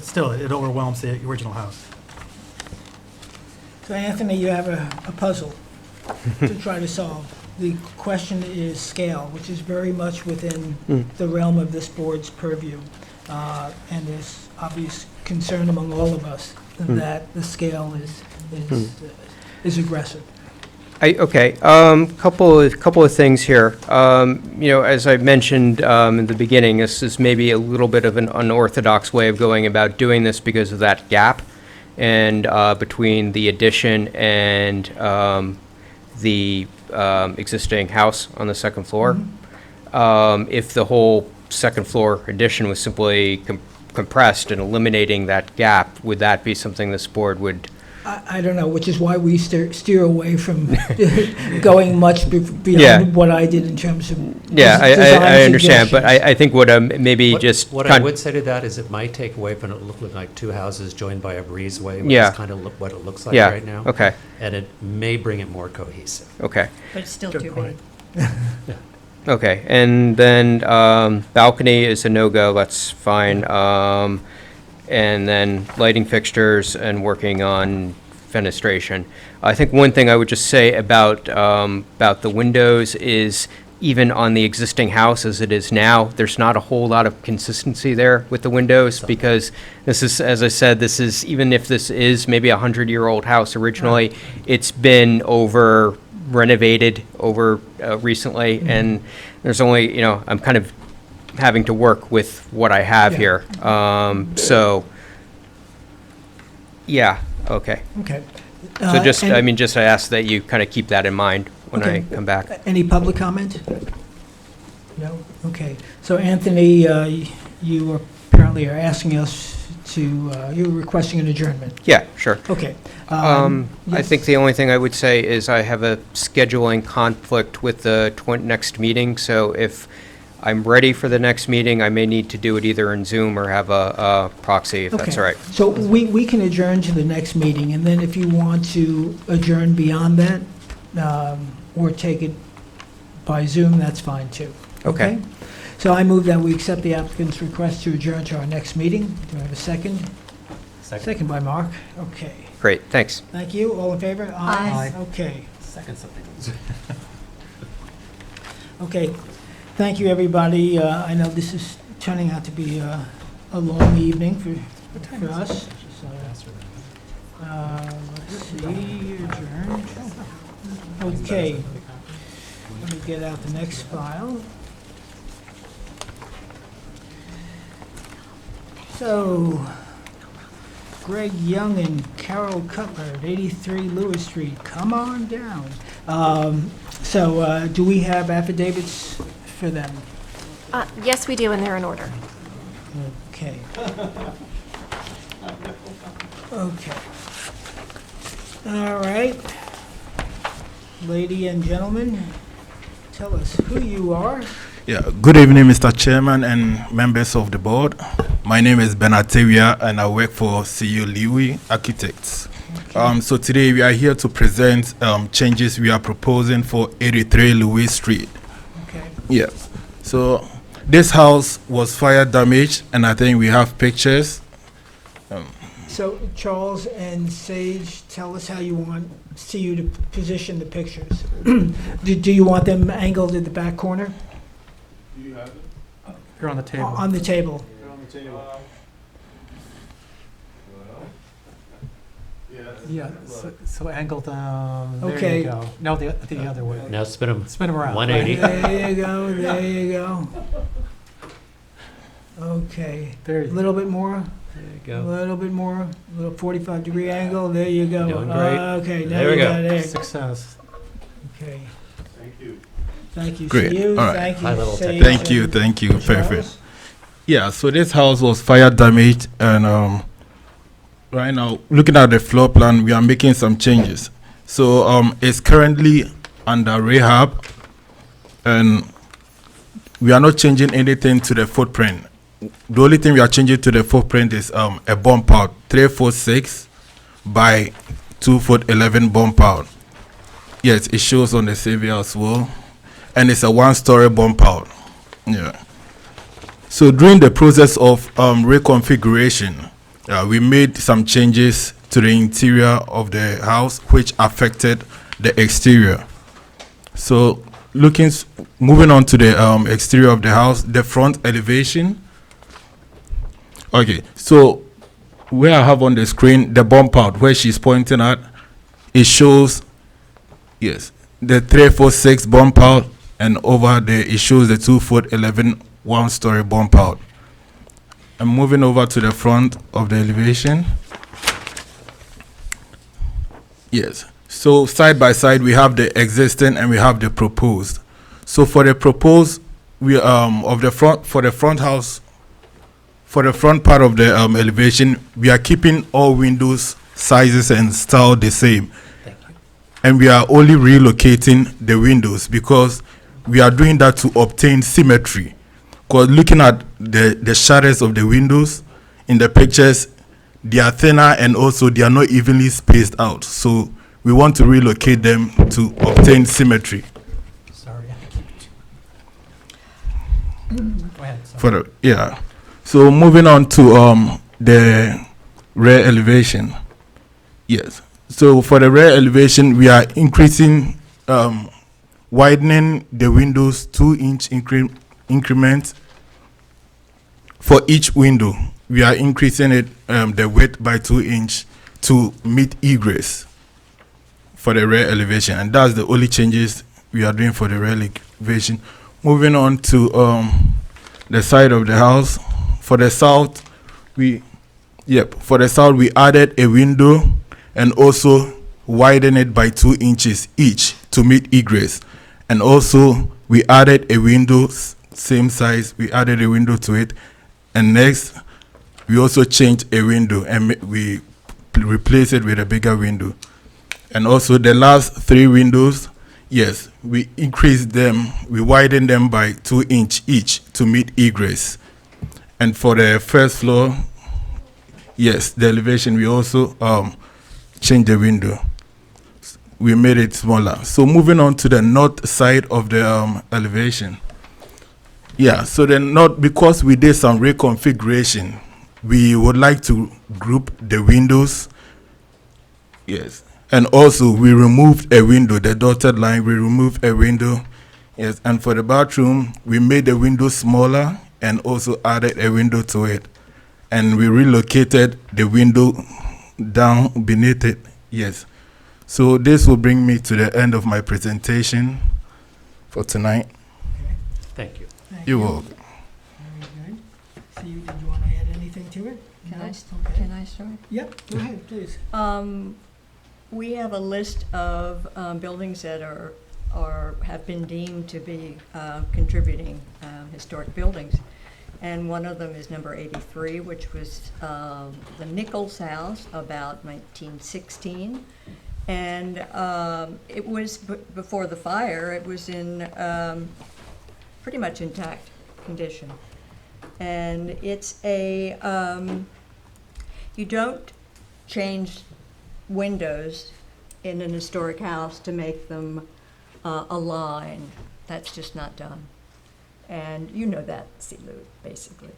still, it overwhelms the original house. So Anthony, you have a puzzle to try to solve. The question is scale, which is very much within the realm of this board's purview. And there's obvious concern among all of us that the scale is aggressive. Couple of things here. As I mentioned in the beginning, this is maybe a little bit of an unorthodox way of going about doing this because of that gap and between the addition and the existing house on the second floor. If the whole second floor addition was simply compressed and eliminating that gap, would that be something this board would? I don't know, which is why we steer away from going much beyond what I did in terms of design I understand, but suggestions. I think what maybe What I would say to that is it might take away from it looking like two houses joined by a breezeway, which Yeah. is kind of what it looks like Yeah, right now. okay. And it may bring it more cohesive. Okay. But it's still Good too point. big. Okay, and then balcony is a no-go, that's fine. And then lighting fixtures and working on fenestration. I think one thing I would just say about the windows is even on the existing house as it is now, there's not a whole lot of consistency there with the windows because this is, as I said, this is, even if this is maybe a 100-year-old house originally, it's been renovated over recently, and there's only, I'm kind of having to work with what I have here. Okay. Okay. So I ask that you kind of keep that in mind when I come back. Any public comment? No? Okay. So Anthony, you apparently are asking us you're requesting an adjournment. Yeah, sure. Okay. I yes. think the only thing I would say is I have a scheduling conflict with the next meeting, so if I'm ready for the next meeting, I may need to do it either in Zoom or have a proxy, if that's Okay. all right. So we can adjourn to the next meeting, and then if you want to adjourn beyond that, or take it by Zoom, that's fine too. Okay. So I move that we accept the applicant's request to adjourn to our next meeting. Do I have a second? Second by Mark. Okay. Great, thanks. Thank you. All in favor? Aye. Okay. Second something. Okay. Thank you, everybody. I know this is turning out to be a long evening for us. So, let's see, adjourned. Okay. Let me get out the next file. So, Greg Young and Carol Cutler at 83 Lewis Street, come on down. So do we have affidavits for them? Yes, we do, and they're in order. Okay. Okay. All right. Lady and gentlemen, tell us who you are. Yeah, good evening, Mr. Chairman and members of the board. My name is Benatevia, and I work for CU Liwi Architects. So today we are here to present changes we are proposing for 83 Louis Street. Okay. Yeah. So this house was fire damaged, and I think we have pictures. So Charles and Sage, tell us how you see you to position the pictures. Do you want them angled in the back corner? Do you have it? Here on the table. On the table. Here on the table. Yeah, so angled down. There Okay. you go. No, the other way. Now spin them. Spin them around. 180. There you go, there you go. Okay, There a you little bit more, There a you go. little bit more, a little 45-degree angle, there you go. Doing great. Okay, now There we you go. got it. Success. Okay, Thank you. thank you, Great. see you, All right. thank High you, level Sage. Thank you, and thank you. Charles. Perfect. Yeah, so this house was fire damaged, and right now, looking at the floor plan, we are making some changes. So it's currently under rehab, and we are not changing anything to the footprint. The only thing we are changing to the footprint is a bump out, 346 by 2'11" bump out. Yes, it shows on the savior as well, and it's a 1-story bump out. Yeah. So during the process of reconfiguration, we made some changes to the interior of the house, which affected the exterior. So moving on to the exterior of the house, the front elevation. Okay, so where I have on the screen the bump out where she's pointing at, it shows, yes, the 346 bump out, and over there it shows the 2'11" 1-story bump out. I'm moving over to the front of the elevation. Yes. So side by side we have the existing and we have the proposed. So for the proposed, we of the front for the front house, for the front part of the elevation, we are keeping all windows sizes and style the same. And we are only relocating the windows because we are doing that to obtain symmetry. Because looking at the shutters of the windows in the pictures, they are thinner and also they are not evenly spaced out. So we want to relocate them to obtain symmetry. Sorry. Go ahead. Yeah. So moving on to the rear elevation. Yes. So for the rear elevation, we are increasing, widening the windows 2-inch increment for each window. We are increasing it the width by 2 inch to meet egress for the rear elevation, and that's the only changes we are doing for the rear elevation. Moving on to the side of the house. For the south, we added a window and also widen it by 2 inches each to meet egress, and also we added a window same size. We added a window to it, and next we also changed a window and we replaced it with a bigger window. And also the last 3 windows, yes, we increased them, we widened them by 2 inch each to meet egress. And for the first floor, yes, the elevation, we also changed the window. We made it smaller. So moving on to the north side of the elevation. Yeah, so then because we did some reconfiguration, we would like to group the windows. Yes. And also we removed a window, the dotted line, we removed a window. Yes. And for the bathroom, we made the window smaller and also added a window to it. And we relocated the window down beneath it. Yes. So this will bring me to the end of my presentation for tonight. Thank you. You're welcome. Very good. See, did you want to add anything to it? Can No? I Okay. Can I start? Yep, go ahead, please. We have a list of buildings that have been deemed to be contributing historic buildings. And one of them is number 83, which was the Nichols House, about 1916. And it was, before the fire, it was in pretty much intact condition. And it's a, you don't change windows in an historic house to make them align. That's just not done. And you know that, Silu, basically.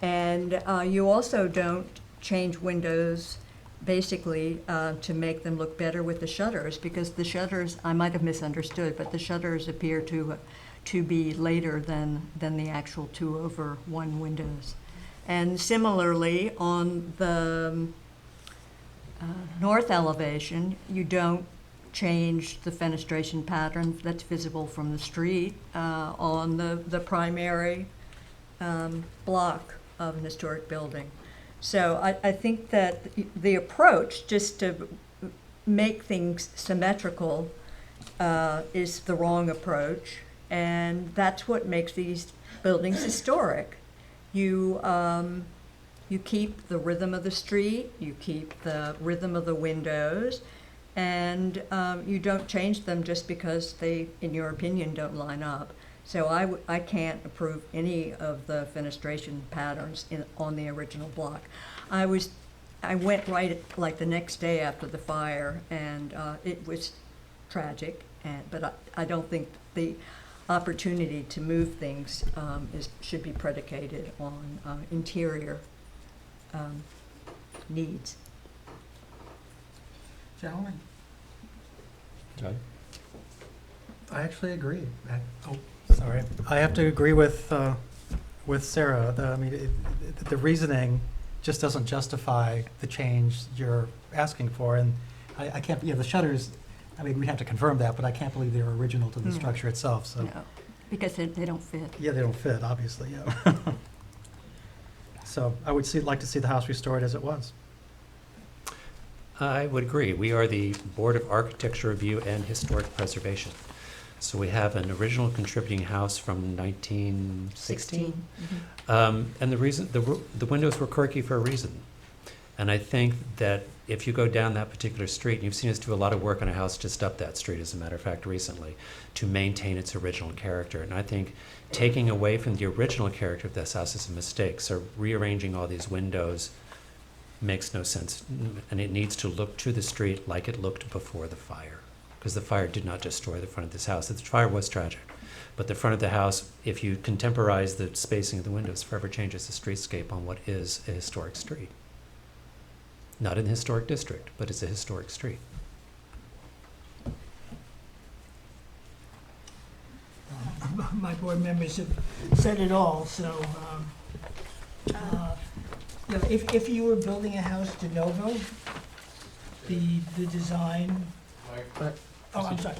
And you also don't change windows basically to make them look better with the shutters, because the shutters, I might have misunderstood, but the shutters appear to be later than the actual 2/1 windows. And similarly, on the north elevation, you don't change the fenestration pattern that's visible from the street on the primary block of an historic building. So I think that the approach, just to make things symmetrical, is the wrong approach, and that's what makes these buildings historic. You keep the rhythm of the street, you keep the rhythm of the windows, and you don't change them just because they, in your opinion, don't line up. So I can't approve any of the fenestration patterns on the original block. I went like the next day after the fire, and it was tragic. But I don't think the opportunity to move things should be predicated on interior needs. Gentlemen? John? I actually agree. Sorry. I have to agree with Sarah. The reasoning just doesn't justify the change you're asking for. And I can't, the shutters, we have to confirm that, but I can't believe they're original to the structure itself. So. No, because they don't fit. Yeah, they don't fit, obviously, yeah. So I would like to see the house restored as it was. I would agree. We are the Board of Architecture Review and Historic Preservation. So we have an original contributing house from 1916. Mm-hmm. And the reason, the windows were quirky for a reason. And I think that if you go down that particular street, and you've seen us do a lot of work on a house just up that street, as a matter of fact, recently, to maintain its original character. And I think taking away from the original character of this house is a mistake. So rearranging all these windows makes no sense. And it needs to look to the street like it looked before the fire. Because the fire did not destroy the front of this house. The fire was tragic. But the front of the house, if you contemporize the spacing of the windows, forever changes the streetscape on what is a historic street. Not in the historic district, but it's a historic street. My board members have said it all, so if you were building a house de novo, the design... Oh, I'm sorry.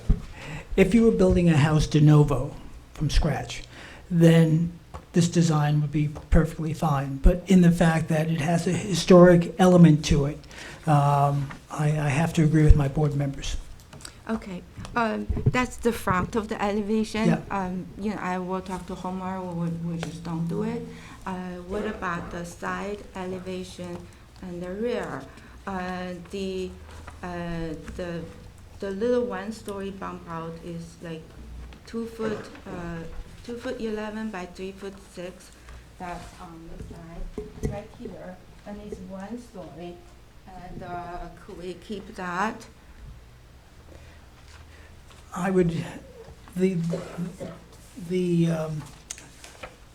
If you were building a house de novo from scratch, then this design would be perfectly fine. But in the fact that it has a historic element to it, I have to agree with my board members. Okay, that's the front of the elevation. Yeah. I will talk to Homer, we just don't do it. What about the side elevation and the rear? The little one-story bump out is like 2 foot 2'11" by 3'6". That's on the side right here, and it's 1 story. And could we keep that? I would, the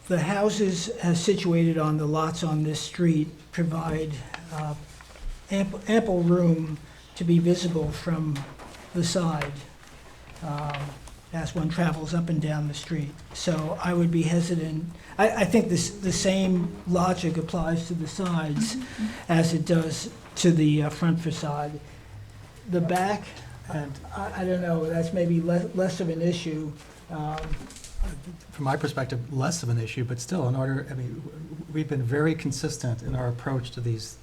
houses situated on the lots on this street provide ample room to be visible from the side as one travels up and down the street. So I would be hesitant. I think the same logic applies to the sides as it does to the front facade. The back, I don't know, that's maybe less of an issue. From my perspective, less of an issue, but still, we've been very consistent in our approach to these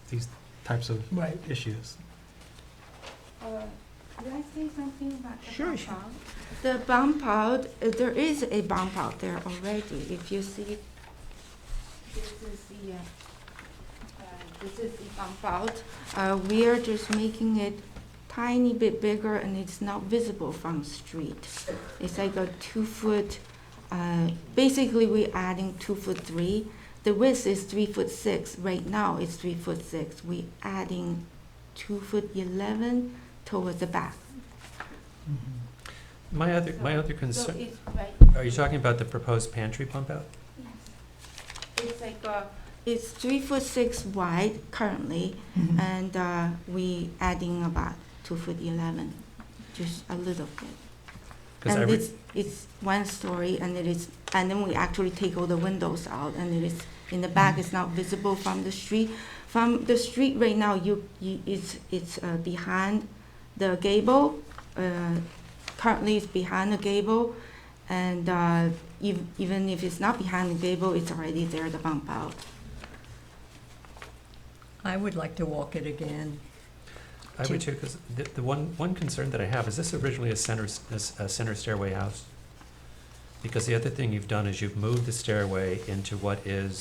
types of issues. Could I say something about the Sure, bump sure. out? The bump out, there is a bump out there already. If you see, this is the bump out. We are just making it tiny bit bigger, and it's not visible from the street. It's like a 2-foot. Basically, we're adding 2'3". The width is 3'6". Right now, it's 3'6". We're adding 2'11" towards the back. My other So concern, it's right. are you talking about the proposed pantry bump out? It's like it's 3'6" wide currently, Mhm. and we adding about 2'11", just a little bit. 'Cause And it's 1 story, and then we actually take all the windows out, and it is in the back. It's not visible from the street. From the street right now, it's behind the gable. Currently, it's behind the gable, and even if it's not behind the gable, it's already there, the bump out. I would like to walk it again. I would too, because the one concern that I have, is this originally a center stairway house? Because the other thing you've done is you've moved the stairway into what is,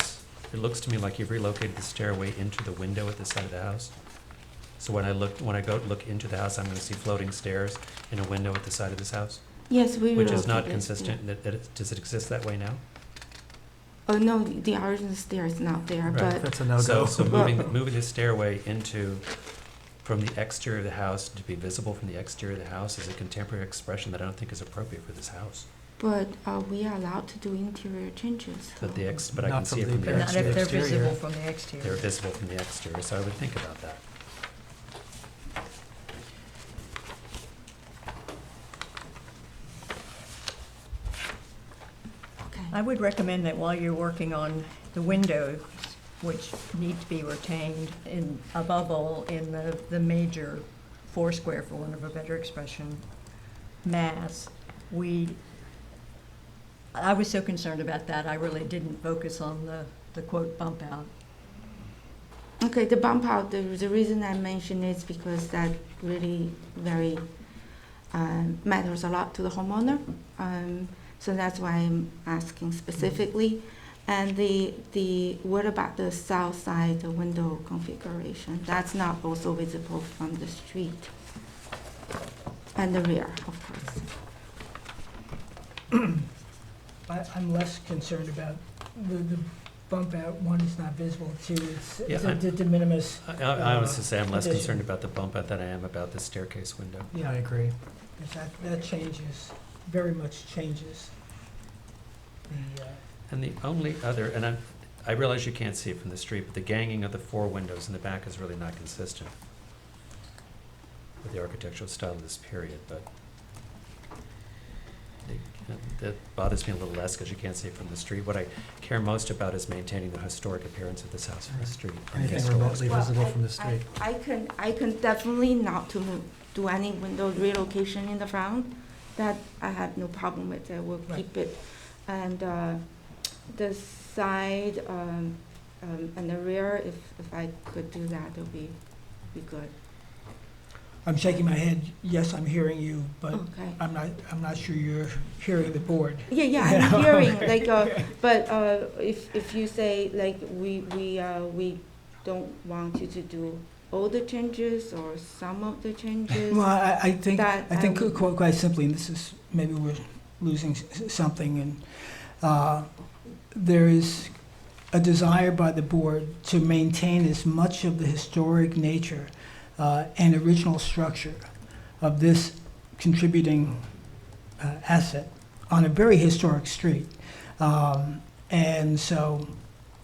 it looks to me like you've relocated the stairway into the window at the side of the house. So when I go look into the house, I'm going to see floating stairs in a window at the side of this house? Yes, we Which is not relocated, consistent, does it exist that way now? Oh, no, the original stair is not there, Right. but. That's a no-go. So moving the stairway from the exterior of the house to be visible from the exterior of the house is a contemporary expression that I don't think is appropriate for this house. But we are allowed to do interior changes. But but I Not can see it from from the the But not if exterior. they're exterior. visible from the exterior. They're visible from the exterior, so I would think about that. I would recommend that while you're working on the windows, which need to be retained above all in the major foursquare, for want of a better expression, mass, I was so concerned about that, I really didn't focus on the quote bump out. Okay, the bump out, the reason I mention is because that really very matters a lot to the homeowner. So that's why I'm asking specifically. And what about the south side, the window configuration? That's not also visible from the street. And the rear, of course. I'm less concerned about the bump out. One is not visible, two, it's Yeah, a de minimis. I was to say I'm less addition. concerned about the bump out than I am about the staircase window. Yeah. I agree. That changes, very much changes. And the only other, and I realize you can't see it from the street, but the ganging of the 4 windows in the back is really not consistent with the architectural style of this period, but that bothers me a little less because you can't see it from the street. What I care most about is maintaining the historic appearance of this house from the street. Anything remotely visible from the street. I can definitely not to do any window relocation in the front. That I have no problem with. I will keep it. And the side and the rear, if I could do that, it would be good. I'm shaking my head, yes, I'm hearing you, but Okay. I'm not sure you're hearing the board. Yeah, I'm hearing, like, but if you say, like, we don't want you to do all the changes or some of the changes. Well, I think would- quite simply, and this is, maybe we're losing something, and there is a desire by the board to maintain as much of the historic nature and original structure of this contributing asset on a very historic street. And so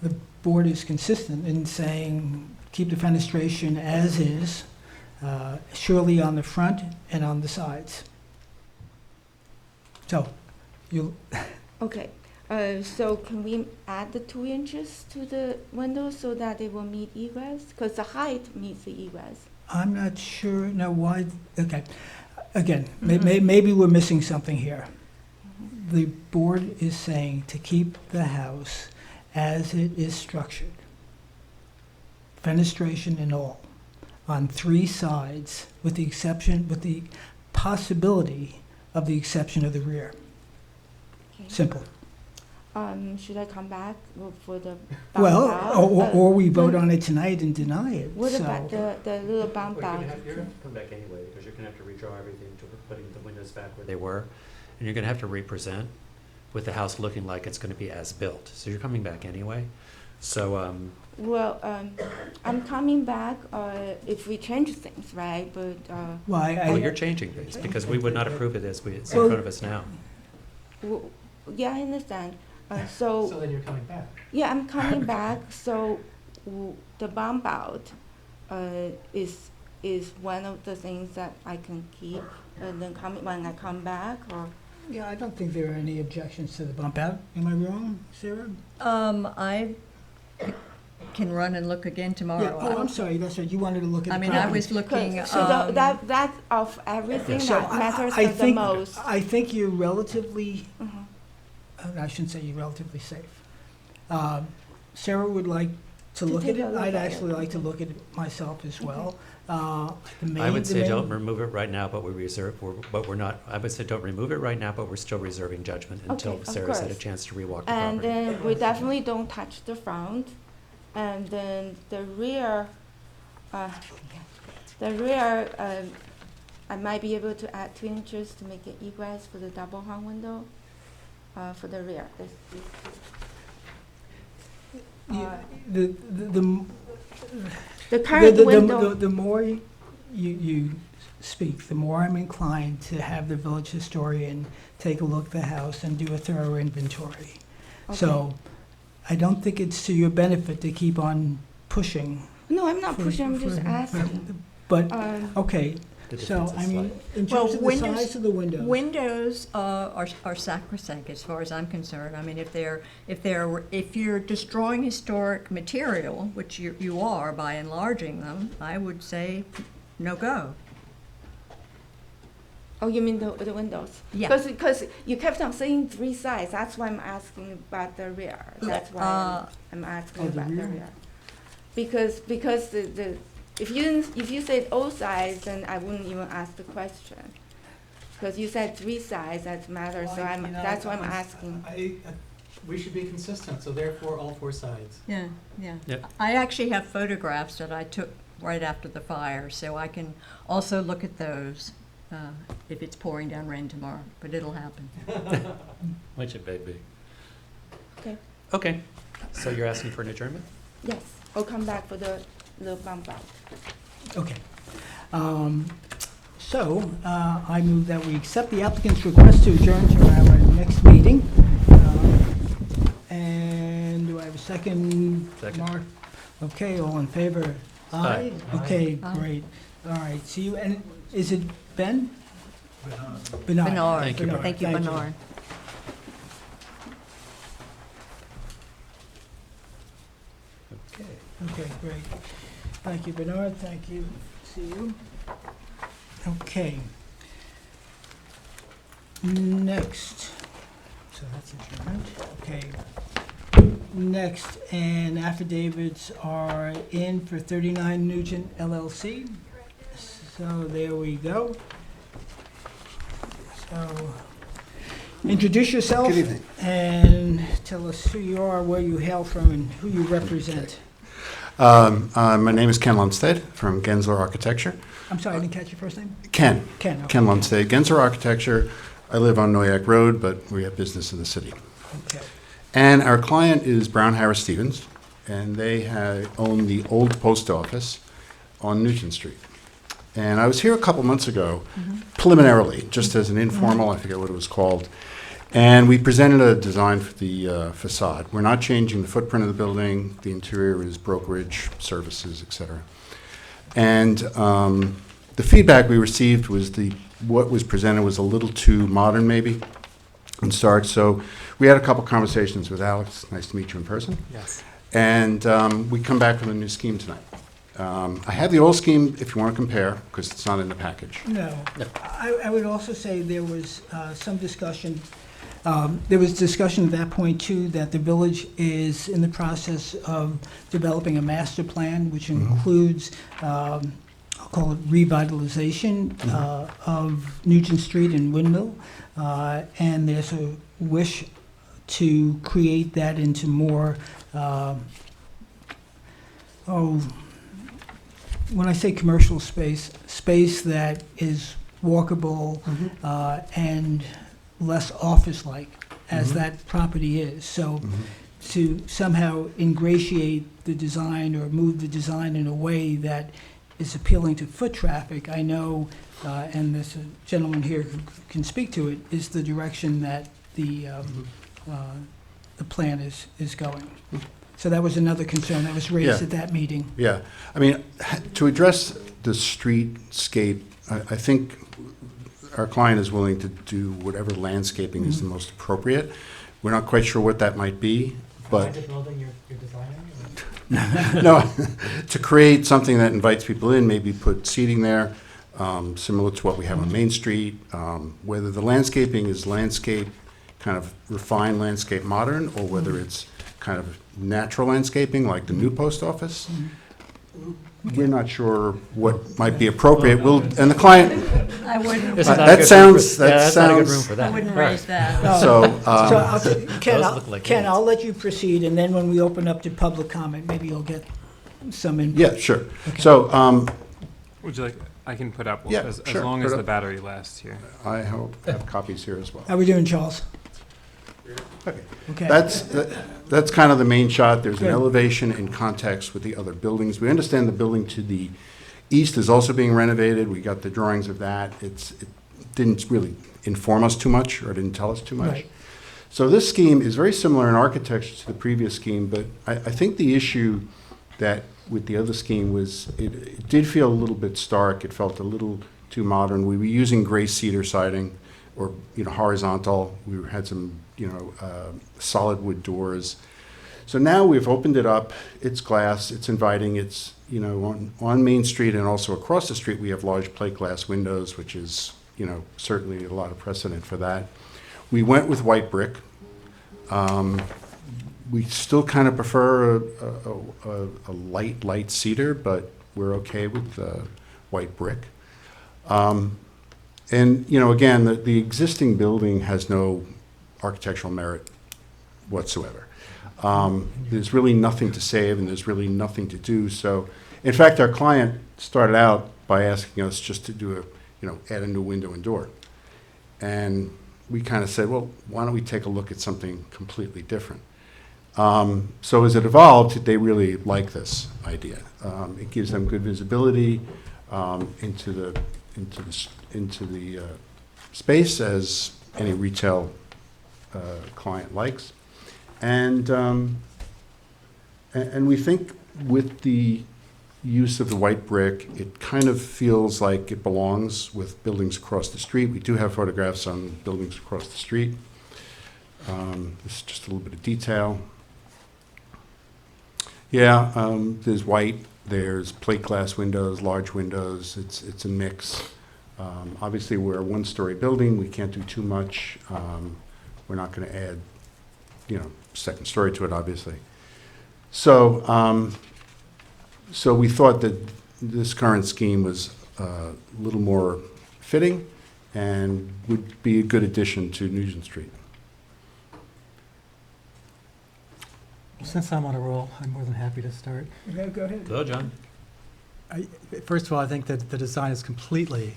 the board is consistent in saying, keep the fenestration as is, surely on the front and on the sides. So, you. Okay, so can we add the 2 inches to the window so that it will meet egress? Because the height meets the egress. I'm not sure, no, why, okay. Again, maybe we're missing something here. The board is saying to keep the house as it is structured, fenestration and all, on 3 sides, with the possibility of the exception of the rear. Okay. Simple. Should I come back for the bump Well, out? or we vote on it tonight and deny it. What so. about the little bump Well, out? you're gonna come back anyway, because you're gonna have to redraw everything to putting the windows back where they were, and you're gonna have to represent with the house looking like it's gonna be as built. So you're coming back anyway. So, Well, I'm coming back if we change things, right? But well, you're changing things, because we would not approve it as it's in Well- front of us now. yeah, I understand. So then you're coming back. yeah, I'm coming back. So the bump out is one of the things that I can keep, and then when I come back, or Yeah, I don't think there are any objections to the bump out. Am I wrong, Sarah? I can run and look again tomorrow. Yeah. Oh, I'm sorry. That's right. You wanted to look at I the mean, I property. was looking, so that of everything So that matters I the think, most. I think you're relatively, Mhm. I shouldn't say you're relatively safe. Sarah would like to look at take it. a look I'd at it. actually like to look at it myself as well. I would say don't remove it right now, but we're not, I would say don't remove it right now, but we're still reserving judgment until Okay, of Sarah's had a course. chance to rewalk the And property. then we definitely don't touch the front. And then the rear, I might be able to add 2 inches to make it egress for the double hung window for the rear. The current window. The more you speak, the more I'm inclined to have the village historian take a look at the house and do a thorough inventory. So I don't think it's to your benefit to keep on pushing. No, I'm not pushing, I'm just asking. But, okay, The so, difference is I mean, slight. in terms of the size of the windows. Windows are sacrosanct as far as I'm concerned. I mean, if you're destroying historic material, which you are by enlarging them, I would say no go. Oh, you mean the windows? Yeah. Because you kept on saying 3 sides, that's why I'm asking about the rear. That's why I'm asking the about the rear? rear. Because if you said all sides, then I wouldn't even ask the question. Because you said 3 sides, that matters, so that's why I'm asking. We should be consistent, so therefore all 4 sides. Yeah, yeah. Yep. I actually have photographs that I took right after the fire, so I can also look at those if it's pouring down rain tomorrow, but it'll happen. Which it may be. Okay. Okay, so you're asking for an adjournment? Yes, I'll come back for the bump out. Okay. So, I move that we accept the applicant's request to adjourn to our next meeting. And do I have a second? Second. Mark? Okay, all in favor? Aye. Okay, Aye. great. All right, see you, and is it Ben? Bernard. Bernard. Thank you, Bernard. Thank you, Bernard. Okay. Okay, great. Thank you, Bernard, thank you. See you. Okay. Next, so that's adjourned, okay. Next, and affidavits are in for 39 Nugent LLC. So there we go. So, introduce yourself. Good evening. And tell us who you are, where you hail from, and who you represent. My name is Ken Lundstedt from Gensler Architecture. I'm sorry, I didn't catch your first name? Ken. Ken, okay. Ken Lundstedt, Gensler Architecture. I live on Noyak Road, but we have business in the city. Okay. And our client is Brown Harris Stevens, and they own the old post office on Nugent Street. And I was here a couple months ago, preliminarily, just as an informal, I forget what it was called, and we presented a design for the facade. We're not changing the footprint of the building. The interior is brokerage, services, et cetera. And the feedback we received was what was presented was a little too modern, maybe, and start. So we had a couple conversations with Alex. Nice to meet you in person. Yes. And we come back with a new scheme tonight. I have the old scheme if you want to compare, because it's not in the package. No. I would also say there was some discussion, there was discussion at that point too, that the village is in the process of developing a master plan, which includes call it revitalization of Nugent Street and Windmill. And there's a wish to create that into more, when I say commercial space, space that is walkable and less office-like, as that property is. So to somehow ingratiate the design or move the design in a way that is appealing to foot traffic, I know, and this gentleman here who can speak to it, is the direction that the plan is going. So that was another concern that was raised at that meeting. Yeah, I mean, to address the streetscape, I think our client is willing to do whatever landscaping is the most appropriate. We're not quite sure what that might be, but. The building you're designing? No, to create something that invites people in, maybe put seating there, similar to what we have on Main Street. Whether the landscaping is landscape, kind of refined landscape modern, or whether it's kind of natural landscaping like the new post office. We're not sure what might be appropriate. And the client. I wouldn't. That sounds. I wouldn't raise that. So, Ken, I'll let you proceed, and then when we open up to public comment, maybe you'll get some input. Yeah, sure. So, would you like? I can put up Yeah, as sure, long put as up. the battery lasts here. I hope I have copies here as well. How are we doing, Charles? Okay. Okay. That's kind of the main shot. There's an Good. elevation in context with the other buildings. We understand the building to the east is also being renovated. We got the drawings of that. It didn't really inform us too much, or didn't tell us too much. Right. So this scheme is very similar in architecture to the previous scheme, but I think the issue that with the other scheme was it did feel a little bit stark. It felt a little too modern. We were using gray cedar siding, or horizontal. We had some solid wood doors. So now we've opened it up. It's glass. It's inviting. It's on Main Street and also across the street we have large plate glass windows, which is certainly a lot of precedent for that. We went with white brick. We still kind of prefer a light cedar, but we're okay with white brick. And again, the existing building has no architectural merit whatsoever. There's really nothing to save, and there's really nothing to do. So, in fact, our client started out by asking us just to do add a new window and door. And we kind of said, well, why don't we take a look at something completely different? So as it evolved, they really like this idea. It gives them good visibility into the space, as any retail client likes, and we think with the use of the white brick, it kind of feels like it belongs with buildings across the street. We do have photographs on buildings across the street. This is just a little bit of detail. Yeah, there's white, there's plate glass windows, large windows. It's a mix. Obviously, we're a one-story building. We can't do too much. We're not going to add, second story to it, obviously. So, so we thought that this current scheme was a little more fitting and would be a good addition to Nugent Street. Since I'm on a roll, I'm more than happy to start. Okay, go ahead. Go, John. First of all, I think that the design is completely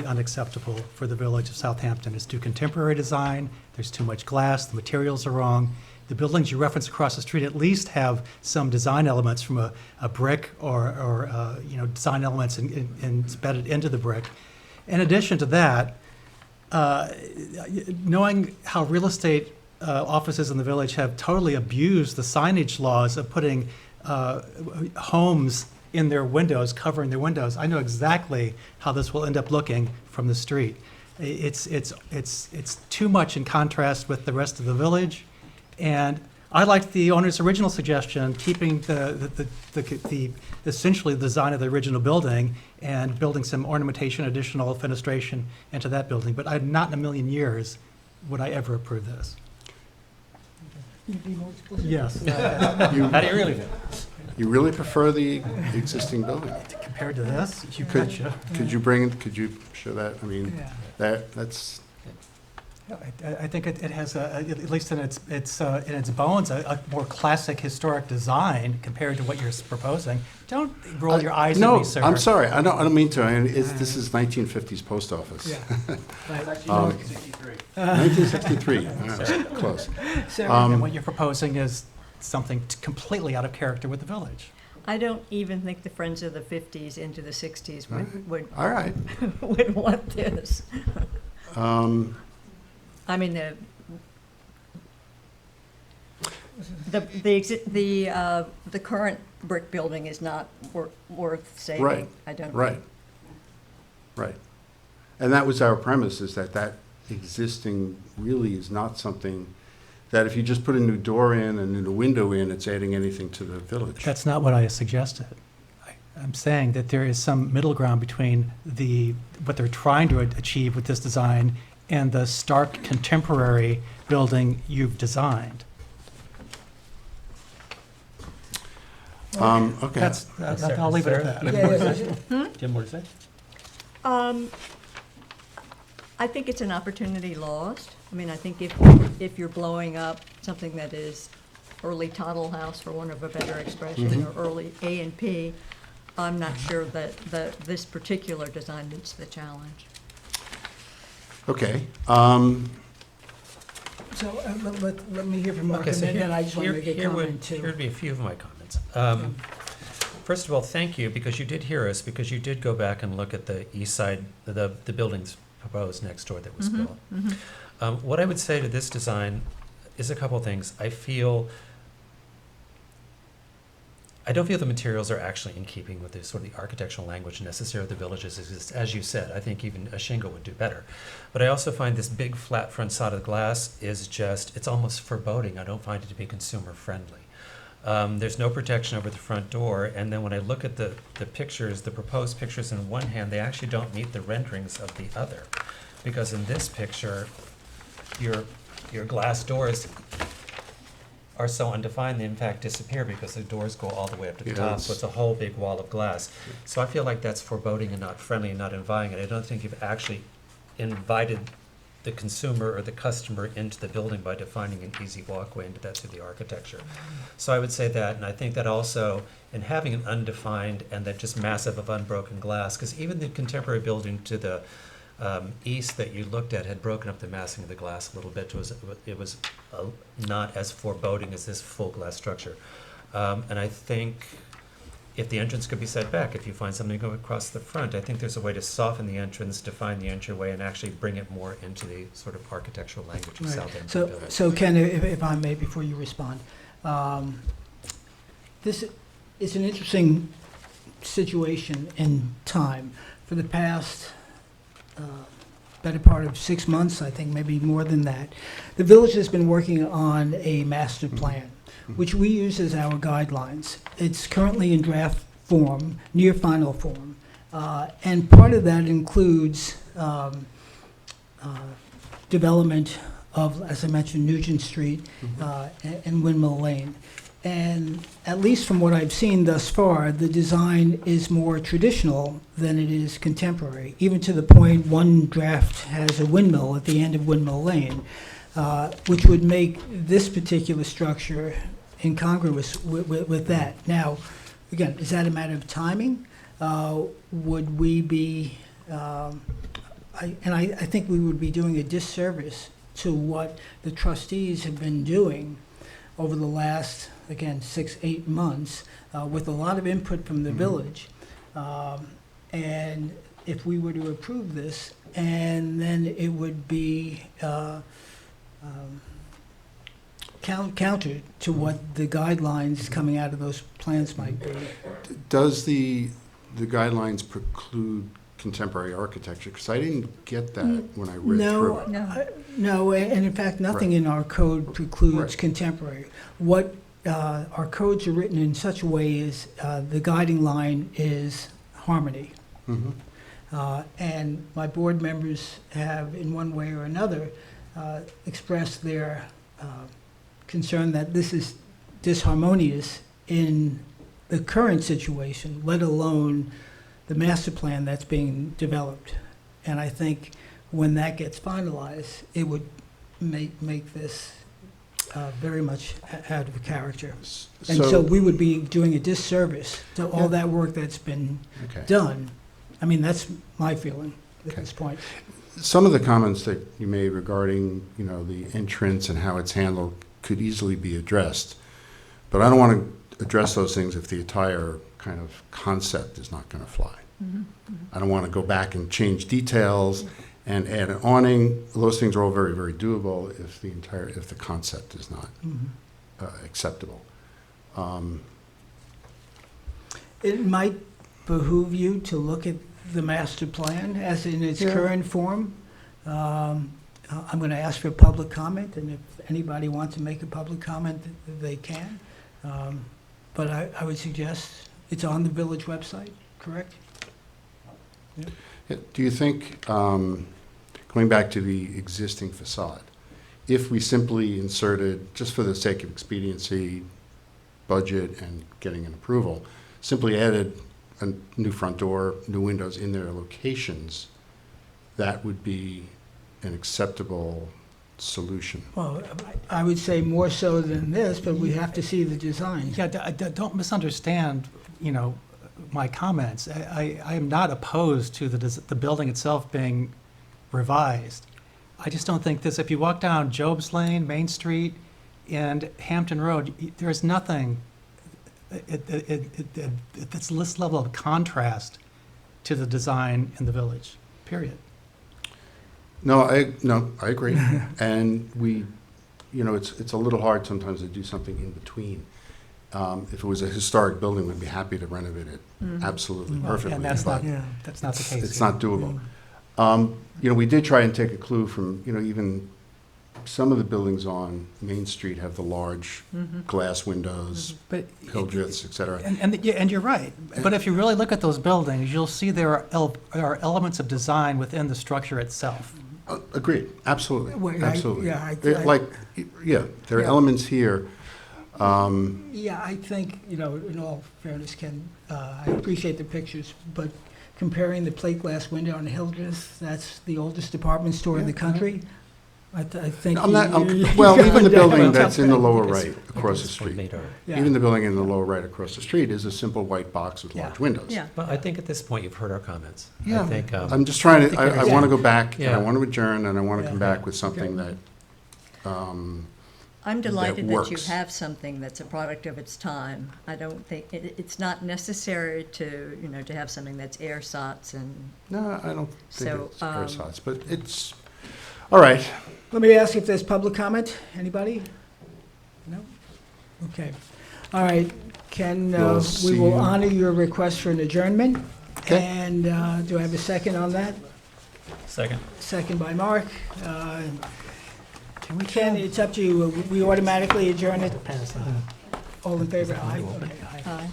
unacceptable for the village of Southampton. It's too contemporary design, there's too much glass, the materials are wrong. The buildings you reference across the street at least have some design elements from a brick or design elements embedded into the brick. In addition to that, knowing how real estate offices in the village have totally abused the signage laws of putting homes in their windows, covering their windows, I know exactly how this will end up looking from the street. It's too much in contrast with the rest of the village, and I liked the owner's original suggestion, keeping the essentially the design of the original building and building some ornamentation, additional fenestration into that building. But not in a million years would I ever approve this. Can you be more explicit? Yes. How do you really feel? You really prefer the existing building? Compared to this, you Could betcha. could you show that? I mean, Yeah. that's, I think it has, at least in its bones, a more classic historic design compared to what you're proposing. Don't roll your eyes at me, sir. No, I'm sorry, I don't mean to. I mean, this is 1950s post office. Yeah. It's actually 1963. 1963, close. And what you're proposing is something completely out of character with the village. I don't even think the Friends of the 50s into the 60s would All right. would want this. I mean, the current brick building is not worth saving. Right. I don't Right. think. Right. And that was our premise, is that existing really is not something that if you just put a new door in and a new window in, it's adding anything to the village. That's not what I suggested. I'm saying that there is some middle ground between what they're trying to achieve with this design and the stark contemporary building you've designed. Okay. I'll leave it at that. Jim, what to say? I think it's an opportunity lost. I mean, I think if you're blowing up something that is early Toddle House, for want of a better expression, or early A and P, I'm not sure that this particular design meets the challenge. Okay. So let me hear from Mark, and then I just want to make a comment too. Here would be a few of my comments. First of all, thank you, because you did hear us, because you did go back and look at the east side, the buildings proposed next door that was built. What I would say to this design is a couple things. I don't feel the materials are actually in keeping with the sort of the architectural language necessary of the villages exist. As you said, I think even a shingle would do better. But I also find this big flat front side of the glass is it's almost foreboding. I don't find it to be consumer friendly. There's no protection over the front door, and then when I look at the pictures, the proposed pictures in one hand, they actually don't meet the renderings of the other. Because in this picture, your glass doors are so undefined, they in fact disappear because the doors go all the way up to the top, so it's a whole big wall of glass. So I feel like that's foreboding and not friendly and not inviting it. I don't think you've actually invited the consumer or the customer into the building by defining an easy walkway into that through the architecture. So I would say that, and I think that also in having an undefined and that just massive of unbroken glass, because even the contemporary building to the east that you looked at had broken up the massing of the glass a little bit. It was not as foreboding as this full glass structure. And I think if the entrance could be set back, if you find something going across the front, I think there's a way to soften the entrance, define the entryway, and actually bring it more into the sort of architectural language of Southampton. So Ken, if I may, before you respond, this is an interesting situation in time. For the past better part of 6 months, I think maybe more than that, the village has been working on a master plan, which we use as our guidelines. It's currently in draft form, near final form, and part of that includes development of, as I mentioned, Nugent Street and Windmill Lane. And at least from what I've seen thus far, the design is more traditional than it is contemporary, even to the point one draft has a windmill at the end of Windmill Lane, which would make this particular structure incongruous with that. Now, again, is that a matter of timing? Would we be, I think we would be doing a disservice to what the trustees have been doing over the last, again, 6-8 months, with a lot of input from the village. And if we were to approve this, and then it would be counter to what the guidelines coming out of those plans might be. Does the guidelines preclude contemporary architecture? Because I didn't get that when I read through it. No, and in fact, nothing in our code precludes contemporary. What our codes are written in such a way is the guiding line is harmony. And my board members have, in one way or another, expressed their concern that this is disharmonious in the current situation, let alone the master plan that's being developed. And I think when that gets finalized, it would make this very much out of character. And so we would be doing a disservice to all that work that's been done. I mean, that's my feeling at this point. Some of the comments that you made regarding, the entrance and how it's handled could easily be addressed. But I don't want to address those things if the entire kind of concept is not going to fly. I don't want to go back and change details and add an awning. Those things are all very, very doable if the concept is not acceptable. It might behoove you to look at the master plan as in its current form. I'm going to ask for public comment, and if anybody wants to make a public comment, they can. But I would suggest it's on the village website, correct? Yeah. Do you think, going back to the existing facade, if we simply inserted, just for the sake of expediency, budget, and getting an approval, simply added a new front door, new windows in their locations, that would be an acceptable solution? Well, I would say more so than this, but we have to see the design. Yeah, don't misunderstand, my comments. I am not opposed to the building itself being revised. I just don't think this, if you walk down Job's Lane, Main Street, and Hampton Road, there's nothing that's this level of contrast to the design in the village, period. No, I agree. And it's a little hard sometimes to do something in between. If it was a historic building, we'd be happy to renovate it absolutely perfectly. And that's but not the case. It's not doable. We did try and take a clue from, even some of the buildings on Main Street have the large glass windows, Hildreths, et cetera. And you're right. But if you really look at those buildings, you'll see there are elements of design within the structure itself. Agreed, absolutely, Well, absolutely. There are elements here. Yeah, I think, in all fairness, Ken, I appreciate the pictures, but comparing the plate glass window on Hildreth, that's the oldest department store in the country. I think. Even the building that's in the lower right across the street. Yeah. Even the building in the lower right across the street is a simple white box with large windows. Yeah. Well, I think at this point you've heard our comments. Yeah. I think, I'm just trying to, I want to go back, and I Yeah. want to adjourn, and I want to come back with something that, I'm delighted that you works. have something that's a product of its time. I don't think, it's not necessary to, to have something that's ersatz and. No, I don't think So, it's ersatz, but it's, all right. Let me ask if there's public comment. Anybody? No? Okay. All right, Ken, We'll we see will you. honor your request for an adjournment. Okay. And do I have a second on that? Second. Second by Mark. Ken, it's up to you. We automatically adjourn it. All in favor? Aye. Okay, aye. Aye.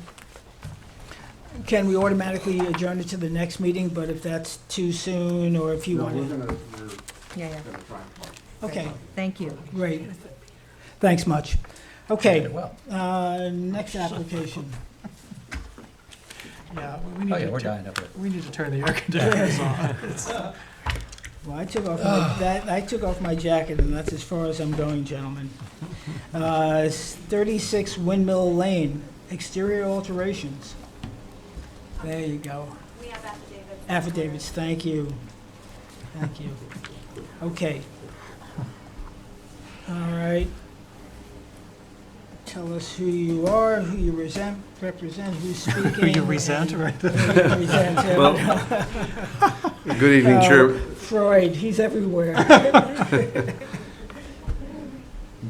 Ken, we automatically adjourn it to the next meeting, but if that's too soon, or if you want to. Yeah. Okay, Thank you. great. Thanks much. Okay, next application. Yeah, Oh, yeah, we're dying up here. we need to turn the air conditioners on. Well, I took off my jacket, and that's as far as I'm going, gentlemen. 36 Windmill Lane, exterior alterations. There you go. We have affidavits. Affidavits, thank you. Thank you. Okay. All right. Tell us who you are, who you represent, who's speaking. Who you resent, and- right? who you resent, yeah. Good evening, Chair. Freud, he's everywhere.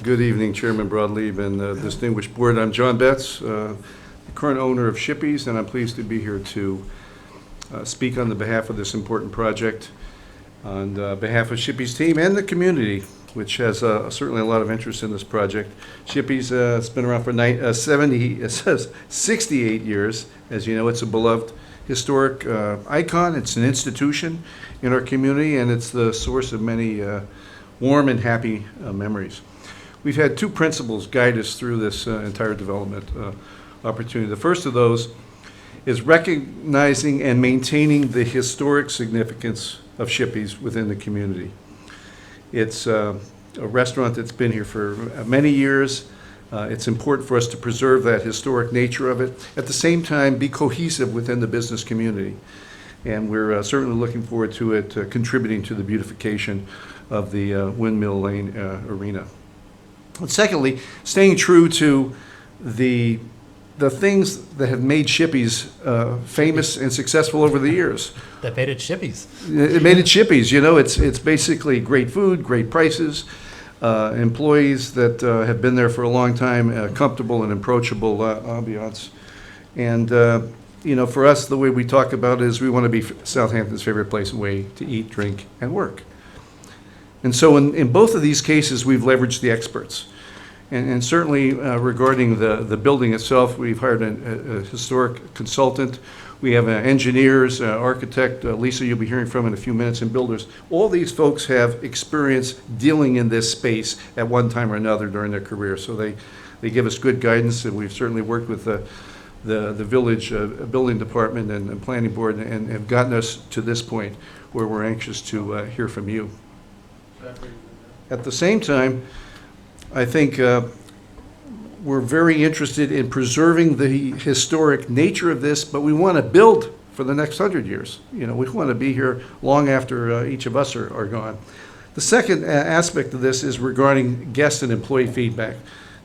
Good evening, Chairman Broadleaf and distinguished board. I'm John Betts, the current owner of Shippies, and I'm pleased to be here to speak on the behalf of this important project, on behalf of Shippies team and the community, which has certainly a lot of interest in this project. Shippies has been around for 68 years. As you know, it's a beloved historic icon. It's an institution in our community, and it's the source of many warm and happy memories. We've had two principles guide us through this entire development. opportunity. The first of those is recognizing and maintaining the historic significance of Shippey's within the community. It's a restaurant that's been here for many years. It's important for us to preserve that historic nature of it. At the same time, be cohesive within the business community. And we're certainly looking forward to it contributing to the beautification of the Windmill Lane arena. And secondly, staying true to the things that have made Shippey's famous and successful over the years. That made it Shippey's. It made it Shippey's. You know, it's basically great food, great prices, employees that have been there for a long time, comfortable and approachable ambiance. And, you know, for us, the way we talk about it is we want to be Southampton's favorite place and way to eat, drink, and work. And so in both of these cases, we've leveraged the experts. And certainly regarding the building itself, we've hired a historic consultant. We have engineers, architect, Lisa you'll be hearing from in a few minutes, and builders. All these folks have experience dealing in this space at one time or another during their career. So they give us good guidance, and we've certainly worked with the village building department and planning board and have gotten us to this point where we're anxious to hear from you. At the same time, I think we're very interested in preserving the historic nature of this, but we want to build for the next 100 years. You know, we want to be here long after each of us are gone. The second aspect of this is regarding guest and employee feedback.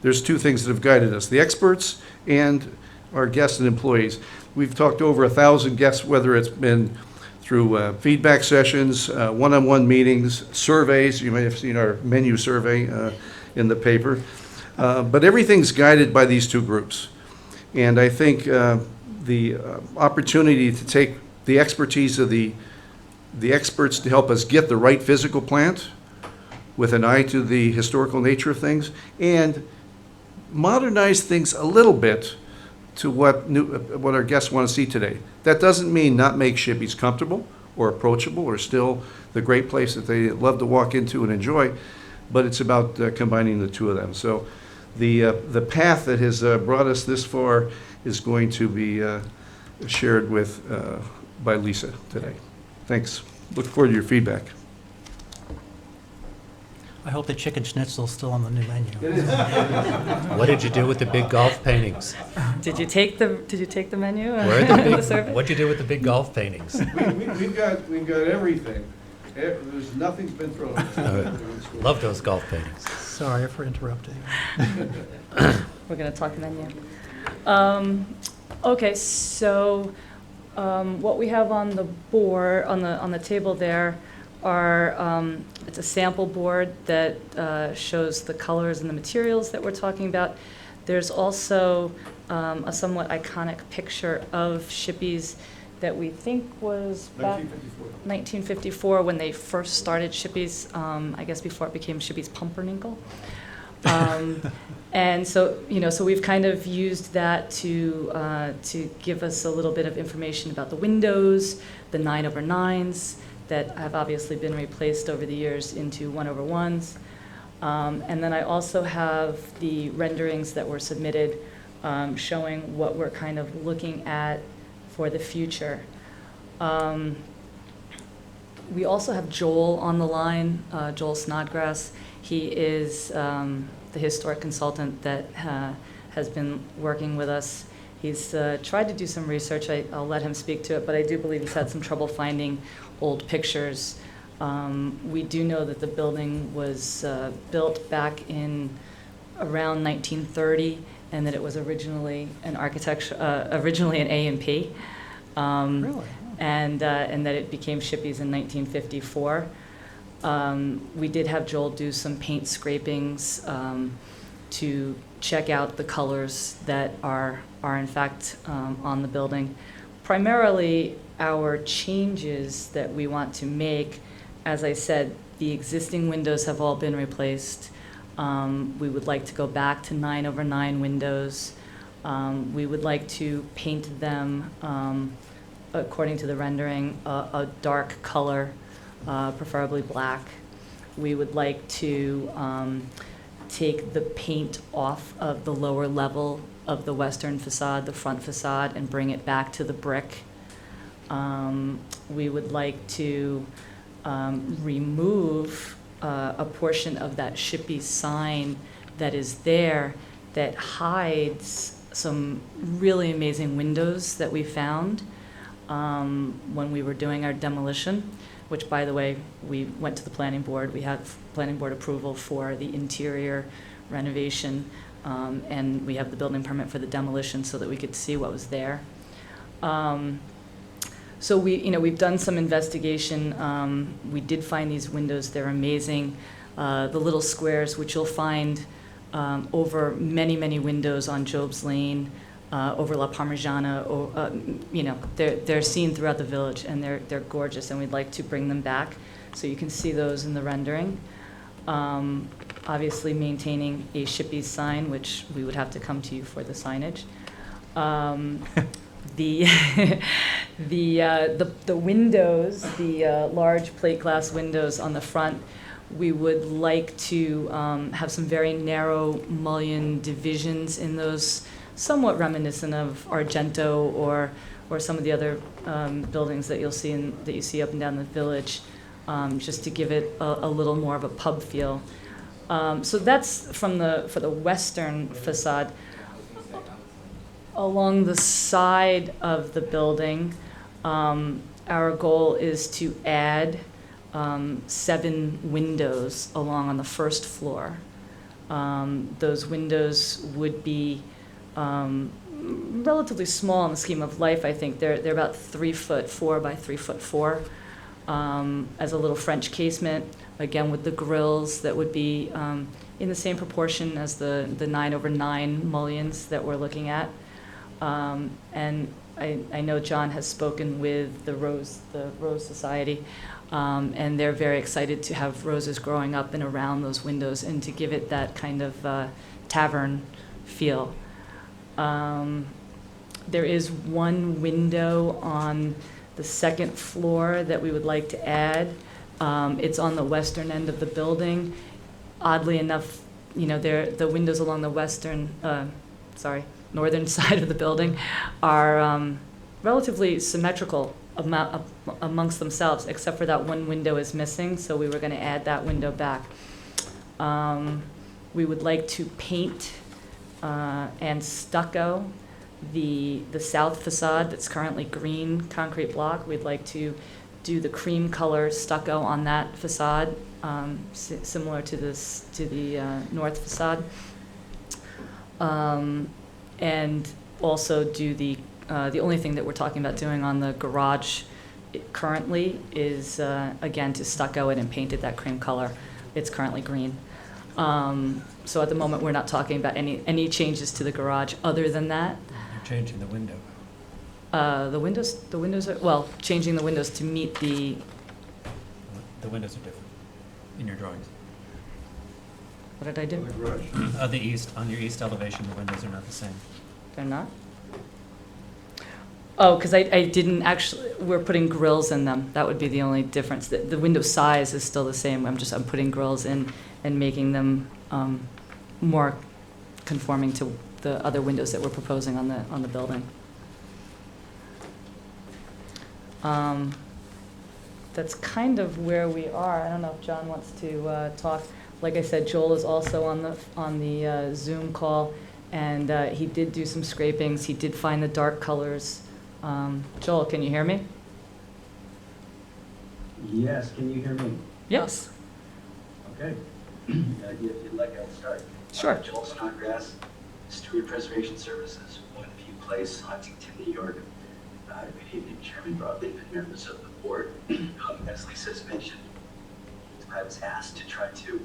There's two things that have guided us, the experts and our guests and employees. We've talked to over 1,000 guests, whether it's been through feedback sessions, one-on-one meetings, surveys. You may have seen our menu survey in the paper. But everything's guided by these two groups. And I think the opportunity to take the expertise of the experts to help us get the right physical plant with an eye to the historical nature of things and modernize things a little bit to what our guests want to see today. That doesn't mean not make Shippey's comfortable or approachable or still the great place that they love to walk into and enjoy, but it's about combining the two of them. So the path that has brought us this far is going to be shared with by Lisa today. Thanks. Look forward to your feedback. I hope the chicken schnitzel's still on the new menu. It is. What did you do with the big golf paintings? Did you take the menu? Where are the the big, survey? what'd you do with the big golf paintings? We've got everything. There's nothing's been thrown. Love those golf paintings. Sorry for interrupting. We're going to talk menu. Okay, so what we have on the board, on the table there, are it's a sample board that shows the colors and the materials that we're talking about. There's also a somewhat iconic picture of Shippey's that we think was back 1954 when they first started Shippey's, I guess before it became Shippey's Pumpernickel. And so, you know, so we've kind of used that to give us a little bit of information about the windows, the 9/9s that have obviously been replaced over the years into 1/1s. And then I also have the renderings that were submitted showing what we're kind of looking at for the future. We also have Joel on the line, Joel Snodgrass. He is the historic consultant that has been working with us. He's tried to do some research. I'll let him speak to it, but I do believe he's had some trouble finding old pictures. We do know that the building was built back in around 1930, and that it was originally an A&P. Really? And that it became Shippey's in 1954. We did have Joel do some paint scrapings to check out the colors that are in fact on the building. Primarily, our changes that we want to make, as I said, the existing windows have all been replaced. We would like to go back to 9/9 windows. We would like to paint them, according to the rendering, a dark color, preferably black. We would like to take the paint off of the lower level of the western facade, the front facade, and bring it back to the brick. We would like to remove a portion of that Shippey sign that is there that hides some really amazing windows that we found when we were doing our demolition, which, by the way, we went to the planning board. We had planning board approval for the interior renovation, and we have the building permit for the demolition so that we could see what was there. So we've done some investigation. We did find these windows. They're amazing. The little squares, which you'll find over many, many windows on Job's Lane, over La Parmigiana, they're seen throughout the village, and they're gorgeous, and we'd like to bring them back. So you can see those in the rendering. Obviously maintaining a Shippey's sign, which we would have to come to you for the signage. The windows, the large plate glass windows on the front, we would like to have some very narrow mullion divisions in those, somewhat reminiscent of Argento or some of the other buildings that you'll see that you see up and down the village, just to give it a little more of a pub feel. So that's for the western facade. Along the side of the building, our goal is to add 7 windows along on the first floor. Those windows would be relatively small in the scheme of life. I think they're about 3'4" by 3'4", as a little French casement, again with the grills that would be in the same proportion as the 9/9 mullions that we're looking at. And I know John has spoken with the Rose Society, and they're very excited to have roses growing up and around those windows and to give it that kind of tavern feel. There is one window on the second floor that we would like to add. It's on the western end of the building. Oddly enough, the windows along the northern side of the building are relatively symmetrical amongst themselves, except for that one window is missing, so we were going to add that window back. We would like to paint and stucco the south facade that's currently green concrete block. We'd like to do the cream color stucco on that facade, similar to the north facade. And also do the only thing that we're talking about doing on the garage currently is, again, to stucco it and paint it that cream color. It's currently green. So at the moment, we're not talking about any changes to the garage other than that. You're changing the window. The windows are, well, changing the windows to meet the... The windows are different in your drawings. What did I do? On your east elevation, the windows are not the same. They're not? Oh, because I didn't actually, we're putting grills in them. That would be the only difference. The window size is still the same. I'm putting grills in and making them more conforming to the other windows that we're proposing on the building. That's kind of where we are. I don't know if John wants to talk. Like I said, Joel is also on the Zoom call, and he did do some scrapings. He did find the dark colors. Joel, can you hear me? Yes, can you hear me? Yes. Okay. If you'd like, I'll start. Sure. Joel Snodgrass, Steward Preservation Services, One View Place, Huntington, New York. Good evening, Chairman Broadleaf and members of the board. As Lisa's mentioned, I was asked to try to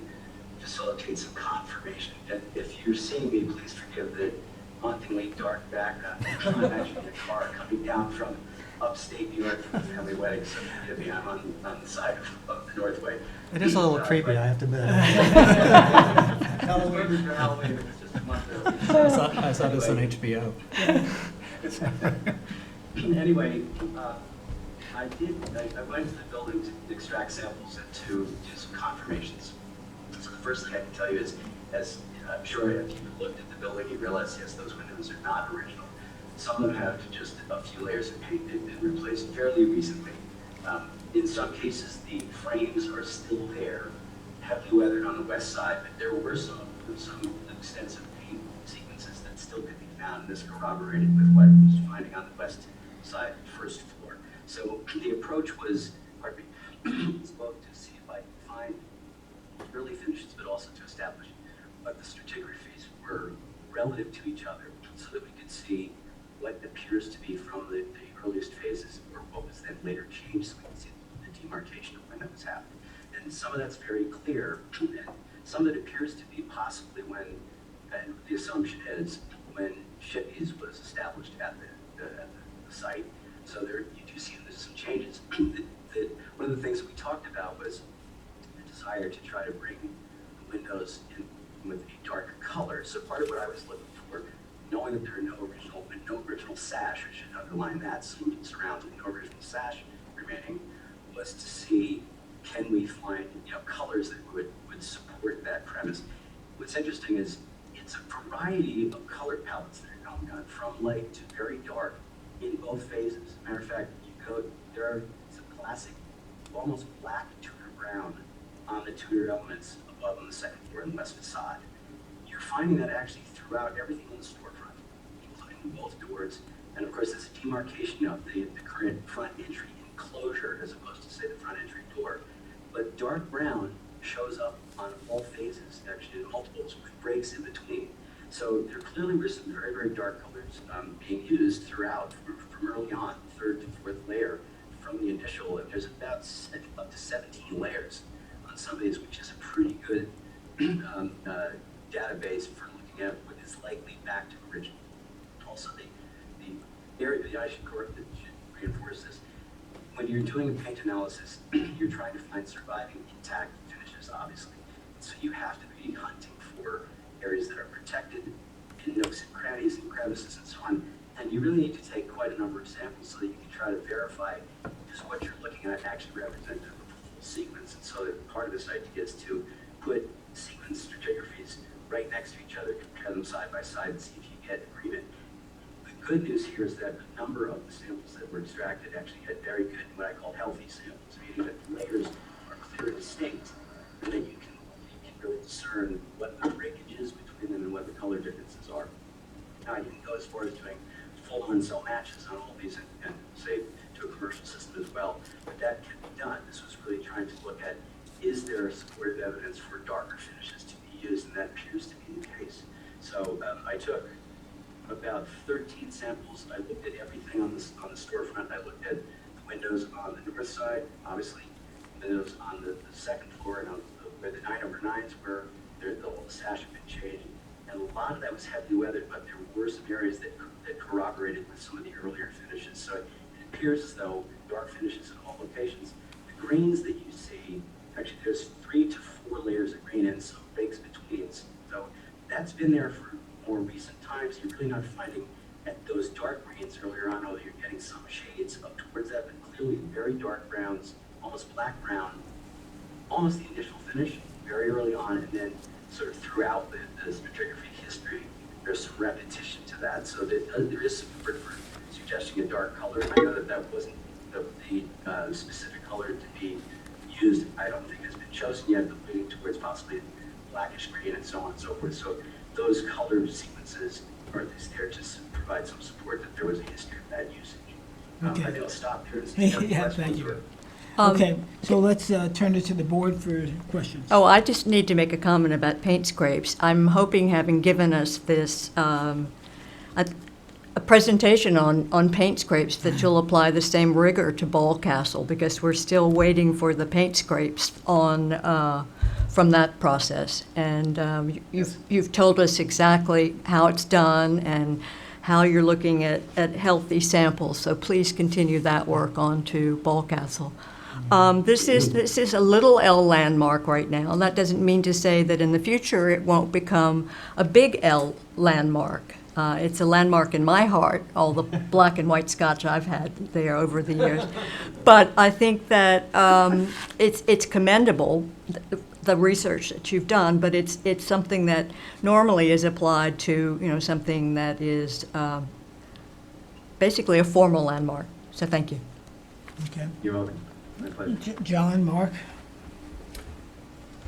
facilitate some confirmation. And if you're seeing me, please forgive the hauntingly dark background. I'm actually in a car coming down from upstate New York from a family wedding, so forgive me, I'm on the side of the Northway. It is a little creepy, I have to admit. Halloween, it's just a month early. I saw this on HBO. Anyway, I went to the building to extract samples and to do some confirmations. So the first thing I can tell you is, as I'm sure if you looked at the building, you realize, yes, those windows are not original. Some of them have just a few layers of paint that have been replaced fairly recently. In some cases, the frames are still there, heavily weathered on the west side, but there were some extensive paint sequences that still could be found, and this corroborated with what I was finding on the west side, first floor. So the approach was, pardon me, was both to see if I could find early finishes, but also to establish what the stratigraphies were relative to each other, so that we could see what appears to be from the earliest phases, or what was then later changed, so we can see the demarcation of when that was happening. And some of that's very clear, and some of it appears to be possibly when, and the assumption is, when Shippies was established at the site. So there, you do see there's some changes. One of the things that we talked about was the desire to try to bring the windows in with a darker color. So part of what I was looking for, knowing that there are no original sash, I should underline that, surrounding no original sash remaining, was to see, can we find colors that would support that premise. What's interesting is it's a variety of color palettes that are going on, from light to very dark in both phases. As a matter of fact, there are some classic, almost black Tudor brown on the Tudor elements above on the second floor and west facade. You're finding that actually throughout everything on the storefront, including both doors. And of course, there's a demarcation of the current front entry enclosure as opposed to, say, the front entry door. But dark brown shows up on all phases, actually in multiples, with breaks in between. So there clearly were some very, very dark colors being used throughout, from early on, third to fourth layer, from the initial. And there's about up to 17 layers on some of these, which is a pretty good database for looking at what is likely back to original. Also, the area that I should reinforce this. When you're doing a paint analysis, you're trying to find surviving intact finishes, obviously. So you have to be hunting for areas that are protected in nooks and crannies and crevices and so on. And you really need to take quite a number of samples so that you can try to verify does what you're looking at actually represent a full sequence. And so part of this idea is to put sequence stratigraphies right next to each other, compare them side by side, and see if you get agreement. The good news here is that a number of the samples that were extracted actually had very good, what I call healthy samples, meaning that the layers are clear and distinct, and that you can really discern what the breakage is between them and what the color differences are. Now, you can go as far as doing full-on cell matches on all these and say to a commercial system as well, but that can be done. This was really trying to look at, is there supportive evidence for darker finishes to be used, and that appears to be the case. So I took about 13 samples. I looked at everything on the storefront. I looked at the windows on the north side, obviously, windows on the second floor, and on where the 9/9s were, the whole sash had been changed. And a lot of that was heavily weathered, but there were some areas that corroborated with some of the earlier finishes. So it appears as though dark finishes in all locations. The greens that you see, actually there's 3 to 4 layers of green and some breaks between. So that's been there for more recent times. You're really not finding at those dark greens earlier on, although you're getting some shades up towards that, but clearly very dark browns, almost black brown, almost the initial finish, very early on, and then sort of throughout the stratigraphy history, there's some repetition to that, so that there is support for suggesting a dark color. I know that wasn't the specific color to be used, I don't think has been chosen yet, but leaning towards possibly blackish green and so on and so forth. So those color sequences are at least there to provide some support that there was a history of that usage. Okay. I think I'll stop here and see if Yeah, questions thank you. or- Okay, so let's turn it to the board for questions. Oh, I just need to make a comment about paint scrapes. I'm hoping, having given us this, a presentation on paint scrapes, that you'll apply the same rigor to Ballcastle, because we're still waiting for the paint scrapes on, from that process. And you've told us exactly how it's done and how you're looking at healthy samples, so please continue that work on to Ballcastle. This is a little L landmark right now, and that doesn't mean to say that in the future it won't become a big L landmark. It's a landmark in my heart, all the black and white scotch I've had there over the years. But I think that it's commendable the research that you've done, but it's something that normally is applied to, something that is basically a formal landmark. So thank you. Okay. You're welcome. My pleasure. John, Mark?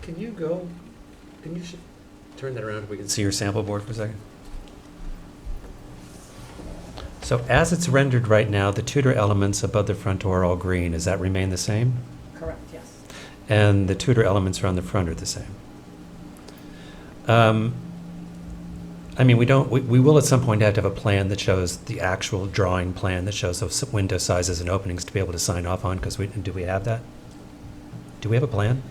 Can you turn that around so we can see your sample board for a second? So as it's rendered right now, the Tudor elements above the front door are all green. Does that remain the same? Correct, yes. And the Tudor elements around the front are the same. I mean, we will at some point have to have a plan that shows the actual drawing plan that shows those window sizes and openings to be able to sign off on, because do we have that? Do we have a plan?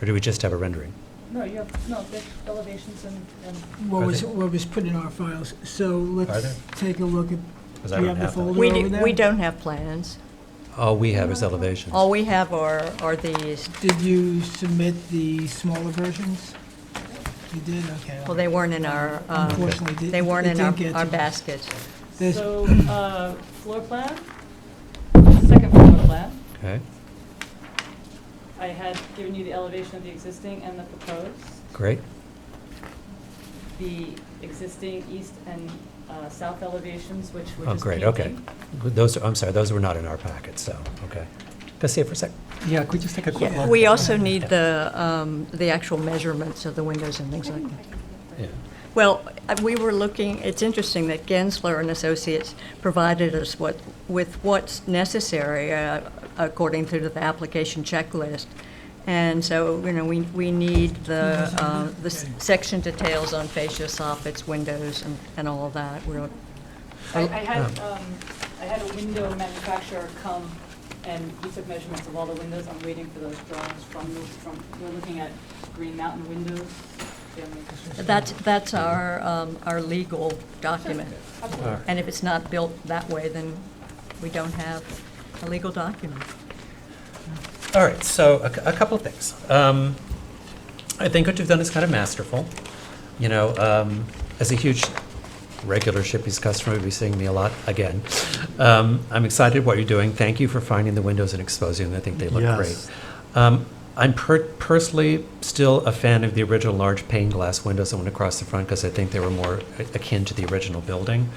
Or do we just have a rendering? No, you have, there's elevations and. What was put in our files? So Are let's there? take a look at, Because do I you don't have the have that. folder We over there? we don't have plans. All we have is elevations. All we have are these. Did you submit the smaller versions? You did, okay. Well, they weren't in our, Unfortunately, they weren't it in didn't get our to us. baskets. This- So, floor plan, second floor plan. Okay, I had given you the elevation of the existing and the proposed. great. The existing east and south elevations, which we're Oh, just great, okay. painting. I'm sorry, those were not in our packet, so, okay. Go see it for a sec. Yeah, could we just take a quick look? We also need the actual measurements of the windows and things like that. Yeah. Well, we were looking, it's interesting that Gensler and Associates provided us with what's necessary according to the application checklist. And so, we need the section details on fascia, soffits, windows, and all of that. I had a window manufacturer come and he took measurements of all the windows. I'm waiting for those drawings we're looking at Green Mountain windows. That's our legal document. Absolutely. And if it's not built that way, then we don't have a legal document. All right, so a couple of things. I think what you've done is kind of masterful. As a huge regular Shippey's customer, you'll be seeing me a lot again. I'm excited what you're doing. Thank you for finding the windows and exposing them. I think they look Yes. great. I'm personally still a fan of the original large pane glass windows that went across the front because I think they were more akin to the original building.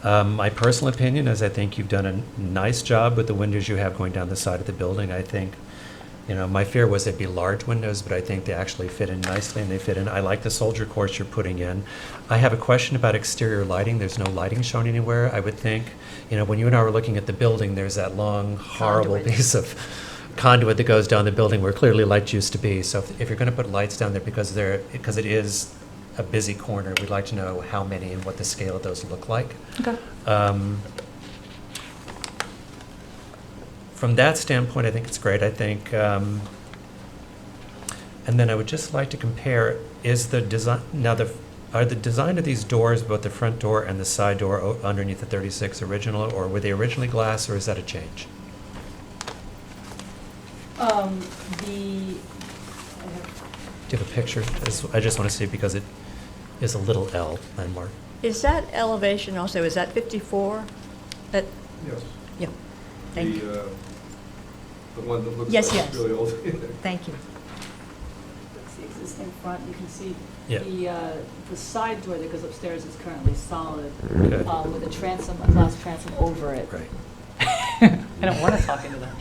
My personal opinion is I think you've done a nice job with the windows you have going down the side of the building. I think, my fear was they'd be large windows, but I think they actually fit in nicely and they fit in. I like the soldier course you're putting in. I have a question about exterior lighting. There's no lighting shown anywhere. I would think, when you and I were looking at the building, there's that long, horrible piece of conduit that goes down the building where clearly lights used to be. So if you're going to put lights down there because it is a busy corner, we'd like to know how many and what the scale of those look like. Okay. From that standpoint, I think it's great. I think, and then I would just like to compare, is the design, are the design of these doors, both the front door and the side door underneath the 36 original, or were they originally glass, or is that a change? Do you have a picture? I just want to see because it is a little L landmark. Is that elevation also, is that 54? Yes. Yeah, thank you. The one that looks Yes, like yes. it's really old. Thank you. That's the existing front. You can see Yeah. the side door that goes upstairs is currently solid Okay. with a glass transom over it. Right. I don't want to talk into that.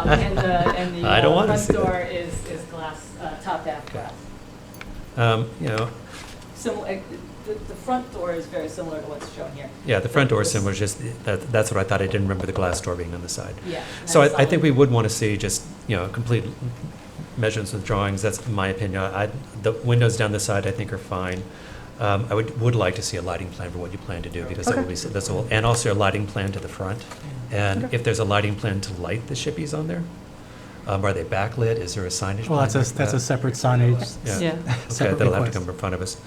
And the I don't wanna front see door that. is glass, top half glass. So the front door is very similar to what's shown here. Yeah, the front door is similar, just that's what I thought. I didn't remember the glass door being on the side. Yeah. So that's I think solid. we would want to see just, complete measurements with drawings. That's my opinion. The windows down the side I think are fine. I would like to see a lighting plan for what you plan to do because that will be, and also a lighting plan to the front. And if there's a lighting plan to light the Shippies on there, are they backlit? Is there a signage? Well, plan that's a separate signage. Yeah. Okay, Separate that'll have to request. come in front of us.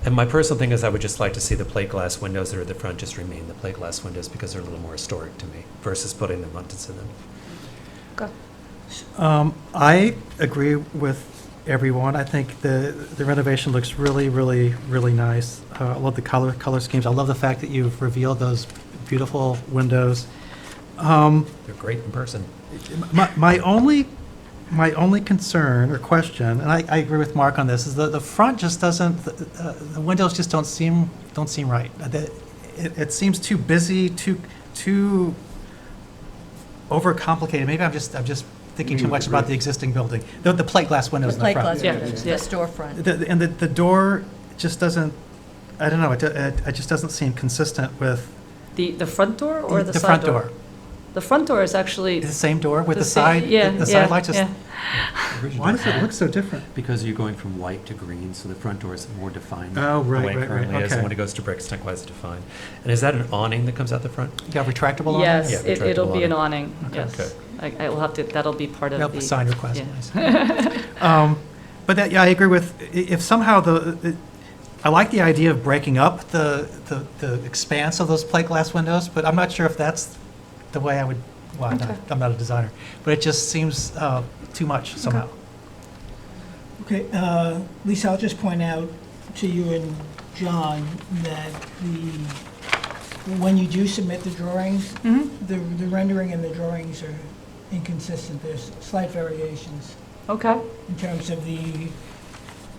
And my personal thing is I would just like to see the plate glass windows that are at the front just remain the plate glass windows because they're a little more historic to me versus putting them onto them. I agree with everyone. I think the renovation looks really, really, really nice. I love the color schemes. I love the fact that you've revealed those beautiful windows. They're great in person. My only My only concern or question, and I agree with Mark on this, is the front just doesn't, the windows just don't seem right. It seems too busy, too overcomplicated. Maybe I'm just thinking too much about the existing building. The plate glass windows in the Plate front. glass windows, the storefront. And the door just doesn't, I don't know, it just doesn't seem consistent with The front door or the the side front door? door. The front door is actually. The same door with the the same- side, yeah, the yeah, side light just, yeah. why does it look so different? Because you're going from white to green, so the front door is more defined. Oh, right, The way it right, right, currently is, and okay. when it goes to brick, it's not quite as defined. And is that an awning that comes out the front? Yeah, retractable awning? Yes, Yeah, it'll retractable be an awning. awning, Okay. yes. I will have to, that'll be part of Yep, the. sign request, yeah. nice. But that, yeah, I agree with, if somehow I like the idea of breaking up the expanse of those plate glass windows, but I'm not sure if that's the way I would, well, I'm not a designer, but it just seems too much somehow. Okay, Lisa, I'll just point out to you and John that when you do submit the drawings, the rendering and the drawings are inconsistent. There's slight variations. Okay. In terms of the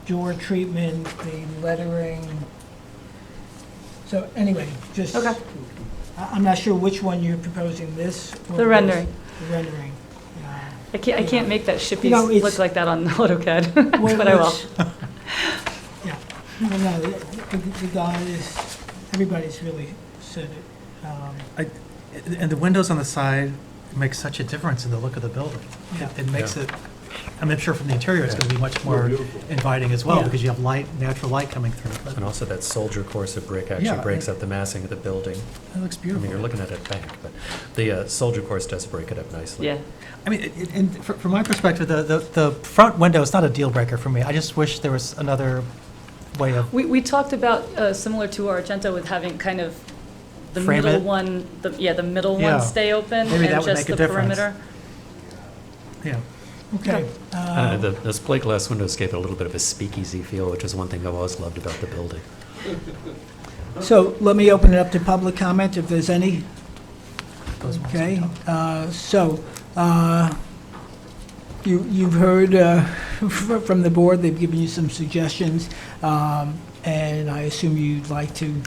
door treatment, the lettering. So anyway, just. Okay. I'm not sure which one you're proposing, this or The this. rendering. The rendering. I can't make that Shippies You know, it's- look like that on AutoCAD, but I will. Yeah, well, no, the guy is, everybody's really said it. And the windows on the side make such a difference in the look of the building. Yeah. It makes it, I'm sure from the interior, it's going to be much more inviting as well, Yeah. because you have light, natural light coming through. But And also that soldier course of brick actually Yeah, breaks up the massing of the building. It looks I beautiful. mean, you're looking at a bank, but the soldier course does break it up nicely. Yeah. I mean, and from my perspective, the front window is not a deal breaker for me. I just wish there was another way of, We talked about, similar to Argento, with having kind of the Frame middle it? one, the middle Yeah. one stay open Maybe that and would just make the a difference. perimeter. yeah. Okay. Those plate glass windows gave it a little bit of a speakeasy feel, which is one thing I've always loved about the building. So let me open it up to public comment if there's any. Okay, you've heard from the board, they've given you some suggestions, and I assume you'd like to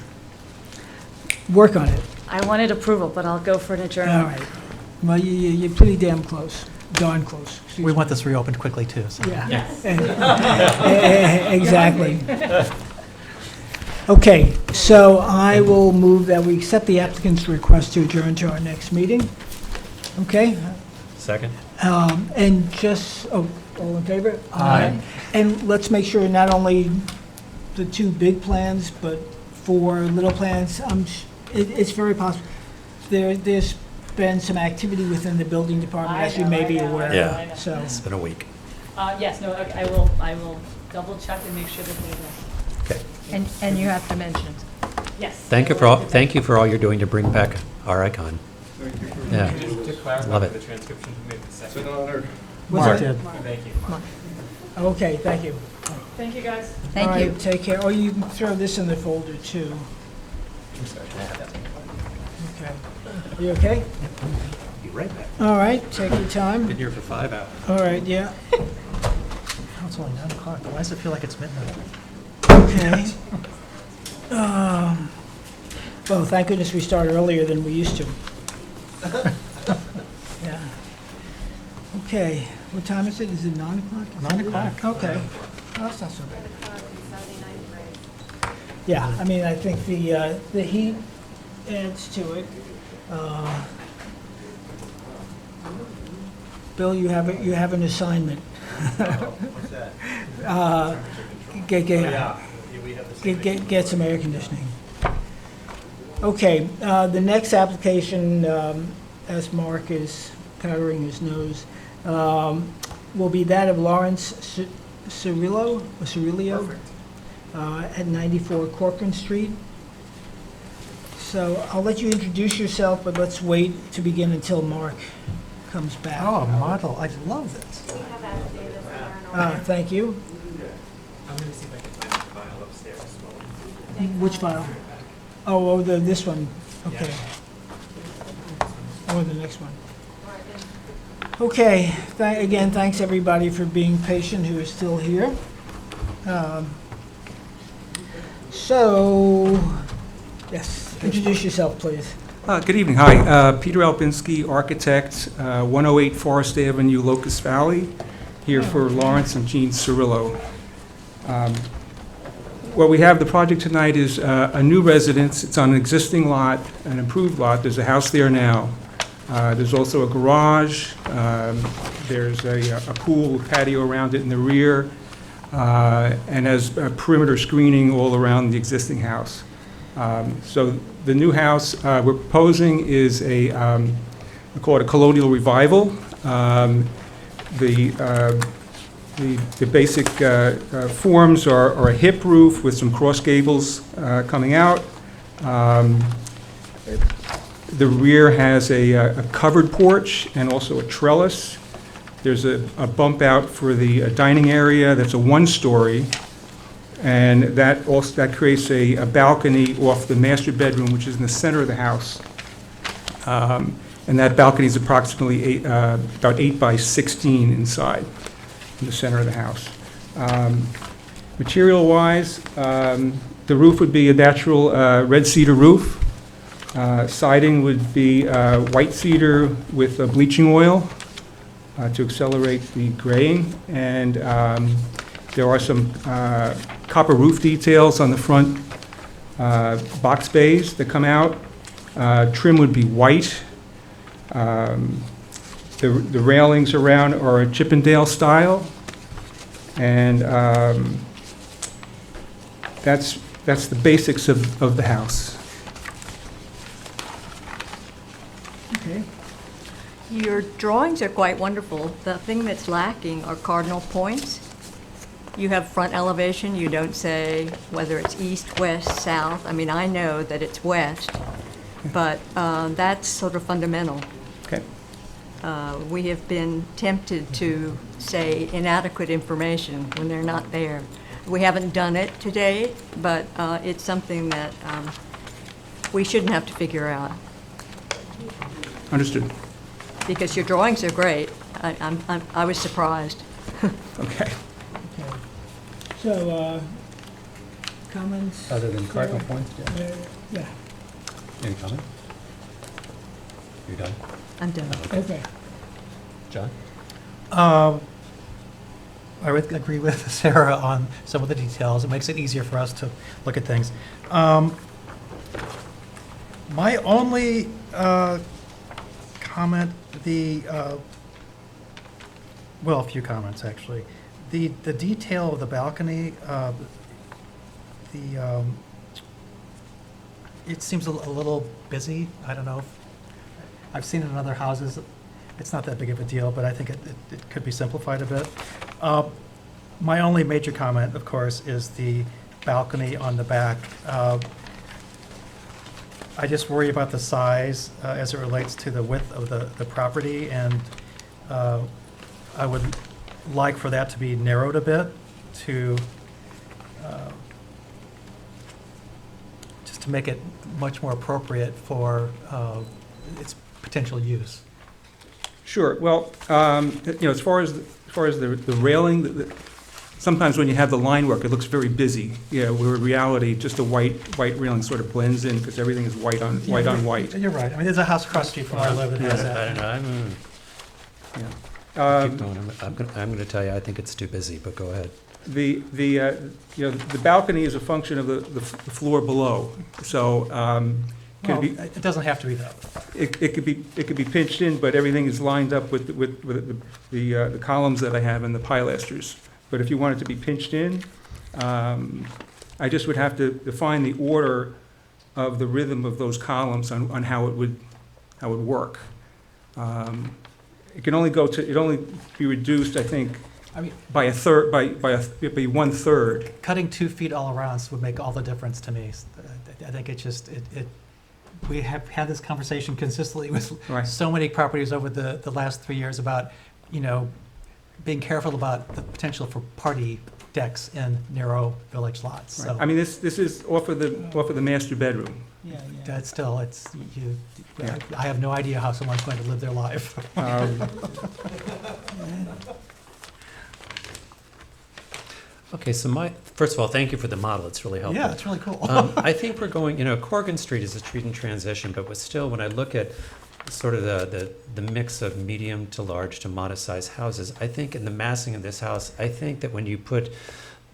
work on it. I wanted approval, but I'll go for an adjournment. All right. Well, you're pretty damn close, darn close. We want this reopened quickly, too, so. Yeah. Exactly. Okay, so I will move that we accept the applicant's request to adjourn to our next meeting. Okay? Second? And just, all in favor? Aye. And let's make sure not only the two big plans, but for little plans, it's very possible. There's been some activity within the building department, as you may be aware of. Yeah. So, It's been a week. Yes, no, I will double check and make sure that they Okay. And you have dimensions. Yes. Thank you for all you're doing to bring back our icon. Yeah. To clarify Love for it. the transcription, who made the It's second? an honor. Mark did. Thank you. okay, thank you. Thank you, guys. Thank All you. right, take care. Oh, you can throw this in the folder, too. Okay. You okay? Be right back. All right, take your time. Been here for 5 hours. All right, yeah. Oh, it's only 9 o'clock. Why does it feel like it's midnight? Okay. Well, thank goodness we started earlier than we used to. Yeah. Okay, what time is it? Is it 9 o'clock? 9 o'clock. Okay. Oh, that's not so bad. Yeah, I mean, I think the heat adds to it. Bill, you have an assignment. What's that? Get some air conditioning. Okay, the next application, as Mark is powdering his nose, will be that of Lawrence Cirillo, at 94 Corcoran Street. So I'll let you introduce yourself, but let's wait to begin until Mark comes back. Oh, a model. I love this. Thank you. I'm going to see if I can find the file upstairs as well. Which file? Oh, this one, okay. Or the next one. Okay, again, thanks everybody for being patient who is still here. So, yes, introduce yourself, please. Good evening. Hi, Peter Albinski, architect, 108 Forest Avenue, Locust Valley, here for Lawrence and Jean Cirillo. What we have, the project tonight is a new residence. It's on an existing lot, an improved lot. There's a house there now. There's also a garage. There's a pool with patio around it in the rear, and has perimeter screening all around the existing house. So the new house we're proposing is we call it a colonial revival. The basic forms are a hip roof with some cross gables coming out. The rear has a covered porch and also a trellis. There's a bump out for the dining area that's a one-story, and that creates a balcony off the master bedroom, which is in the center of the house. And that balcony is approximately about 8 by 16 inside, in the center of the house. Material-wise, the roof would be a natural red cedar roof. Siding would be white cedar with bleaching oil to accelerate the graying, and there are some copper roof details on the front box bays that come out. Trim would be white. The railings around are a Chippendale style, and that's the basics of the house. Okay. Your drawings are quite wonderful. The thing that's lacking are cardinal points. You have front elevation, you don't say whether it's east, west, south. I mean, I know that it's west, but that's sort of fundamental. Okay. We have been tempted to say inadequate information when they're not there. We haven't done it today, but it's something that we shouldn't have to figure out. Understood. Because your drawings are great. I was surprised. Okay. Okay. So, comments? Other than cardinal points, Yeah. Any comment? You done? I'm done. Okay. John? I would agree with Sarah on some of the details. It makes it easier for us to look at things. My only comment, well, a few comments actually. The detail of the balcony, it seems a little busy. I don't know. I've seen it in other houses. It's not that big of a deal, but I think it could be simplified a bit. My only major comment, of course, is the balcony on the back. I just worry about the size as it relates to the width of the property, and I would like for that to be narrowed a bit to just to make it much more appropriate for its potential use. Sure. Well, as far as the railing, sometimes when you have the line work, it looks very busy. Yeah, where in reality, just a white railing sort of blends in because everything is white on white. You're right. I mean, there's a house across the street from where I live that has that. I don't know. Yeah. Keep going. I'm going to tell you, I think it's too busy, but go ahead. The balcony is a function of the floor below. So it doesn't have to be that. It could be pinched in, but everything is lined up with the columns that I have and the pilasters. But if you want it to be pinched in, I just would have to define the order of the rhythm of those columns on how it would work. It can only be reduced, I think, by a third, by 1/3. Cutting 2 feet all around would make all the difference to me. I think we have had this conversation consistently with so many properties over the last 3 years about, being careful about the potential for party decks in narrow village lots. Right. So. I mean, this is off of the master bedroom. Yeah, yeah. That's still, I have no idea how someone's going to live their life. Okay, so first of all, thank you for the model, it's really helpful. Yeah, it's really cool. I think we're going, Corrigan Street is a street in transition, but still, when I look at sort of the mix of medium to large to modest sized houses, I think in the massing of this house, I think that when you put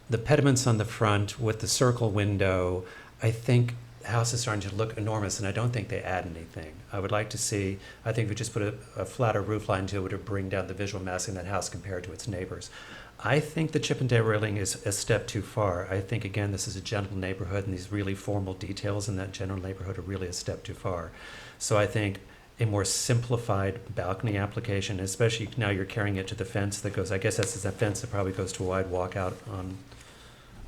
the pediments on the front with the circle window, I think the house is starting to look enormous, and I don't think they add anything. I would like to see, I think we just put a flatter roof line to it to bring down the visual massing of that house compared to its neighbors. I think the Chippendale railing is a step too far. I think, again, this is a gentle neighborhood, and these really formal details in that general neighborhood are really a step too far. So I think a more simplified balcony application, especially now you're carrying it to the fence that goes, I guess that's the fence that probably goes to a wide walkout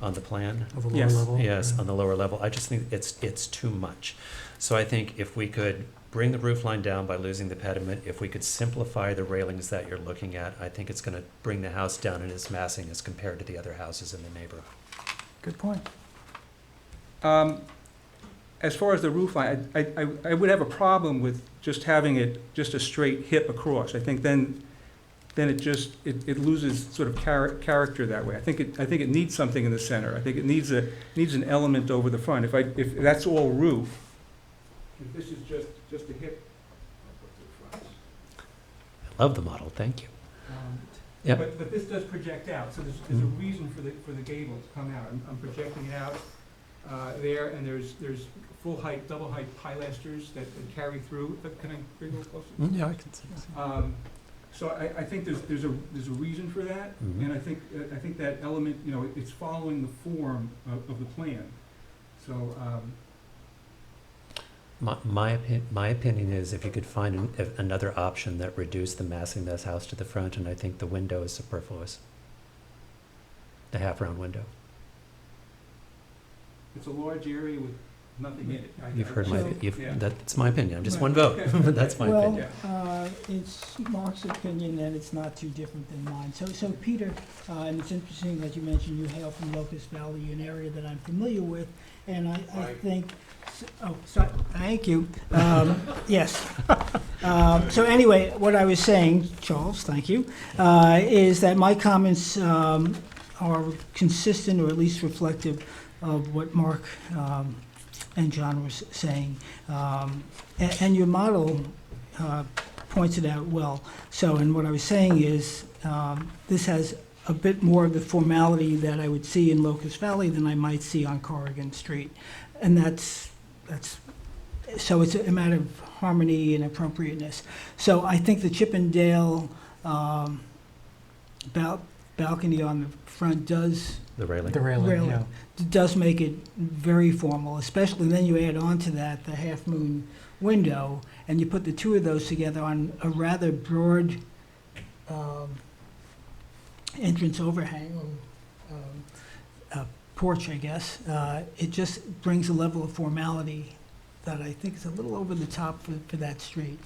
on the plan. Of the lower level? Yes, on the lower level. I just think it's too much. So I think if we could bring the roof line down by losing the pediment, if we could simplify the railings that you're looking at, I think it's going to bring the house down in its massing as compared to the other houses in the neighborhood. Good point. As far as the roof line, I would have a problem with just having it just a straight hip across. I think then it loses sort of character that way. I think it needs something in the center. I think it needs an element over the front. If that's all roof, if this is just a hip. I love the model, thank you. Yep. But this does project out, so there's a reason for the gable to come out. I'm projecting it out there, and there's full height, double height pilasters that carry through. Can I bring a little closer? Yeah, I can see. So I think there's a reason for that, and I think that element, it's following the form of the plan. So. My opinion is if you could find another option that reduced the massing of this house to the front, and I think the window is superfluous. The half-round window. It's a large area with nothing in it. You've heard yeah. That's my opinion. I'm just one vote, but that's my opinion. Well, it's Mark's opinion, and it's not too different than mine. So Peter, and it's interesting that you mentioned you hail from Locust Valley, an area that I'm familiar with, and I think, oh, sorry, thank you. Yes. So anyway, what I was saying, Charles, thank you, is that my comments are consistent, or at least reflective of what Mark and John was saying. And your model points it out well. So, and what I was saying is this has a bit more of the formality that I would see in Locust Valley than I might see on Corrigan Street. And that's so it's a matter of harmony and appropriateness. So I think the Chippendale balcony on the front does The railing. The railing, yeah. does make it very formal, especially then you add on to that the half moon window, and you put the two of those together on a rather broad entrance overhang, porch, I guess. It just brings a level of formality that I think is a little over the top for that street.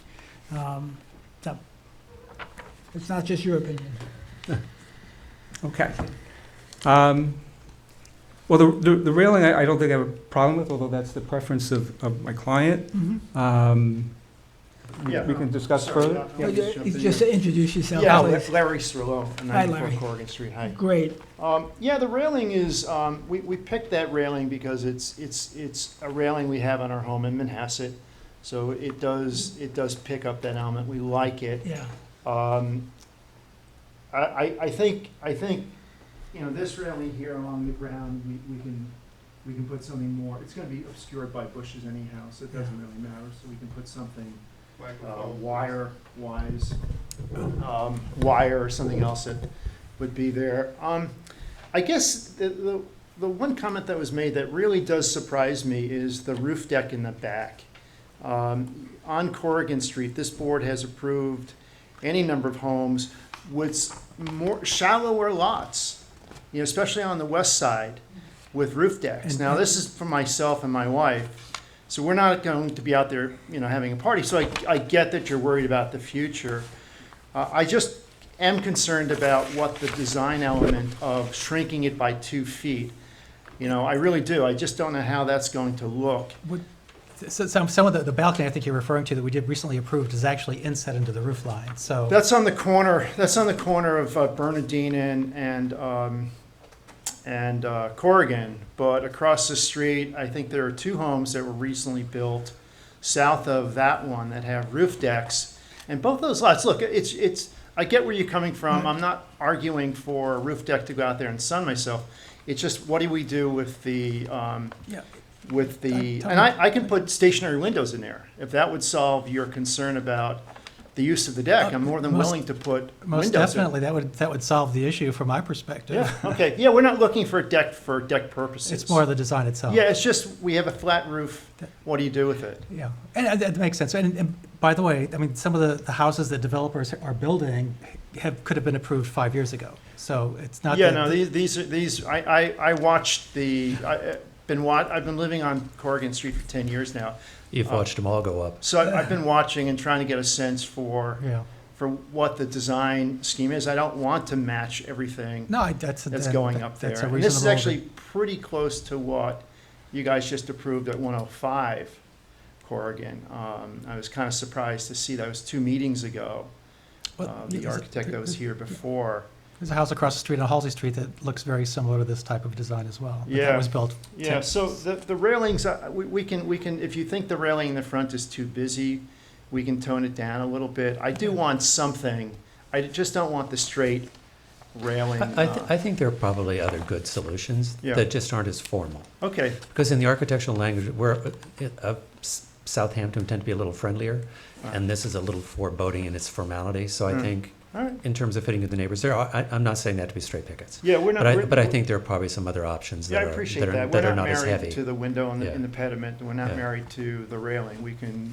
So it's not just your opinion. Okay. Well, the railing, I don't think I have a problem with, although that's the preference of my client. We can discuss further. Just to introduce yourself, Yeah, please. Larry Strillo, Hi, 94 Larry. Corrigan Street. Hi. Great. Yeah, the railing is, we picked that railing because it's a railing we have on our home in Manhasset, so it does pick up that element. We like it. Yeah. I think this railing here along the ground, we can put something more. It's going to be obscured by bushes anyhow, so it doesn't really matter. So we can put something wire or something else that would be there. I guess the one comment that was made that really does surprise me is the roof deck in the back. On Corrigan Street, this board has approved any number of homes with more shallower lots, especially on the west side with roof decks. Now, this is for myself and my wife. So we're not going to be out there, having a party. So I get that you're worried about the future. I just am concerned about what the design element of shrinking it by 2 feet. I really do. I just don't know how that's going to look. So some of the balcony I think you're referring to that we did recently approved is actually inset into the roof line, so. That's on the corner, of Bernardine and Corrigan, but across the street, I think there are two homes that were recently built south of that one that have roof decks. And both those lots, look, I get where you're coming from. I'm not arguing for a roof deck to go out there and sun myself. It's just, what do we do with the, and I can put stationary windows in there. If that would solve your concern about the use of the deck, I'm more than willing to put windows Most in. definitely, that would solve the issue from my perspective. Yeah, okay. Yeah, we're not looking for a deck for deck purposes. It's more the design itself. Yeah, it's just, we have a flat roof. What do you do with it? Yeah, and that makes sense. And by the way, I mean, some of the houses that developers are building could have been approved 5 years ago. So it's not. Yeah, that- no, I watched I've been living on Corrigan Street for 10 years now. You've watched them all go up. So I've been watching and trying to get a sense for what the design scheme is. I don't want to match everything that's going up there. And this is actually pretty close to what you guys just approved at 105 Corrigan. I was kind of surprised to see that was 2 meetings ago. The architect that was here before. There's a house across the street on Halsey Street that looks very similar to this type of design as well. Yeah. That was built. Yeah, so the railings, we can, if you think the railing in the front is too busy, we can tone it down a little bit. I do want something. I just don't want the straight railing. I think there are probably other good solutions that just aren't as formal. Okay. Because in the architectural language, Southampton tend to be a little friendlier, and this is a little foreboding in its formality. So I think, in terms of fitting with the neighbors, I'm not saying that to be straight pickets. Yeah, we're not. But I think there are probably some other options that I appreciate that. are We're not as married heavy. to the window in the pediment. We're not married to the railing. We can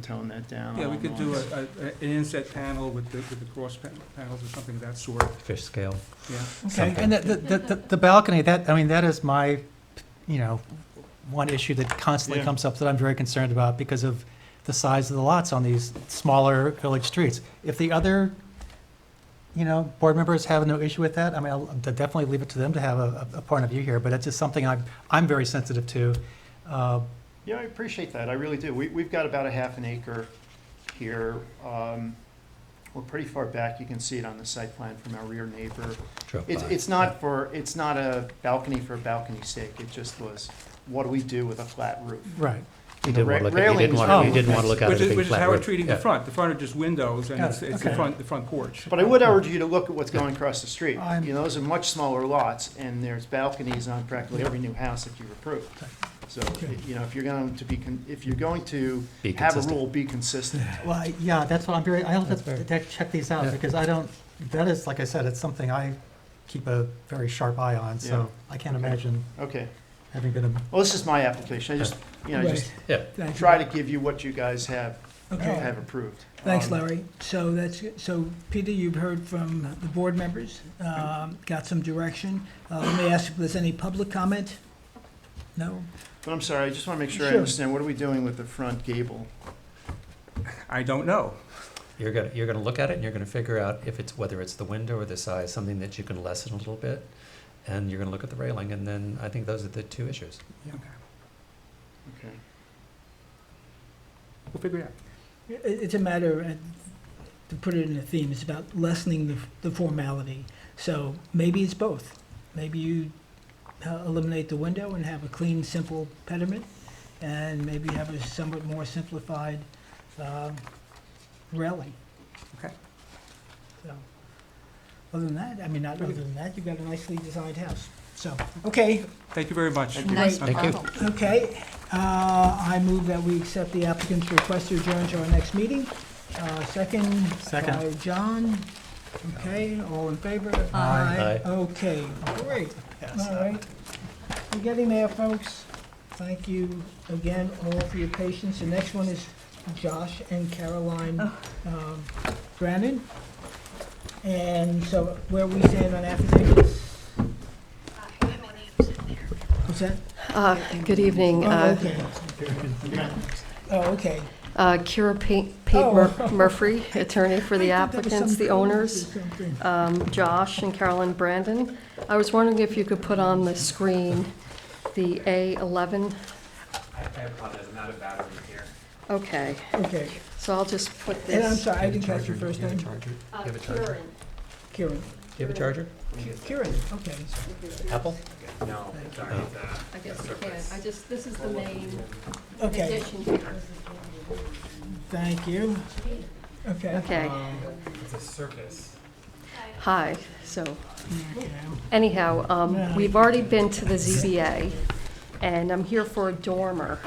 tone that down. Yeah, we could do an inset panel with the cross panels or something of that sort. Fish scale. Yeah. Okay, and the balcony, that is my, one issue that constantly comes up that I'm very concerned about because of the size of the lots on these smaller village streets. If the other, board members have no issue with that, I mean, I'll definitely leave it to them to have a point of view here, but it's just something I'm very sensitive to. Yeah, I appreciate that. I really do. We've got about a half an acre here. We're pretty far back. You can see it on the site plan from our rear neighbor. It's not a balcony for balcony's sake. It just was, what do we do with a flat roof? Right. You didn't want to look at it as a big flat roof. Which is how we're treating the front. The front are just windows, and it's the front porch. But I would urge you to look at what's going across the street. Those are much smaller lots, and there's balconies on practically every new house that you've approved. So, if you're going to have a rule, be consistent. Well, that's what I'll have to check these out because that is, like I said, it's something I keep a very sharp eye on, so I can't imagine. Okay. Having been Well, this is my application. I just, try to give you what you guys have approved. Thanks, Larry. So Peter, you've heard from the board members, got some direction. Let me ask if there's any public comment? No? But I'm sorry, I just want to make sure I understand. What are we doing with the front gable? I don't know. You're gonna look at it and you're gonna figure out whether it's the window or the size, something that you can lessen a little bit. And you're going to look at the railing, and then I think those are the two issues. Okay. We'll figure it out. It's a matter, to put it in a theme, it's about lessening the formality. So maybe it's both. Maybe you eliminate the window and have a clean, simple pediment, and maybe have a somewhat more simplified railing. Okay. So, other than that, you've got a nicely designed house. So, okay. Thank you very much. Nice Thank you. Okay, I move that we accept the applicant's request to adjourn to our next meeting. Second by John. Okay, all in favor? Aye. Okay, great. All right. We're getting there, folks. Thank you again all for your patience. The next one is Josh and Caroline Brannon. And so where we stand on affidavits? What's that? Good evening. Okay. Kira Murphy, attorney for the applicants, the owners, Josh and Carolyn Brandon. I was wondering if you could put on the screen the A11 I apologize, I'm out of battery here. Okay, Okay. so I'll just put And I'm this. sorry, I didn't catch your first name. Charger? Do you have a charger? Kieran. Kieran. Do you have a charger? Kieran, okay. Apple? No, sorry, Oh. I guess you can. This is the main Okay, addition here. thank you. Okay. Okay, It's a circus. hi, so Okay. anyhow, Yeah. we've already been to the ZBA, and I'm here for a dormer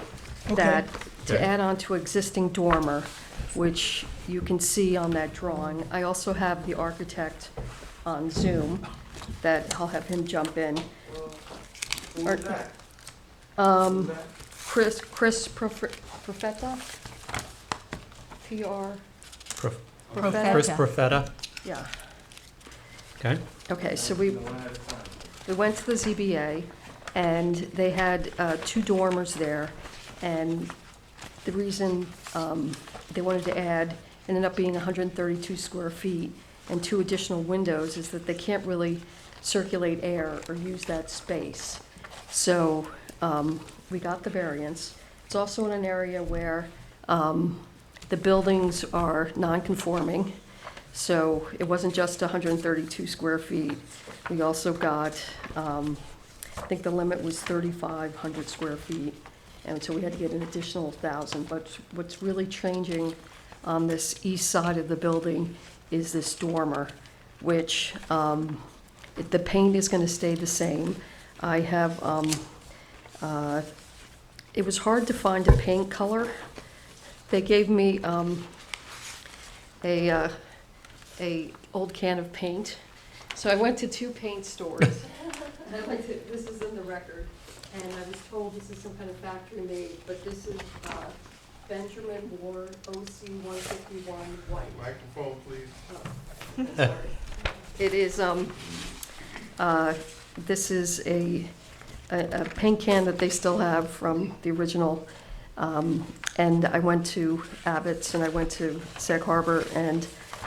that, to Okay. add on to existing dormer, which you can see on that drawing. I also have the architect on Zoom, that I'll have him jump in. Chris Profeta? PR? Prof- Profeta? Chris Profeta? Yeah. Okay. Okay, so we went to the ZBA, and they had 2 dormers there, and the reason they wanted to add ended up being 132 square feet and 2 additional windows is that they can't really circulate air or use that space. So we got the variance. It's also in an area where the buildings are non-conforming, so it wasn't just 132 square feet. We also got, I think the limit was 3,500 square feet, and so we had to get an additional 1,000. But what's really changing on this east side of the building is this dormer, which the paint is going to stay the same. I have, it was hard to find a paint color. They gave me a old can of paint. So I went to 2 paint stores. This is in the record, and I was told this is some kind of factory made, but this is Benjamin Ward OC 151 white. Microphone, please. Oh, sorry. It is, this is a paint can that they still have from the original. And I went to Abbott's and I went to Sag Harbor, and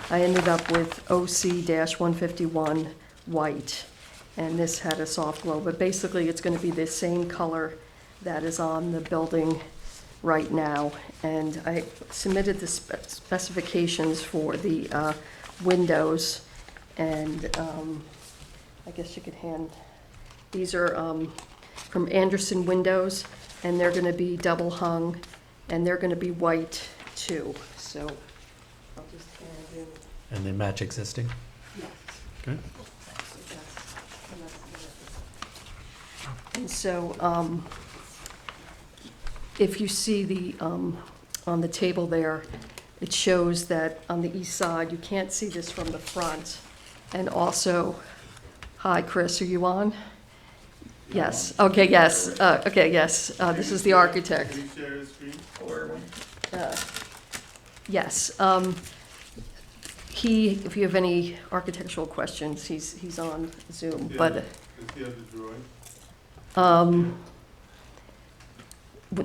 I ended up with OC-151 white. And this had a soft glow, but basically it's going to be the same color that is on the building right now. And I submitted the specifications for the windows, and I guess you could hand, these are from Anderson Windows, and they're going to be double hung, and they're going to be white too. So I'll just hand you. And they match existing? Yes. Okay. And so, if you see the, on the table there, it shows that on the east side, you can't see this from the front. And also, hi, Chris, are you on? Yes, okay, yes, okay, yes, this is the architect. Can you share the screen? Yes, if you have any architectural questions, he's on Zoom, but. Does he have the drawing?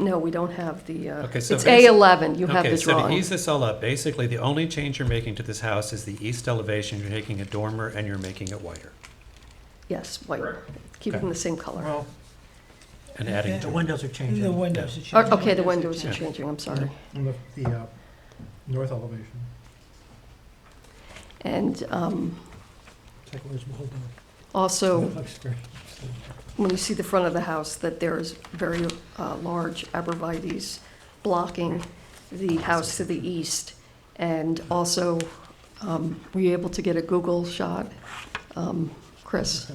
No, we don't have the, Okay, so it's A11, you have Okay, the so to drawing. ease this all up, basically, the only change you're making to this house is the east elevation. You're taking a dormer and you're making it whiter. Yes, white, keeping Okay. the same color. Well, And adding the to windows are changing. The windows are Oh, changing. okay, the windows are changing, I'm sorry. On the north elevation. And It's like, where's the whole door? also, That looks great. when you see the front of the house, that there's very large arborvitaes blocking the house to the east. And also, were you able to get a Google shot, Chris?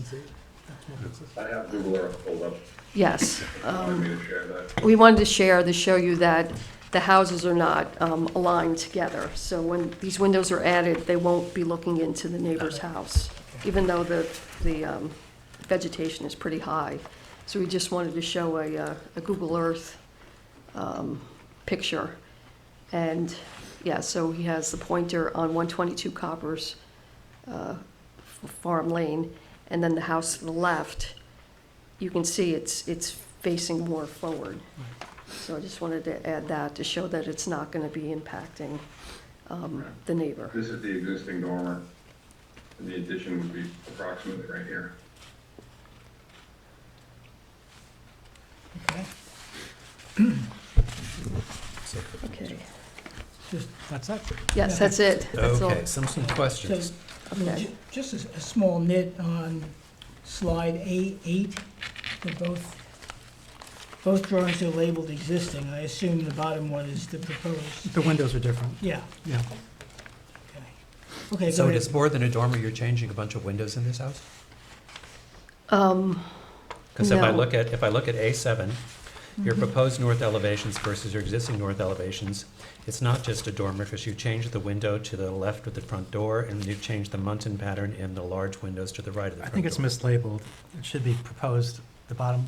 I have Google Earth pulled up. Yes. Want me to share that? We wanted to share to show you that the houses are not aligned together. So when these windows are added, they won't be looking into the neighbor's house, even though the vegetation is pretty high. So we just wanted to show a Google Earth picture. And yeah, so he has the pointer on 122 Coppers Farm Lane, and then the house to the left, you can see it's facing more forward. So I just wanted to add that to show that it's not going to be impacting the neighbor. This is the existing dormer, and the addition would be approximately right here. Okay. Okay. That's it. Yes, that's it. That's all. Okay, some questions. Okay. Just a small nit on slide A8, they're both drawings are labeled existing. I assume the bottom one is the proposed. The windows are different. Yeah. Yeah. Okay, go So ahead. it's more than a dormer, you're changing a bunch of windows in this house? Because if I No. look at A7, your proposed north elevations versus your existing north elevations, it's not just a dormer, because you changed the window to the left of the front door, and you've changed the muntin pattern in the large windows to the right of the I front think it's door. mislabeled. It should be proposed, the bottom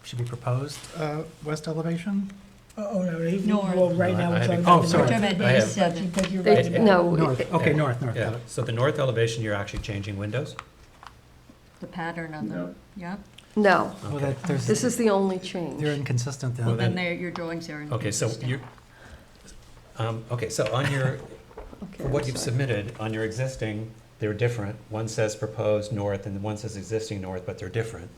should be proposed west elevation. Oh, no, North. well, right No, now I we're have talking it- about Oh, the sorry. north. We're talking about I have- A7. But you're They- right about no, North, okay, Yeah. north, got Yeah, it. so the north elevation, you're actually changing windows? The pattern of them, yeah? No, Well, that, there's, this is the only change. they're inconsistent Well, then. Then your drawings are Okay, so inconsistent. you're, okay, so on your, Okay, for what I'm you've sorry. submitted, on your existing, they're different. One says proposed north and one says existing north, but they're different.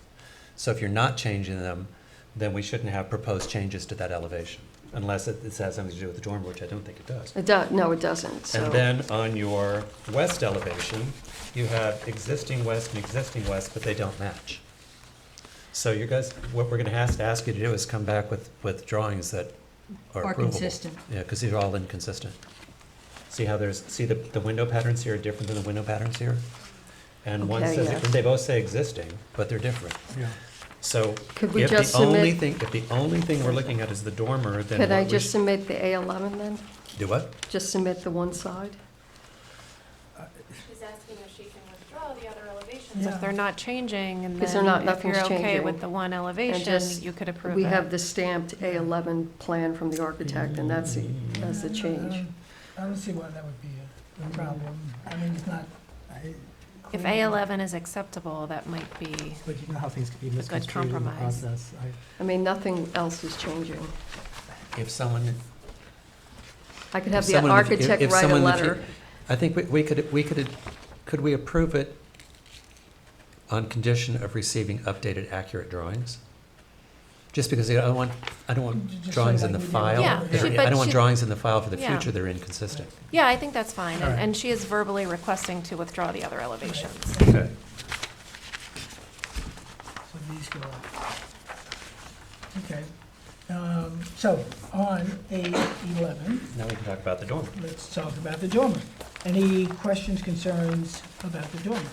So if you're not changing them, then we shouldn't have proposed changes to that elevation, unless it has something to do with the dormer, which I don't think it does. No, it doesn't, so. And then on your west elevation, you have existing west and existing west, but they don't match. So you guys, what we're gonna have to ask you to do is come back with drawings that are Are approvable. consistent. Yeah, because these are all inconsistent. See how see the window patterns here are different than the window patterns here? And one Okay, says, yeah. and they both say existing, but they're different. Yeah. So Could we if just the only submit- thing, if the only thing we're looking at is the dormer, then Could I what we just should- submit the A11 then? do what? Just submit the one side? She's asking if she can withdraw the other elevations Yeah. if they're not changing, and Because they're then not- if nothing's you're okay changing. with the one And elevation, just- you could approve it. We have the stamped A11 plan from the architect, and that's the change. I don't see why that would be a problem. I mean, it's not. If A11 is acceptable, that might be, But you know how things can be good misconstrued in the compromise. process. I mean, nothing else is changing. If someone, I could have If the someone- architect if write a someone in the fu- letter. I think could we approve it on condition of receiving updated accurate drawings? Just because I don't want Just drawings so in the like we file. know. Yeah, that are- but I don't want she- drawings in the file for the Yeah. future that are inconsistent. yeah, I think that's fine, All right. and she is verbally requesting to withdraw the other elevations. Okay. So these go up. Okay. So on A11, Now we can talk about the dormer. let's talk about the dormer. Any questions, concerns about the dormer?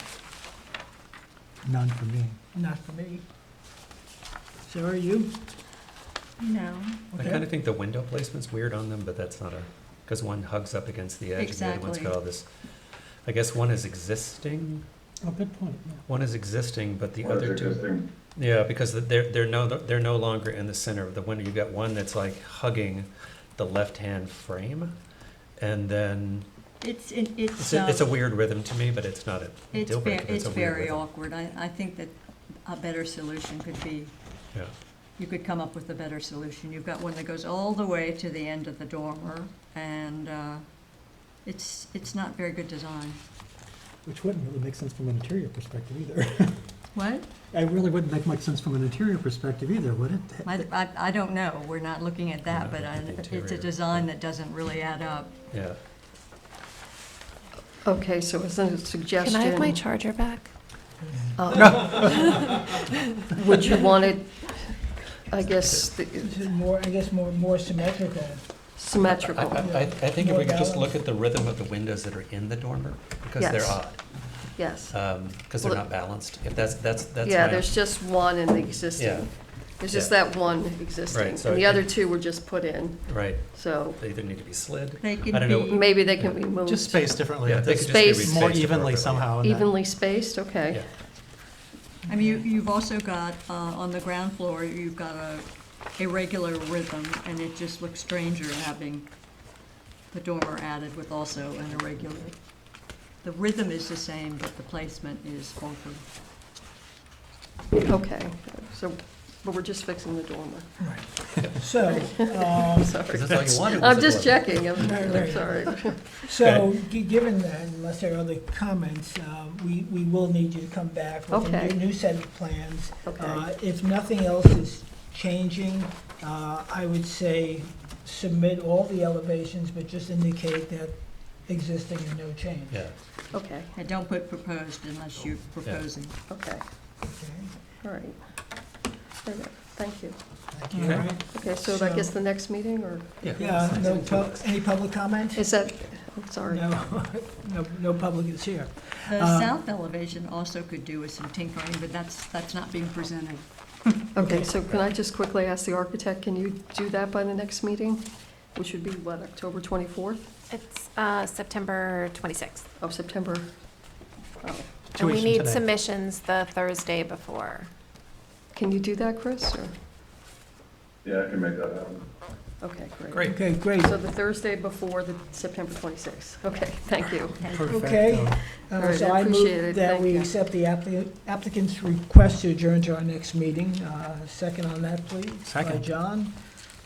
None for me. Not for me. Sarah, you? No. I kind of think the window placement's weird on them, but that's not because one hugs up against the edge and the other one's got all this. I guess one is existing, Oh, good point, yeah. one is existing, but the other two. Yeah, because they're no longer in the center of the window. You've got one that's like hugging the left-hand frame, and then It's it's a weird rhythm to me, but it's not a deal breaker. It's a weird very rhythm. awkward. I think that a better solution could be, Yeah. you could come up with a better solution. You've got one that goes all the way to the end of the dormer, and it's not very good design. Which wouldn't really make sense from an interior perspective either. What? It really wouldn't make much sense from an interior perspective either, would it? I don't know. We're not looking at that, We're but not looking at the it's a interior. design that doesn't really add up. Yeah. Okay, so is it a suggestion? Can I have my charger back? Would you want it, I guess, This is more, I guess, more symmetrical. symmetrical? I think if we could just look at the rhythm of the windows that are in the dormer, because they're Yes. odd, Yes. because they're Well, not balanced. If that's Yeah, my- there's just one in the Yeah. existing. There's just Yeah. that one existing. Right, so And the it- other two were just put in, Right. so They either need to be slid. They can I don't know. be- maybe they can be moved. Just spaced differently. Yeah, they could just Space- be More spaced evenly appropriately. somehow. in that. Evenly spaced, okay. Yeah. I mean, you've also got, on the ground floor, you've got a irregular rhythm, and it just looks stranger having the dormer added with also an irregular. The rhythm is the same, but the placement is altered. Okay, so, but we're just fixing the dormer. So, Sorry. Because that's all you wanted was I'm a just dormer. checking, I'm Right. sorry. so given that, unless there are other comments, we will need you to come back with Okay. a new set of plans. Okay. If nothing else is changing, I would say submit all the elevations, but just indicate that existing and no change. Yeah. Okay, And don't put proposed unless you're proposing. okay, Okay. all right. Very good. Thank you. All right. Okay, so I guess the next meeting, or Yeah, any public comment? is that, I'm sorry. No, no public is here. The south elevation also could do with some tinkering, but that's not being presented. Okay, so can I just quickly ask the architect, can you do that by the next meeting? Which would be what, October 24th? It's September 26th. Oh, September, oh. And we from need today. submissions the Thursday before. Can you do that, Chris, or? Yeah, I can make that happen. Okay, great. Great. Okay, great. So the Thursday before the September 26th. Okay, thank you. Okay, All right, so I I appreciate move it. that Thank we you. accept the applicant's request to adjourn to our next meeting. Second on that, please. By Second. John.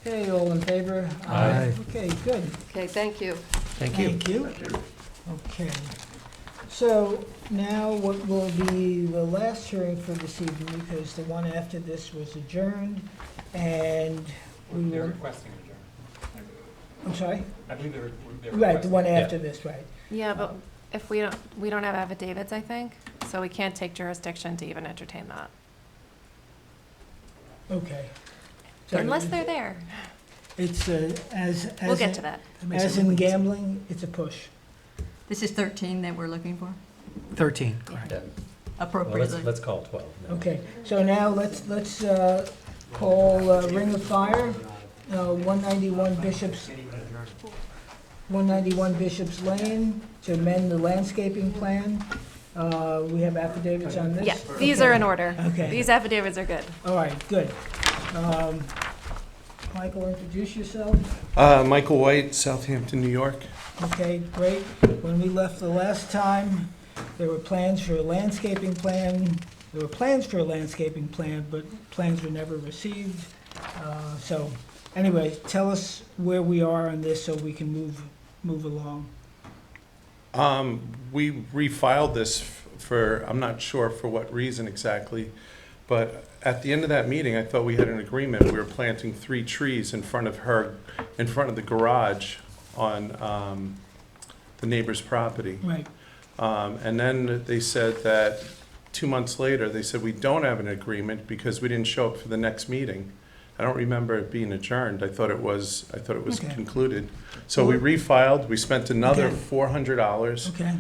Okay, all in favor? Aye. Okay, good. Okay, thank you. Thank you. Thank you. Okay. So now what will be the last hearing for this evening, because the one after this was adjourned, and we They're will, requesting adjournment. I'm sorry? I believe they're Right, the one Yeah. after this, right. Yeah, but if we don't have affidavits, I think, so we can't take jurisdiction to even entertain that. Okay. So Unless they're there. It's, as We'll get to that. As in gambling, it's a push. This is 13 that we're looking for, 13, correct. Yeah. Well, appropriately. let's call 12 now. Okay, so now let's call Ring of Fire, 191 Bishop's Lane, to amend the landscaping plan. We have affidavits on this? Yeah, these Okay. are in order. Okay. These affidavits are good. All right, good. Michael, introduce yourself. Michael White, Southampton, New York. Okay, great. When we left the last time, there were plans for a landscaping plan. There were plans for a landscaping plan, but plans were never received. So, anyway, tell us where we are on this so we can move along. We refiled this for, I'm not sure for what reason exactly, but at the end of that meeting, I thought we had an agreement. We were planting 3 trees in front of the garage on the neighbor's property. Right. And then they said that 2 months later, they said, we don't have an agreement because we didn't show up for the next meeting. I don't remember it being adjourned. I thought it was Okay. concluded. So we refiled, we spent another Okay. $400. Okay.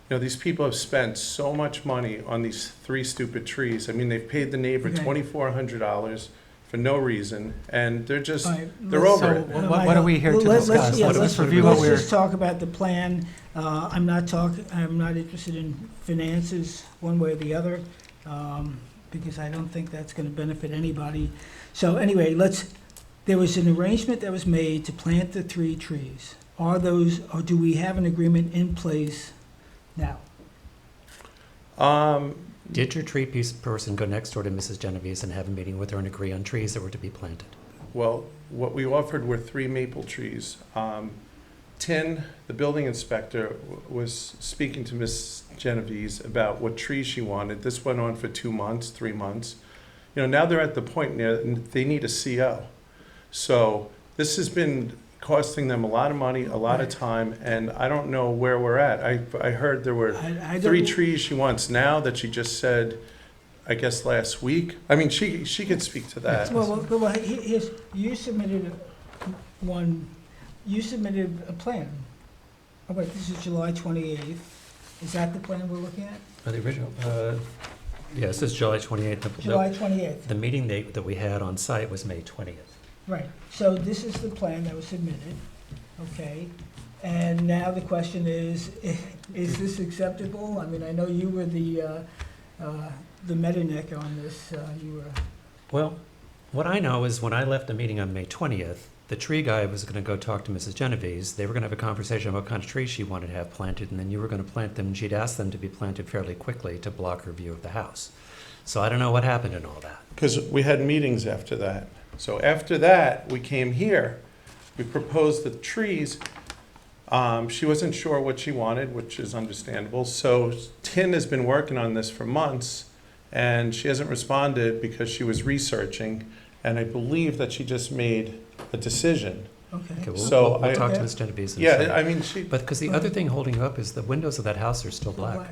These people have spent so much money on these 3 stupid trees. I mean, they've paid the neighbor Okay. $2,400 for no reason, and they're just, All right, they're let's- over So it. what are we here to Let's- discuss? yeah, Let's review what Let's we're, just talk about the plan. I'm not interested in finances one way or the other, because I don't think that's gonna benefit anybody. So anyway, there was an arrangement that was made to plant the 3 trees. Or do we have an agreement in place now? Did your tree person go next door to Mrs. Genovese and have a meeting with her and agree on trees that were to be planted? Well, what we offered were 3 maple trees. Tin, the building inspector, was speaking to Miss Genovese about what trees she wanted. This went on for 2 months, 3 months. Now they're at the point now they need a CO. So this has been costing them a lot of money, a lot of time, and I don't know where we're at. I heard there were I 3 don't- trees she wants now that she just said, I guess, last week. I mean, she could speak to that. Well, you submitted you submitted a plan. Oh, wait, this is July 28th. Is that the plan we're looking at? The original, yes, this is July 28th. July 28th. The meeting date that we had on site was May 20th. Right, so this is the plan that was submitted, okay? And now the question is this acceptable? I mean, I know you were the Metternich on this, you were, Well, what I know is when I left the meeting on May 20th, the tree guy was going to go talk to Mrs. Genovese. They were going to have a conversation about what kind of trees she wanted to have planted, and then you were going to plant them, and she'd asked them to be planted fairly quickly to block her view of the house. So I don't know what happened in all that. Because we had meetings after that. So after that, we came here, we proposed the trees. She wasn't sure what she wanted, which is understandable. So Tin has been working on this for months, and she hasn't responded because she was researching. and I believe that she just made a decision. Okay. So we'll talk to Okay. Ms. Genovese. and Yeah, see. I mean, But, because the other thing holding you up is the windows of that house are still black.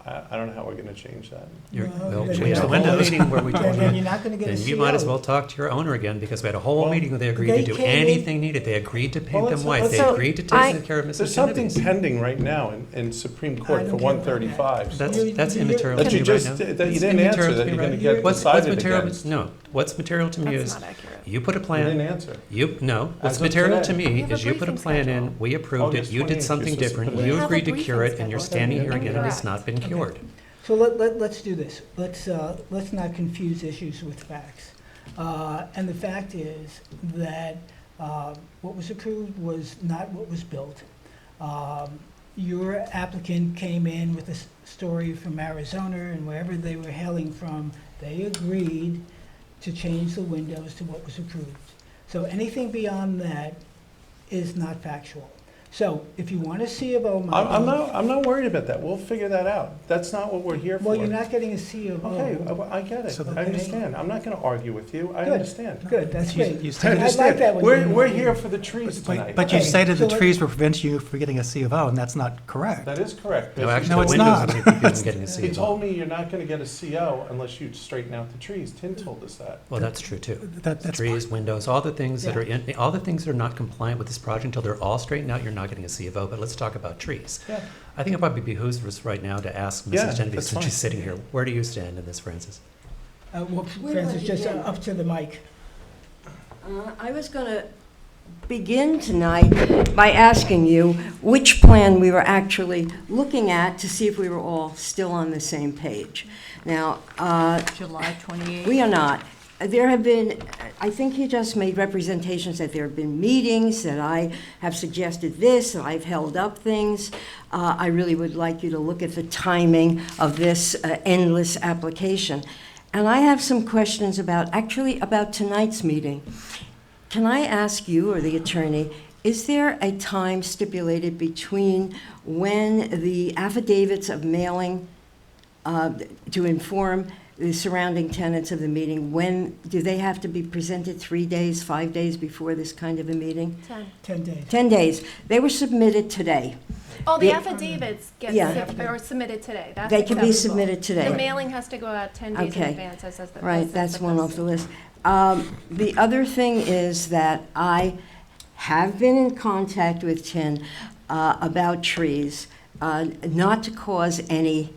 I don't know how we're gonna change that. You're, No, well, then we you had a have whole all- meeting where we told Then you, you're not gonna get a then you might as CO. well talk to your owner again, because we had a whole Well, meeting where they agreed they to do came in- anything needed. They agreed to paint Well, them let's- white. They So agreed to I- take care of There's Mrs. something Genovese. pending right now in Supreme I Court don't for care about 135. That's You- immaterial That to you me just, right now. that you It's didn't answer, immaterial that to you're me gonna right get now. What's decided material? against. No, what's material to me That's is, not accurate. you put a You plan. didn't answer. What's As of material to today. We me have a is you put a briefing plan schedule. in, we approved it, August you 28th, did you're something supposed to different, put it you in. We have a agreed to cure briefing it, and you're schedule. standing here again and it's Correct. not been cured. So let's do this. Let's not confuse issues with facts. And the fact is that what was approved was not what was built. Your applicant came in with a story from Arizona, and wherever they were hailing from, they agreed to change the windows to what was approved. So anything beyond that is not factual. So if you want to see a vote, I'm not worried about that. We'll figure that out. That's not what we're here for. well, you're not getting a C of O. Okay, I get it. So I understand. I'm not gonna argue with you. I Good. understand. Good, that's You- great. you I stated- I like that understand. when We're, you're we're not- here for the trees tonight. But you Okay, stated so the trees were preventing you from getting a C of O, and that's not correct. That is correct. No, Mr. actually, No, the it's windows not. are keep you from getting a He C. told me you're not gonna get a CO unless you straighten out the trees. Tim told us that. Well, that's true too. That's Trees, windows, all the things that Yeah. are in, all the things that are not compliant with this project, until they're all straightened out, you're not getting a C of O. But let's talk about trees. Yeah. I think it probably behooves us right now to ask Yeah, Mrs. Genovese, that's since she's fine. sitting here, where do you stand in this, Francis? Well, Francis, just up to the mic. I was going to begin tonight by asking you which plan we were actually looking at to see if we were all still on the same page. Now, July 28th? we are not. There have been, I think he just made representations that there have been meetings, that I have suggested this, that I've held up things. I really would like you to look at the timing of this endless application. And I have some questions about tonight's meeting. Can I ask you, or the attorney, is there a time stipulated between when the affidavits of mailing to inform the surrounding tenants of the meeting, when do they have to be presented? 3 days, 5 days before this kind of a meeting? 10 days. 10 days. They were submitted today. Oh, the The- affidavits get Yeah. are submitted today. That's They can be acceptable. submitted today. The mailing has to go out 10 days in Okay. advance, as says the. Right, as that's says the one off the list. The other thing is that I have been in contact with Tin about trees, not to cause any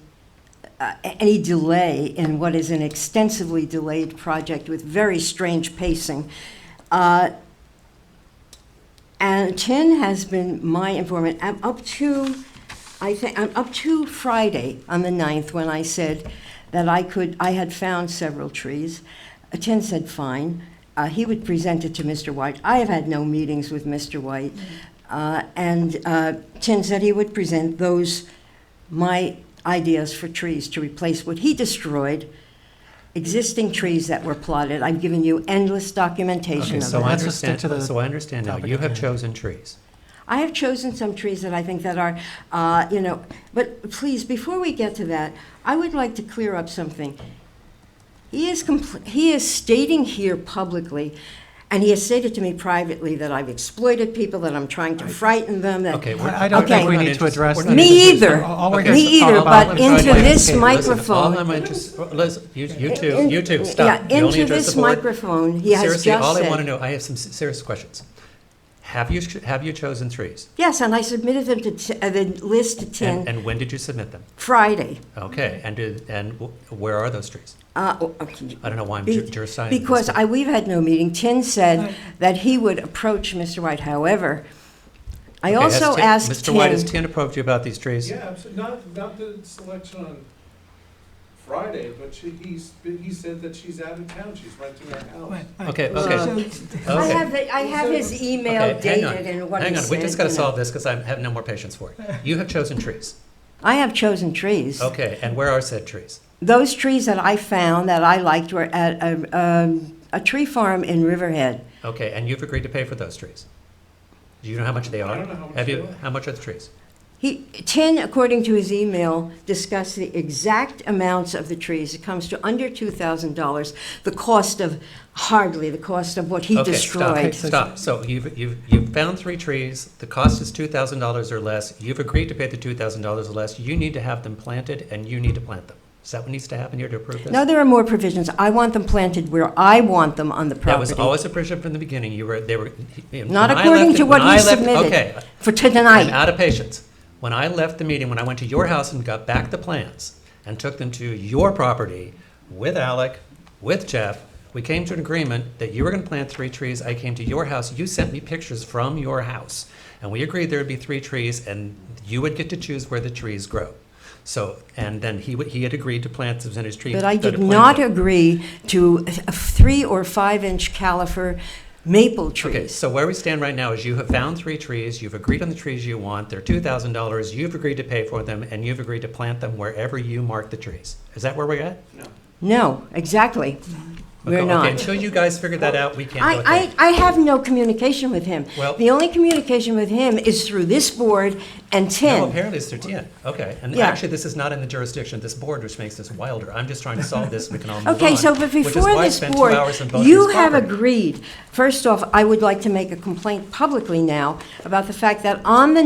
delay in what is an extensively delayed project with very strange pacing. And Tin has been my informant. I'm up to Friday on the 9th, when I said that I had found several trees. Tin said, fine. He would present it to Mr. White. I have had no meetings with Mr. White. And Tin said he would present my ideas for trees to replace what he destroyed, existing trees that were plotted. I've given you endless documentation Okay, of so that. I Let's just stick understand, to the so I understand now, topic you at have hand. chosen trees. I have chosen some trees that I think that are, but please, before we get to that, I would like to clear up something. He is stating here publicly, and he has stated to me privately, that I've exploited people, that I'm trying to frighten them, that. Okay, I don't think we need to address that. Me either, All we're Okay, here to me talk either, about but is- into this All microphone. I'm interested, Liz, you two, Yeah, stop. You only into address this the board. microphone, he has Seriously, all just I want to said. know, I have some serious questions. Have you chosen trees? Yes, and I submitted them to the list to Tin And when did you submit them? Friday. Okay, and where are those trees? I don't know why I'm jurisdicting. Because we've had no meeting. Tin said that he would approach Mr. White. However, I also asked Mr. White, has Tin. Tin approached you about these trees? Yeah, not the selection on Friday, but he said that she's out of town. She's renting her house. Okay. I have his email Okay, hang on. dated and what he Hang on, we said, just got to you know. solve this because I have no more patience for it. You have chosen trees. I have chosen trees. Okay, and where are said trees? Those trees that I found that I liked were at a tree farm in Riverhead. Okay, and you've agreed to pay for those trees? Do you know how much they are? I don't know how much Have they you? are. How much are the trees? Tin, according to his email, discussed the exact amounts of the trees. It comes to under $2,000. The cost of what he destroyed. Okay, stop. So you've found 3 trees. The cost is $2,000 or less. You've agreed to pay the $2,000 or less. You need to have them planted, and you need to plant them. Is that what needs to happen here to approve this? No, there are more provisions. I want them planted where I want them on the property. That was always a provision from the beginning. Not according to what he submitted. Okay. For tonight. I'm out of patience. When I left the meeting, when I went to your house and got back the plans and took them to your property with Alec, with Jeff, we came to an agreement that you were going to plant 3 trees. I came to your house. You sent me pictures from your house. And we agreed there would be 3 trees, and you would get to choose where the trees grow. So, and then he had agreed to plant some his tree. But I did not agree to a 3 or 5 inch caliber maple trees. Okay, so where we stand right now is you have found 3 trees, you've agreed on the trees you want, they're $2,000, you've agreed to pay for them, and you've agreed to plant them wherever you mark the trees. Is that where we're at? No, exactly. We're not. Okay, until you guys figure that out, we can't go ahead. I have no communication with him. Well- The only communication with him is through this board and Tim. No, apparently it's through 10. Okay, and Yeah. actually this is not in the jurisdiction of this board, which makes this wilder. I'm just trying to solve this, we can all move on. Okay, so but which is before why I this spent 2 board, hours on both you these have properties. agreed. First off, I would like to make a complaint publicly now about the fact that on the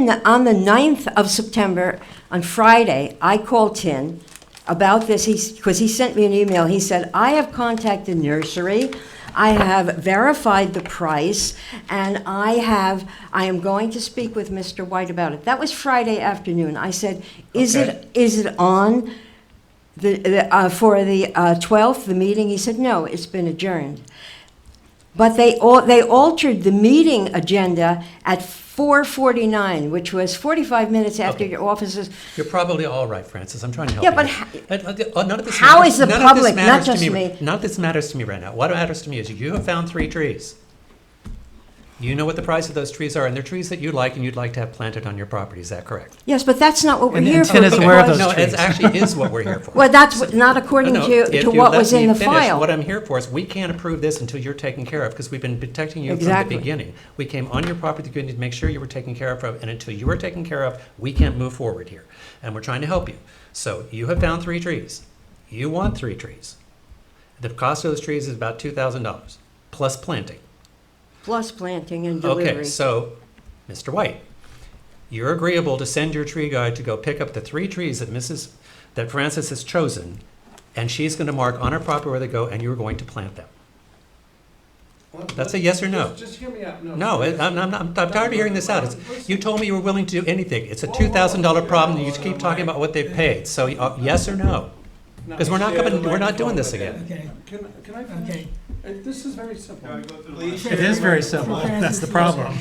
9th of September, on Friday, I called Tim about this, because he sent me an email. He said, I have contacted nursery, I have verified the price, and I am going to speak with Mr. White about it. That was Friday afternoon. I said, is it on for the 12th, the meeting? He said, no, it's been adjourned. But they altered the meeting agenda at 4:49, which was 45 minutes after your offices. You're probably all right, Francis. I'm trying to help Yeah, you. but None of this how matters- is the none of this public, matters not to just me? None of this matters to me right now. What matters to me is you have found 3 trees. You know what the price of those trees are, and they're trees that you like and you'd like to have planted on your property. Is that correct? Yes, but that's not what we're And here for. Tim is aware of because- those No, it trees. actually is what we're here for. Well, that's not according No, to if you what let was in me the finish, file. What I'm here for is we can't approve this until you're taken care of, because we've been protecting you Exactly. from the beginning. We came on your property to make sure you were taken care of, and until you were taken care of, we can't move forward here. And we're trying to help you. So you have found 3 trees. You want 3 trees. The cost of those trees is about $2,000, plus planting. Plus planting and delivery. Okay, so, Mr. White, you're agreeable to send your tree guy to go pick up the 3 trees that Frances has chosen, and she's going to mark on her property where they go, and you're going to plant them. That's a yes or no? Just hear me out. No, I'm tired of hearing this out. You told me you were willing to do anything. It's a $2,000 problem, and you keep talking about what they've paid. So, yes or no? Because we're not doing this again. Okay, Can I finish? okay. This is very simple. It is very simple. That's the problem.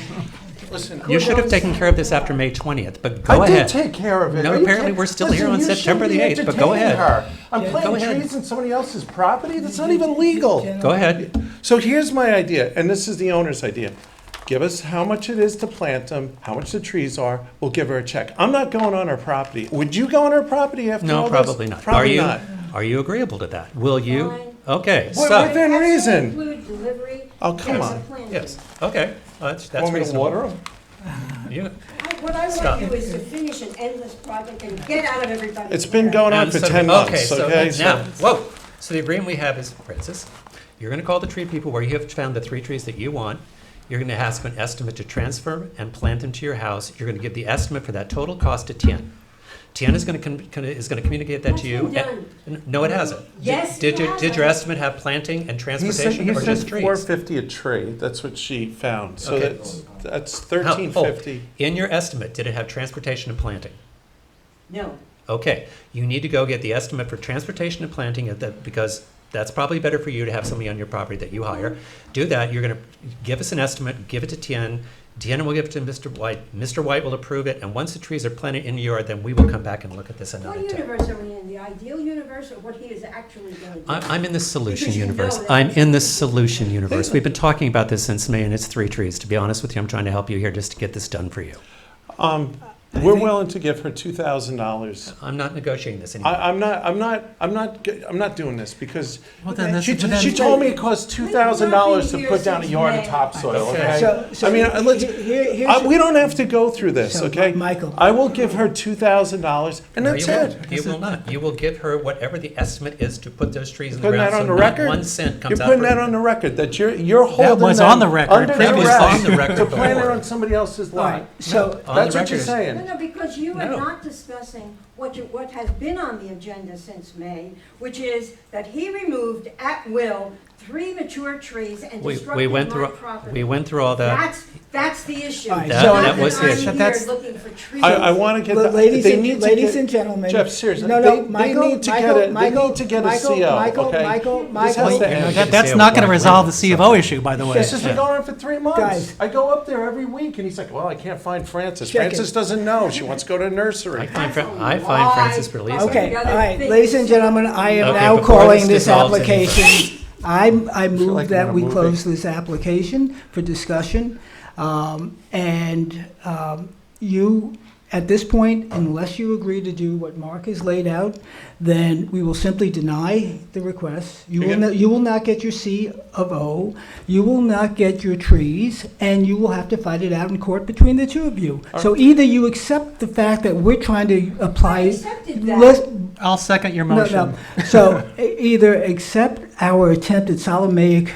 Listen, You should have taken care of this after May 20th, but go I ahead. did take care of it. No, Are you apparently kidding? we're still Listen, here on you September the shouldn't be 8th, but go entertaining ahead. her. I'm Go planting ahead. trees on somebody else's property. That's not even legal. Go ahead. So here's my idea, and this is the owner's idea. Give us how much it is to plant them, how much the trees are. We'll give her a check. I'm not going on her property. Would you go on her property after all No, this? probably not. Probably not. Are you agreeable to that? Will you? Fine. Okay, What- so, within reason. Include delivery. Oh, come and on. planting. yes, okay, that's Want me to reasonable. water them? You- What I Stop. want you is to finish an endless project and get out of everybody's It's been hair. going on And for so- 10 months, so okay? now, whoa, so the agreement we have is, Francis, you're gonna call the tree people where you have found the 3 trees that you want. You're gonna ask an estimate to transfer and plant them to your house. You're gonna give the estimate for that total cost to Tien. Tien is gonna communicate that to you. That's been No, it hasn't. Yes, Did it your, has. did your estimate have planting and transportation or just trees? $450 a tree. That's what she found. So Okay. that's How- $13.50. In your estimate, did it have transportation and planting? No. Okay, you need to go get the estimate for transportation and planting because that's probably better for you to have somebody on your property that you hire. Do that, you're gonna give us an estimate, give it to Tien. Tien will give it to Mr. White. Mr. White will approve it, and once the trees are planted in your yard, then we will come back and look at this another What time. universe are we in? The ideal universe or what he is actually going to do? I'm in the solution Because you know universe. that I'm it's- in the solution universe. We've been talking about this since May, and it's 3 trees. To be honest with you, I'm trying to help you here just to get this done for you. We're willing to give her $2,000. I'm not negotiating this anymore. I'm not doing this because Well, then this- she then- told me it cost $2,000 to put down a yard of topsoil, okay? So I mean, we don't have to go through this, So, okay? Michael. I will give her $2,000 and No, that's you it. won't. You will not. You will give her whatever the estimate is to put those trees in the Putting ground. that on so the not record? 1 cent comes You're out. putting for that it. on the record, that you're holding was them on the record. under That was duress on the record to plant it before. on somebody else's All lot. right, so, On the That's what record you're is- saying. No, because you are No. not discussing what has been on the agenda since May, which is that he removed at will 3 mature trees and We disrupted went my through. property. We went through all that. That's the issue. All right, Not so- That was the I'm issue. here That's- looking for trees. I want to get, ladies they and, need to ladies get, and gentlemen. Jeff, seriously, No, they no, Michael, need to Michael, get a, they Michael, need to get a Michael, CO, Michael, okay? Michael, This has Michael. to end. That's not going to resolve the C of O issue, by the way. This has been going on for 3 months. Guys. I go up there every week, and he's like, well, I can't find Frances. Check Frances it. doesn't know. She wants to go to a nursery. I find Francis Berlisa. Okay, all right, ladies and gentlemen, I am Okay, now before calling this this dissolves into- application. I move like that I'm in a we movie. close this application for discussion. You, at this point, unless you agree to do what Mark has laid out, then we will simply deny the request. You will not get your C of O, you will not get your trees, and you will have to fight it out in court between the two of you. So either you accept the fact that we're trying to apply. I accepted that. I'll second your No, motion. no. So either accept our attempted Solomaic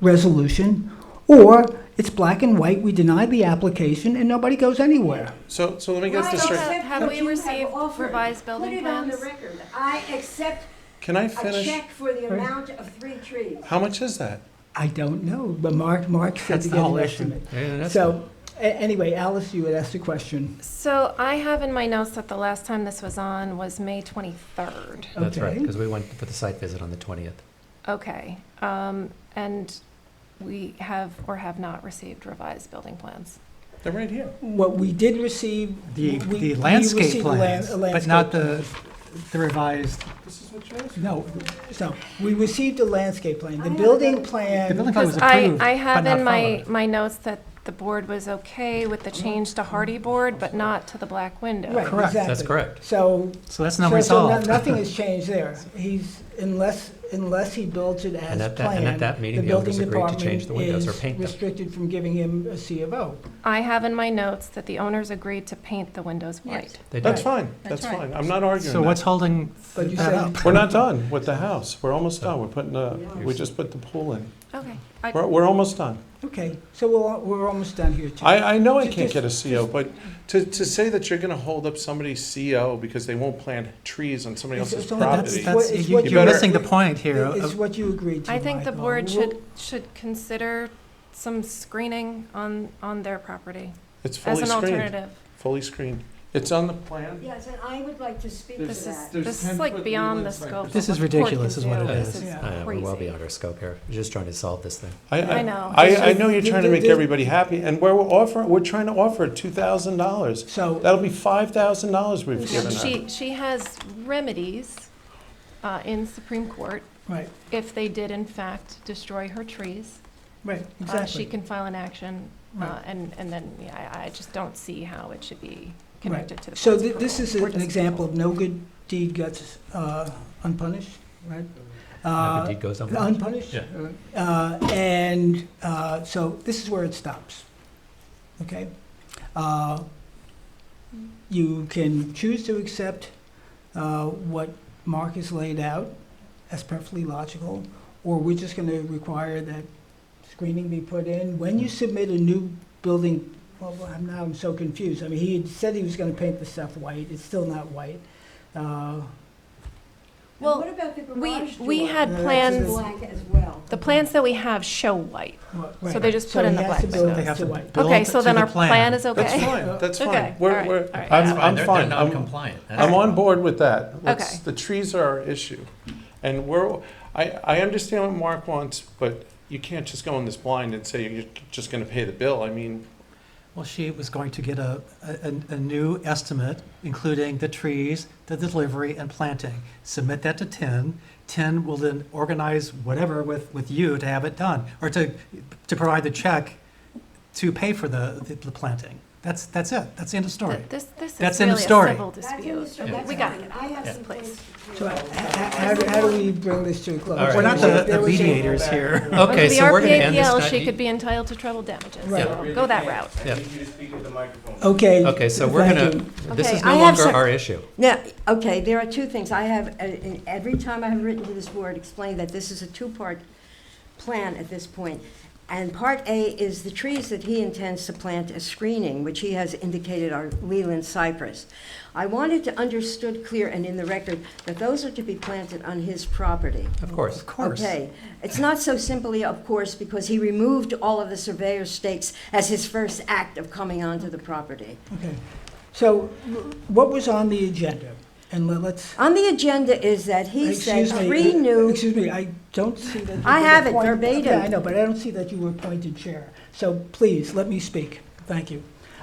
resolution, or it's black and white, we deny the application, and nobody goes anywhere. So let me get this straight. Have we received revised building Put it on the plans? record. I accept Can I a finish? check for the amount of 3 trees. How much is that? I don't know, but Mark said That's to the get whole an issue. estimate. Yeah, that's So, anyway, Alice, you had asked a question. So I have in my notes that the last time this was on was May 23rd. That's right, Okay. because we went for the site visit on the 20th. Okay, and we have or have not received revised building plans. They're right here. What we did receive. The landscape received a plans, but landscape not plan. the revised, This is what you asked for. no. So, we received a landscape plan. The I have building that. plan. The building plan was Because approved, I but have not in my, followed. my notes that the board was okay with the change to hardy board, but not to the black window. Right, Correct. exactly. That's correct. So. So that's now so resolved. Nothing has changed there. Unless he builds it And as at planned. that meeting, the building owners agreed to change department the windows or is paint them. restricted from giving him a C of O. I have in my notes that the owners agreed to paint the windows white. They did. That's fine, that's That's right. fine. I'm not arguing So that. what's holding But you that said- up? We're not done with the house. We're almost done. We're putting we just put the pool in. Okay. We're almost done. Okay, so we're almost done here, too. I know I Just- can't get a CO, but to say that you're gonna hold up somebody's CO because they won't plant trees on somebody It's- else's it's only- property. That's, it's you- what you're better- missing the point here. It's what you agreed to, I think the Michael. board We'll- should consider some screening on their property It's as fully an screened, alternative. fully screened. It's on the plan. Yes, and I would like to speak to This that. is like beyond the scope. of This is what the court ridiculous, can is what do. it This is. is I know, we're well crazy. beyond our scope here. We're just trying to solve this thing. I know. I know you're trying to make This- everybody happy, and we're trying to offer $2,000. So, That'll be $5,000 we've given her. She has remedies in Supreme Court right, if they did in fact destroy her trees. right, She exactly. can file an action, Right. and then, yeah, I just don't see how it should be connected to the. So court's this is approval or an example of no good deed goes unpunished, right? No good deed goes unpunished. Unpunished? So this is where it stops, okay? You can choose to accept what Mark has laid out as perfectly logical, or we're just going to require that screening be put in. When you submit a new building, well, I'm so confused. I mean, he had said he was going to paint the stuff white. It's still not white. And Well, what about the we garage door? had No, plans, Blank as well. the plans that we have show white. Right. So they just put in the he has to black build windows. it They have to to white. build Okay, it so to then the our plan. plan is okay? That's fine, that's Okay, fine. all right, We're, all right. I'm They're fine. non-compliant. I'm on board with that. Okay. The trees are our issue. And I understand what Mark wants, but you can't just go in this blind and say you're just gonna pay the bill. I mean, Well, she was going to get a new estimate, including the trees, the delivery, and planting. Submit that to TIN. TIN will then organize whatever with you to have it done, or to provide the check to pay for the planting. That's it. That's the end of story. This That's is end of really a story. civil dispute. We gotta get I have this some place. points. So how do we bring this to a close? All right. We're not There the was a- mediators here. Okay, Under the so we're going to end this RPAPL, night. she could be entitled to treble damages. Right. So go that route. Yeah. Okay. Okay, so we're thank going you. to, this Okay, is I no have longer some- our issue. Now, okay, there are two things. I have, every time I have written to this board, explained that this is a two-part plan at this point. And Part A is the trees that he intends to plant as screening, which he has indicated are Leland cypress. I wanted to understood clear and in the record that those are to be planted on his property. Of course. Of course. Okay, it's not so simply, of course, because he removed all of the surveyor's stakes as his first act of coming onto the property. Okay. So what was on the agenda? And let's, On the agenda is that he said excuse me. three new, Excuse me, I don't see that. you I were have it appointed- verbatim. Yeah, I know, but I don't see that you were appointed chair. So please, let me speak. Thank you.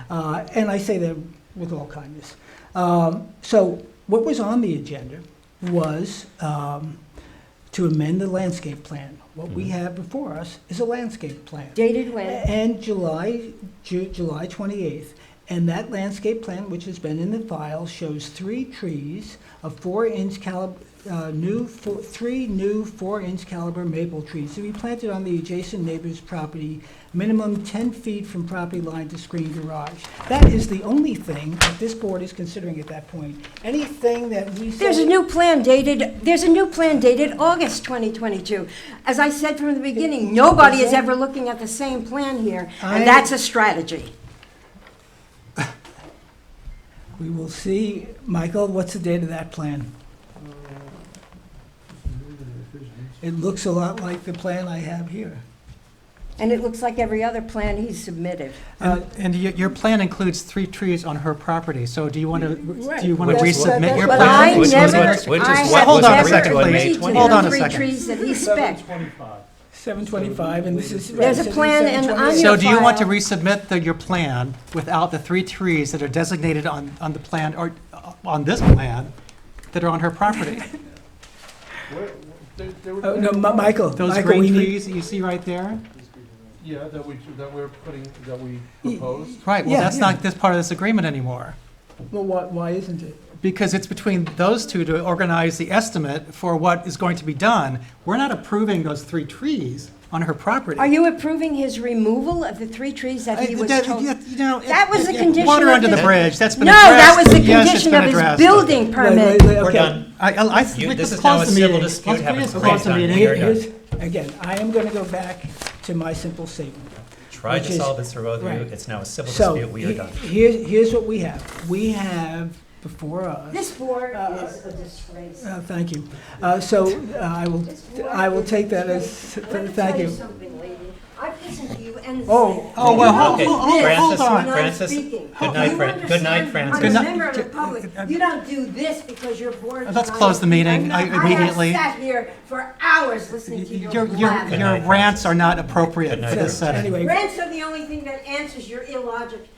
And I say that with all kindness. So what was on the agenda was to amend the landscape plan. What we have before us is a landscape plan. dated when? And July 28th. And that landscape plan, which has been in the file, shows 3 trees of 4-inch caliber, three new 4-inch caliber maple trees to be planted on the adjacent neighbor's property, minimum 10 feet from property line to screen garage. That is the only thing that this board is considering at that point. Anything that we say. There's a new plan dated August 2022. As I said from the beginning, nobody is ever looking at the same plan here, and that's a strategy. We will see. Michael, what's the date of that plan? It looks a lot like the plan I have here. And it looks like every other plan he's submitted. And your plan includes 3 trees on her property, so do you want to Right. resubmit your But plan? I Which was never, what- which is I what have was never presented on May agreed to 20th. Hold on the a 3 second. trees that he spec. 725, and this is. There's a plan and on So your do you want to file. resubmit your plan without the 3 trees that are designated on the plan, or on this plan, that are on her property? Oh, no, Michael, Those Michael, green we need. trees that you see right there? Yeah, that we proposed. Right, well, Yeah, that's yeah. not this part of this agreement anymore. Well, why isn't it? Because it's between those two to organize the estimate for what is going to be done. We're not approving those 3 trees on her property. Are you approving his removal of the 3 trees that he was told? That was the Yeah, condition Water of under the his- bridge, that's been No, addressed. that was the Yes, it's condition been of his addressed. building permit. We're Okay. done. Let's This is close now a the civil meeting. dispute. Let's Have a please great close the time. meeting. Here- Here's, again, I am going to go back to my simple statement. Tried Which to is- solve this for both of you. right. It's now a civil So, dispute. We are done. here's what we have. We have before us. This board is a disgrace. Thank you. I will take that as, Let me thank tell you. something, lady. I've listened to you and. Oh, well, Okay, hold on. Francis, good night, Good night, Francis. I'm a member of the public. You don't do this because your board. is Let's not- close the meeting immediately. I have sat here for hours listening to your Your blabber. your rants are not appropriate Good night, for this setting. Anyway, Rents are the only thing that answers your illogic.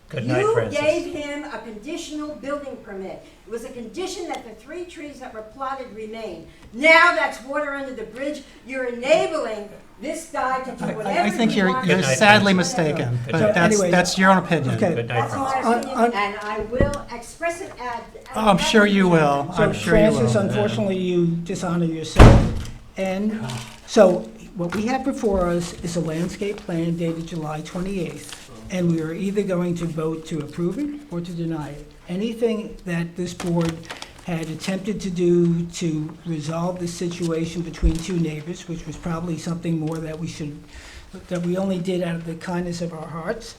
Good night, Francis. You gave him a conditional building permit. It was a condition that the 3 trees that were plotted remain. Now that's water under the bridge. You're enabling this guy to do whatever I think he you're wants. Good night, sadly Francis. mistaken, Good but night. Anyway, that's your own opinion. okay. Good night, That's my Francis. opinion, and I will express it at. Oh, I'm sure you will. So I'm sure you Francis, will. unfortunately, you dishonor yourself. And so what we have before us is a landscape plan dated July 28th. And we are either going to vote to approve it or to deny it. Anything that this board had attempted to do to resolve the situation between 2 neighbors, which was probably something more that we only did out of the kindness of our hearts,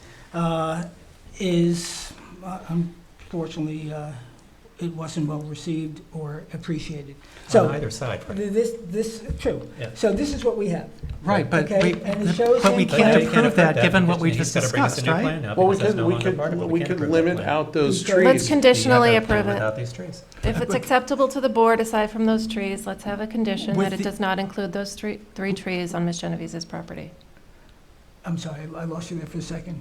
is unfortunately it wasn't well received or appreciated. So On either side, Francis. this true. Yeah. So this is what we have. Right, but Okay, and it shows we him- But now can't you approve affect that given what we because just he's gotta bring us a discussed, new right? plan now Well, because it's no longer part of it. we can't could approve that limit plan. out those Let's trees. Let's conditionally You have that plan approve it. Without these trees. If it's acceptable to the board, aside from those trees, let's have a condition With that it the- does not include those 3 trees on Ms. Genevieve's property. I'm sorry, I lost you there for a second.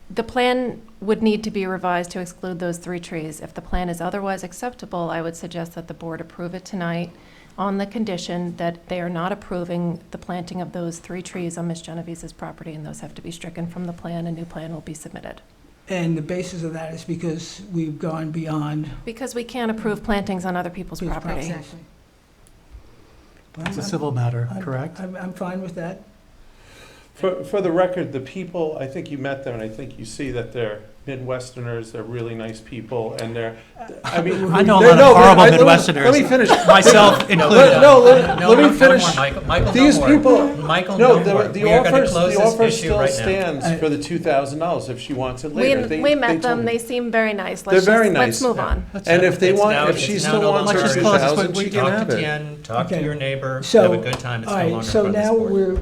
The plan would need to be revised to exclude those 3 trees. If the plan is otherwise acceptable, I would suggest that the board approve it tonight on the condition that they are not approving the planting of those 3 trees on Ms. Genevieve's property, and those have to be stricken from the plan. A new plan will be submitted. And the basis of that is because we've gone beyond. Because we can't approve plantings on other people's property. Exactly. It's a civil matter, correct? I'm fine with that. For the record, the people, I think you met them, and I think you see that they're Midwesterners, they're really nice people, and I mean. I know a lot of horrible Midwesterners. Let me finish. Myself included. Let me finish. Michael, These no more. people, Michael, no, no more. the We are gonna offer, close the this offer issue still right now. stands for the $2,000 if she wants it later. We met told them, me. they seem very nice. They're very Let's nice. move on. And if they It's want, now- if it's she now still no wants her longer- 2,000, she can Talk have to it. Tien, talk to Okay. your neighbor, So, have a good time, it's all no right, longer so for this now board. we're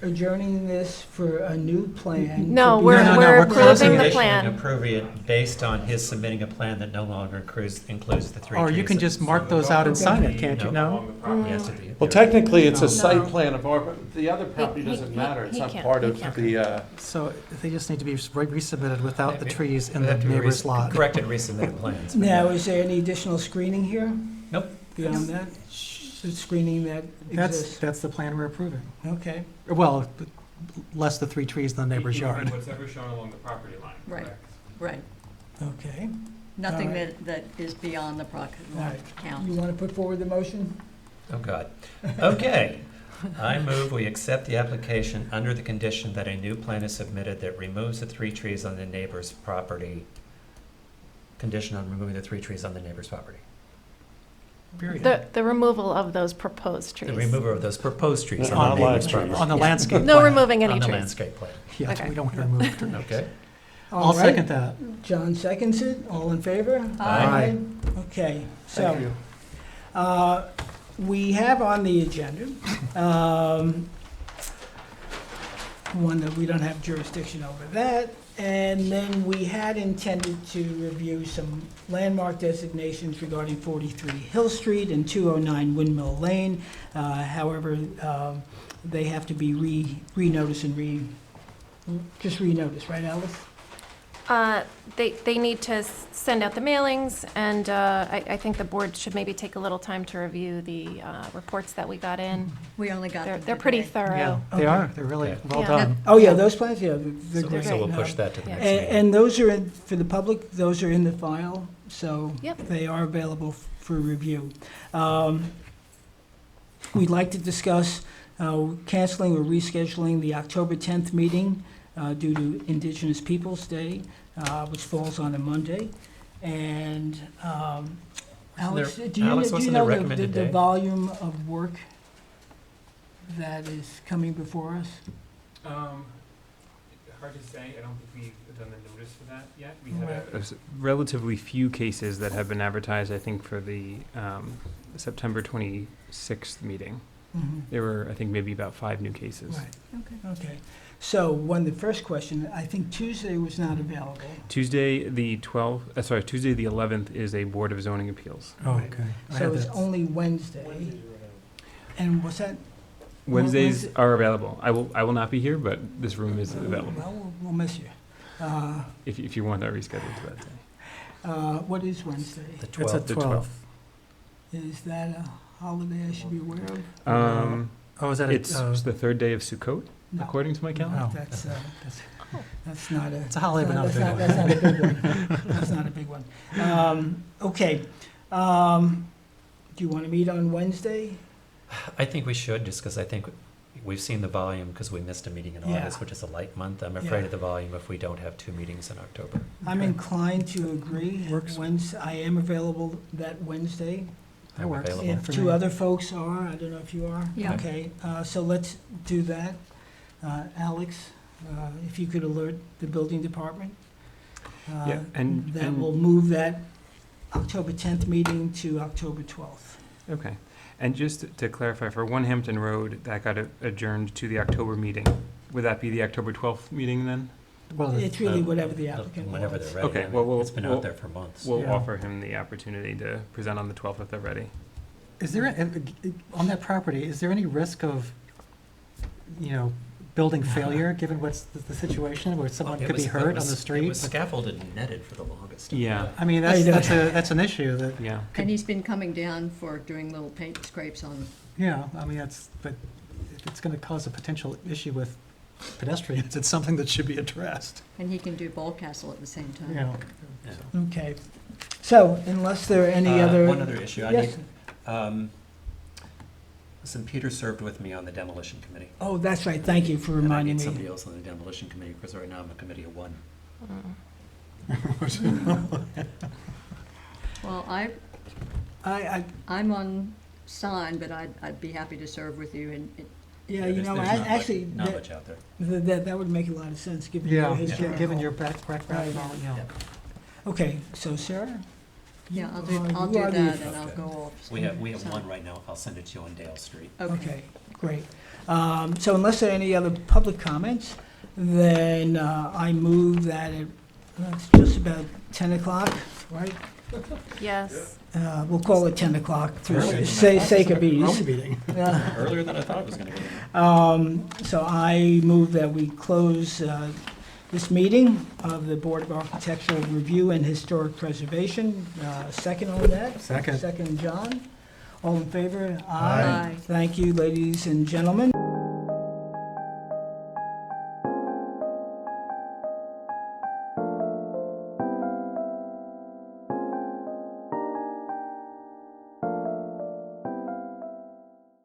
adjourning this for a new plan. No, to be- we're we're approving closing the it. plan. Approve it based on his submitting a plan that no longer includes the 3 Or trees. you can just mark those out and sign it, can't you? No? Yes, it'd be- Well, technically, it's No. a site plan of our, the other property He- doesn't matter. It's he not can't- part he of can't. the, So they just need to be resubmitted without the trees in They the have to be neighbor's lot. Corrected, resubmitted plans. Now, is there any additional screening here Nope. beyond that? The screening that exists? That's the plan we're approving. Okay. Well, less the 3 trees in the neighbor's yard. Whatever shown along the property line. Right, right. Okay. Nothing All right. that is beyond the property All line right. You counts. want to put forward the motion? Oh, God. Okay. I move we accept the application under the condition that a new plan is submitted that removes the 3 trees on the neighbor's property. Condition on removing the 3 trees on the neighbor's property. Period. The removal of those proposed trees. The removal of those proposed trees On on the live neighbor's trees. property. On the landscape No plan. removing any On the trees. landscape plan. Yes, Okay. we don't want to remove trees. Okay. All I'll right. second that. John seconds it. All in favor? Aye. Okay, thank you. so, we have on the agenda, one that we don't have jurisdiction over that, and then we had intended to review some landmark designations regarding 43 Hill Street and 209 Windmill Lane. However, they have to be renoticed and just renoticed, right, Alice? They need to send out the mailings, and I think the board should maybe take a little time to review the reports that we got in. We only got them They're pretty today. thorough. Yeah, they Okay. are. They're really Okay. well Yeah. done. Oh, yeah, those plans, yeah, they're So great. so we'll push that to the Yeah. next meeting. And those are, for the public, those are in the file, so Yep. they are available for review. We'd like to discuss canceling or rescheduling the October 10th meeting due to Indigenous Peoples' Day, which falls on a Monday. And Alex, there- do you Alex, do you wasn't there know recommended the day? volume of work that is coming before us? Hard to say. I don't think we've done the notice for that yet. We Right. have relatively few cases that have been advertised, I think, for the September 26th meeting. Mhm. There were, I think, maybe about 5 new cases. Right, okay. So, the first question, I think Tuesday was not available. Tuesday, the 11th is a Board of Zoning Appeals. Oh, okay. I So had it's that. only Wednesday. And was that? Wednesdays Wednesday- are available. I will not be here, but this room is available Well, we'll miss you. if you want to reschedule to that day. What is Wednesday? The It's at 12th. The 12. Is that a holiday I should be aware of? Oh, is that It's the 3rd day of Sukkot, No. according to my calendar. Oh. That's not a. It's a holiday, but not a big one. That's not a big one. That's not a big one. Okay. Do you want to meet on Wednesday? I think we should, just because I think we've seen the volume, because we missed a meeting in Yeah. August, which is a light month. I'm afraid Yeah. of the volume if we don't have 2 meetings in October. I'm inclined to agree. Works. I am available that Wednesday. That I'm works. available. If for 2 me. other folks are, I don't know if you are. Yeah. Okay, so let's do that. Alex, if you could alert the building department. Yeah, and- That and- will move that October 10th meeting to October 12th. Okay. And just to clarify, for One Hampton Road, that got adjourned to the October meeting. Would that be the October 12th meeting then? Well, It's really whatever the applicant Whenever wants. they're ready. Okay, I mean, well, it's been out there for months. We'll Yeah. offer him the opportunity to present on the 12th if they're ready. Is there, on that property, is there any risk of, building failure, given what's the situation, where someone It could be was- hurt it was- on the It street? was scaffolded and netted for the longest. Yeah. I mean, I know. that's an issue that, Yeah. And he's been coming down for doing little paint scrapes on. yeah, I mean, but if it's going to cause a potential issue with pedestrians. It's something that should be addressed. And he can do Ballcastle at the same time. You know, Yeah. Okay. So unless there are any other... One other issue. Yes. Listen, Peter served with me on the demolition committee. Oh, that's right. Thank you for And I reminding need me. somebody else on the demolition committee, because right now I'm a committee of one. Well, I I'm on sign, but I'd be happy to serve with you and Yeah, you know, There's not actually, not much out there. that would make a lot of sense, given your yeah, history. given your background, Right. yeah. Okay, so Sarah? yeah, I'll You do are the- that and I'll go off. We have sign. one right now. I'll send it to you on Dale Street. Okay, great. So unless there are any other public comments, then I move that it's just about 10 o'clock, right? Yes. We'll call it 10 o'clock for Early. sake of ease. Early meeting. Earlier than I thought it was going to be. So I move that we close this meeting of the Board of Architectural Review and Historic Preservation. Second on that? Second. Second, John. All in favor? Aye. Thank you, ladies and gentlemen.